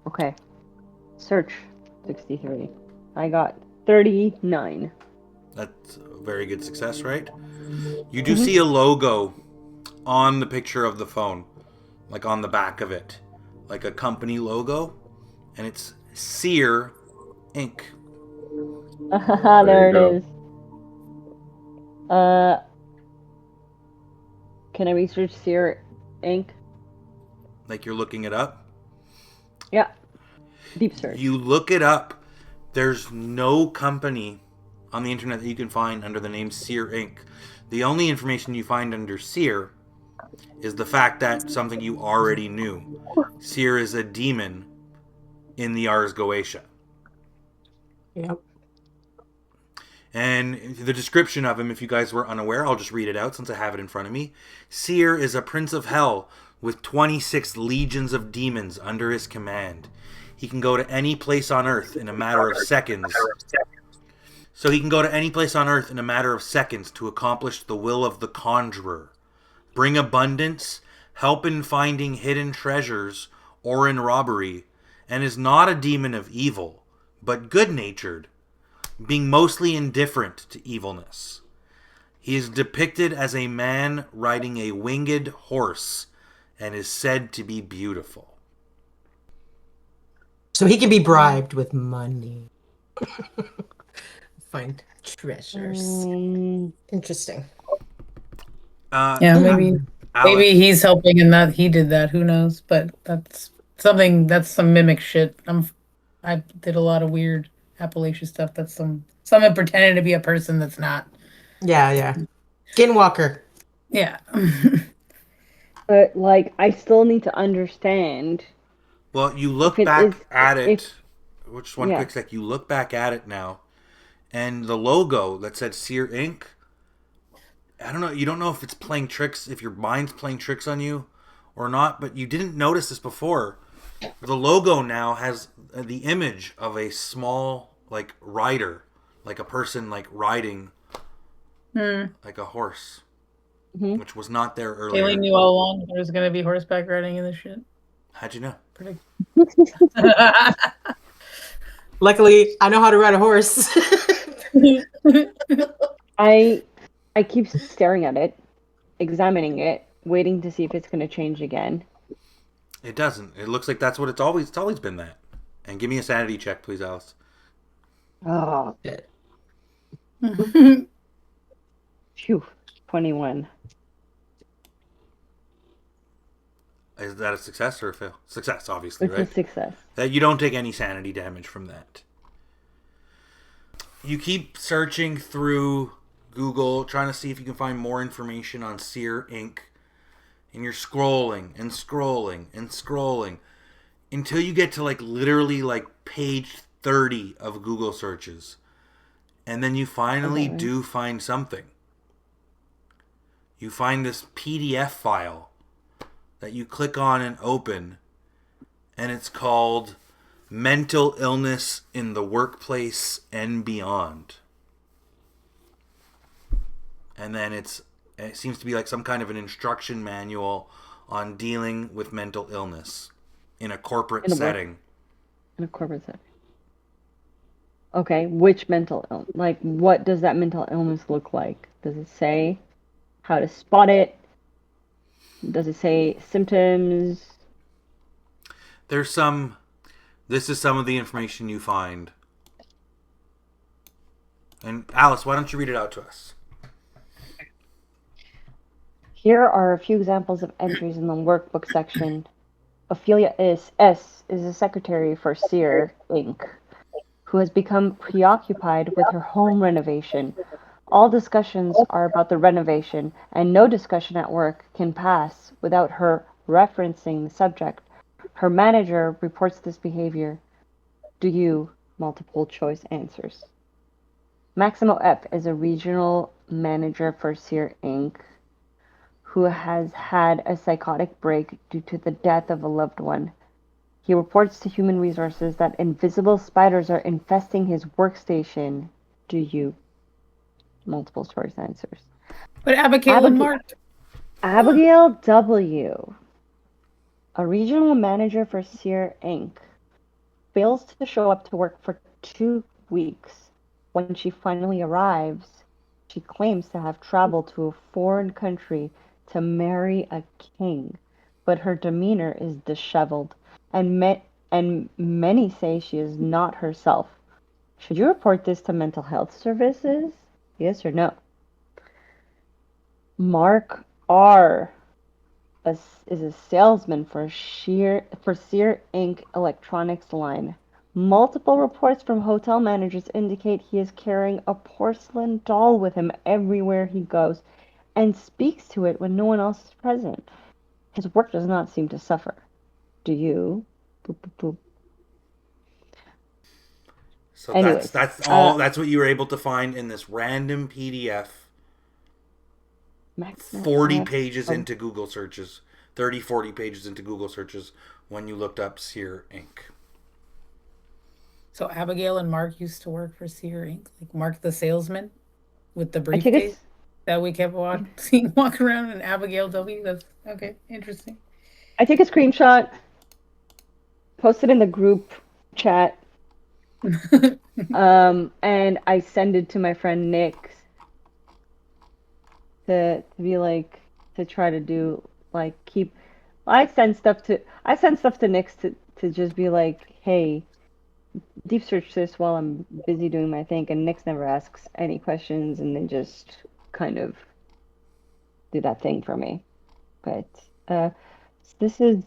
Okay. Search 63. I got 39. That's a very good success, right? You do see a logo on the picture of the phone, like on the back of it, like a company logo, and it's Sear Inc. There you it go. is. Can I research Sear Inc? Like you're looking it up. Yeah. Deep search. You look it up. There's no company on the internet that you can find under the name Sear Inc. The only information you find under Sear is the fact that something you already knew. Sear is a demon in the Ars Goetia. Yep. And the description of him, if you guys were unaware, I'll just read it out since I have it in front of me. Sear is a prince of hell with 26 legions of demons under his command. He can go to any place on earth in a matter of seconds. So he can go to any place on earth in a matter of seconds to accomplish the will of the conjurer. Bring abundance, help in finding hidden treasures, or in robbery, and is not a demon of evil, but good-natured, being mostly indifferent to evilness. He is depicted as a man riding a winged horse and is said to be beautiful. So he can be bribed with money. Find treasures. Interesting. Yeah, maybe Alex, he's helping in that he did that. Who knows? But that's some mimic shit. I did a lot of weird Appalachia stuff. That's someone pretending to be a person that's not. Yeah. Skinwalker. Yeah. But, like, I still need to understand. well, you look If it back is- at it. if- Just one yeah. quick sec. You look back at it now, and the logo that said Sear Inc. I don't know. You don't know if it's playing tricks, if your mind's playing tricks on you or not, but you didn't notice this before. The logo now has the image of a small, like, rider, like a person, like, riding like a horse, which was not there earlier. Kaylee knew all along there was gonna be horseback riding in this shit. How'd you know? Pretty. Luckily, I know how to ride a horse. I keep staring at it, examining it, waiting to see if it's going to change again. It doesn't. It looks like that's what it's always been that. And give me a sanity check, please, Alice. Oh, phew. 21. Is that a success or a fail? Success, obviously, It's right? a success. That you don't take any sanity damage from that. You keep searching through Google, trying to see if you can find more information on Sear Inc. And you're scrolling and scrolling and scrolling until you get to literally page 30 of Google searches. And then you finally do find something. You find this PDF file that you click on and open, and it's called Mental Illness in the Workplace and Beyond. And then it seems to be like some kind of an instruction manual on dealing with mental illness in a corporate setting. In a corporate setting. Okay, which mental illness? Like, what does that mental illness look like? Does it say how to spot it? Does it say symptoms? This is some of the information you find. And Alice, why don't you read it out to us? Here are a few examples of entries in the workbook section. Ophelia is a secretary for Sear Inc., who has become preoccupied with her home renovation. All discussions are about the renovation, and no discussion at work can pass without her referencing the subject. Her manager reports this behavior. Do you? Multiple choice answers. Maximo F. is a regional manager for Sear Inc., who has had a psychotic break due to the death of a loved one. He reports to Human Resources that invisible spiders are infesting his workstation. Do you? Multiple choice answers. But Abigail and Abigail- Mark. Abigail W., a regional manager for Sear Inc., fails to show up to work for 2 weeks. When she finally arrives, she claims to have traveled to a foreign country to marry a king, but her demeanor is disheveled, and many say she is not herself. Should you report this to mental health services? Yes or no? Mark R. is a salesman for Sear Inc. electronics line. Multiple reports from hotel managers indicate he is carrying a porcelain doll with him everywhere he goes and speaks to it when no one else is present. His work does not seem to suffer. Do you? Boop, boop, boop. So Anyways, that's all. That's what you were able to find in this random PDF. Max, 40 pages into Google searches. 40 pages into Google searches when you looked up Sear Inc. So Abigail and Mark used to work for Sear Inc. Like Mark the salesman with the I think briefcase it's that we kept seeing walk around, and Abigail W. That's okay, interesting. I take a screenshot, post it in the group chat, and I send it to my friend Nick to be like, to try to do like keep. I send stuff to Nick to just be like, hey, deep search this while I'm busy doing my thing, and Nick never asks any questions, and they just kind of do that thing for me. But this is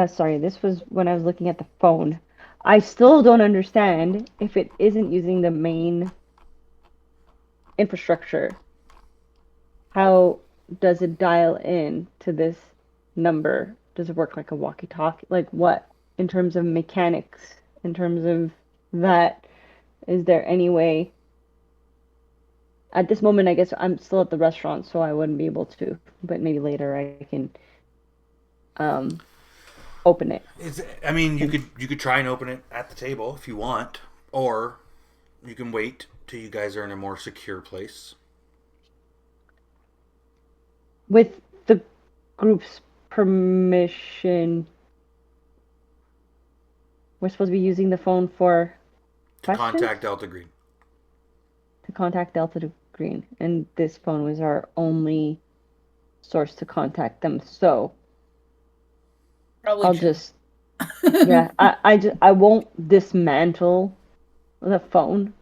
sorry, this was when I was looking at the phone. I still don't understand if it isn't using the main infrastructure. How does it dial in to this number? Does it work like a walkie-talkie? Like what? In terms of mechanics, in terms of that, is there any way? At this moment, I guess I'm still at the restaurant, so I wouldn't be able to. But maybe later I can open it. I mean, you could try and open it at the table if you want, or you can wait till you guys are in a more secure place. With the group's permission, we're supposed to be using the phone for To questions? contact Delta Green. To contact Delta Green, and this phone was our only source to contact them. So Probably I'll true. just yeah, I won't dismantle the phone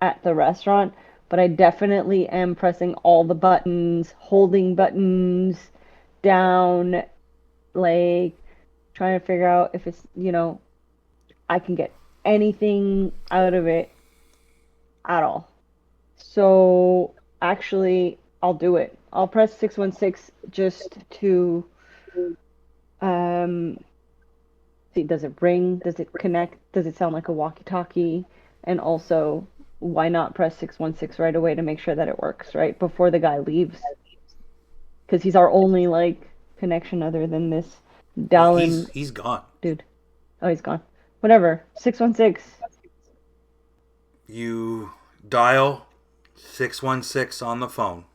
at the restaurant, but I definitely am pressing all the buttons, holding buttons down, like trying to figure out if it's, I can get anything out of it at all. So actually, I'll do it. I'll press 616 just to see, does it ring? Does it connect? Does it sound like a walkie-talkie? And also, why not press 616 right away to make sure that it works, right? Before the guy leaves. Because he's our only, connection other than this Dallin He's gone. dude. Oh, he's gone. Whatever. 616. You dial 616 on the phone.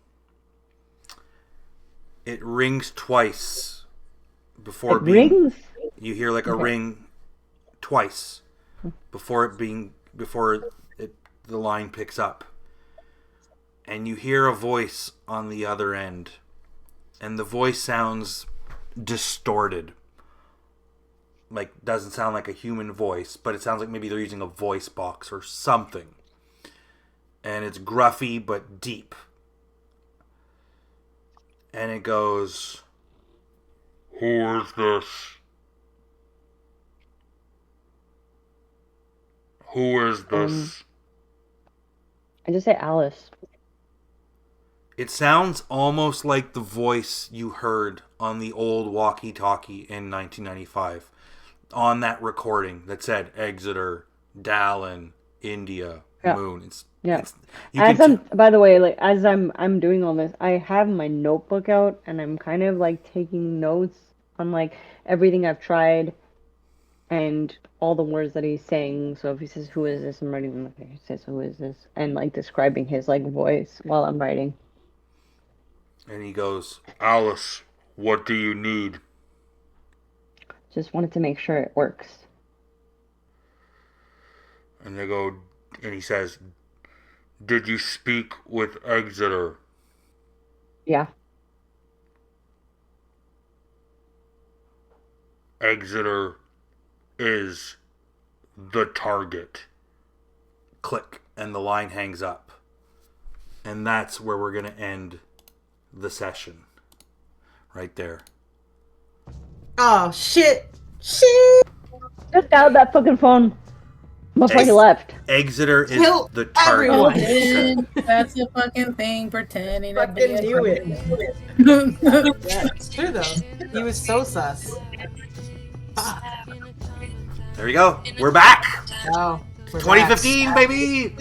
It rings twice before It rings? You hear like a ring twice before the line picks up, and you hear a voice on the other end, and the voice sounds distorted. Like, doesn't sound like a human voice, but it sounds like maybe they're using a voice box or something. And it's gruffy but deep. And it goes, "Who is this? Who is this?" I just say Alice. It sounds almost like the voice you heard on the old walkie-talkie in 1995. On that recording that said Exeter, Dallin, India, Yeah. Moon. Yeah. You can By the way, as I'm doing all this, I have my notebook out and I'm kind of taking notes on everything I've tried and all the words that he's saying. So if he says, "Who is this?" I'm writing them. Okay, he says, "Who is this?" and like describing his like voice while I'm writing. And he goes, Alice, what do you need? Just wanted to make sure it works. And they go, and he says, did you speak with Exeter? Yeah. Exeter is the target. Click, and the line hangs up. And that's where we're going to end the session. Right there. Oh shit! Shit! Just out that fucking phone before he left. Exeter is Kill the target. everyone. That's a fucking thing. Pretending to be Fucking a knew it. target. Yeah, it's true though. He was so sus. There you go. We're back. Oh, we're 2015, back. baby.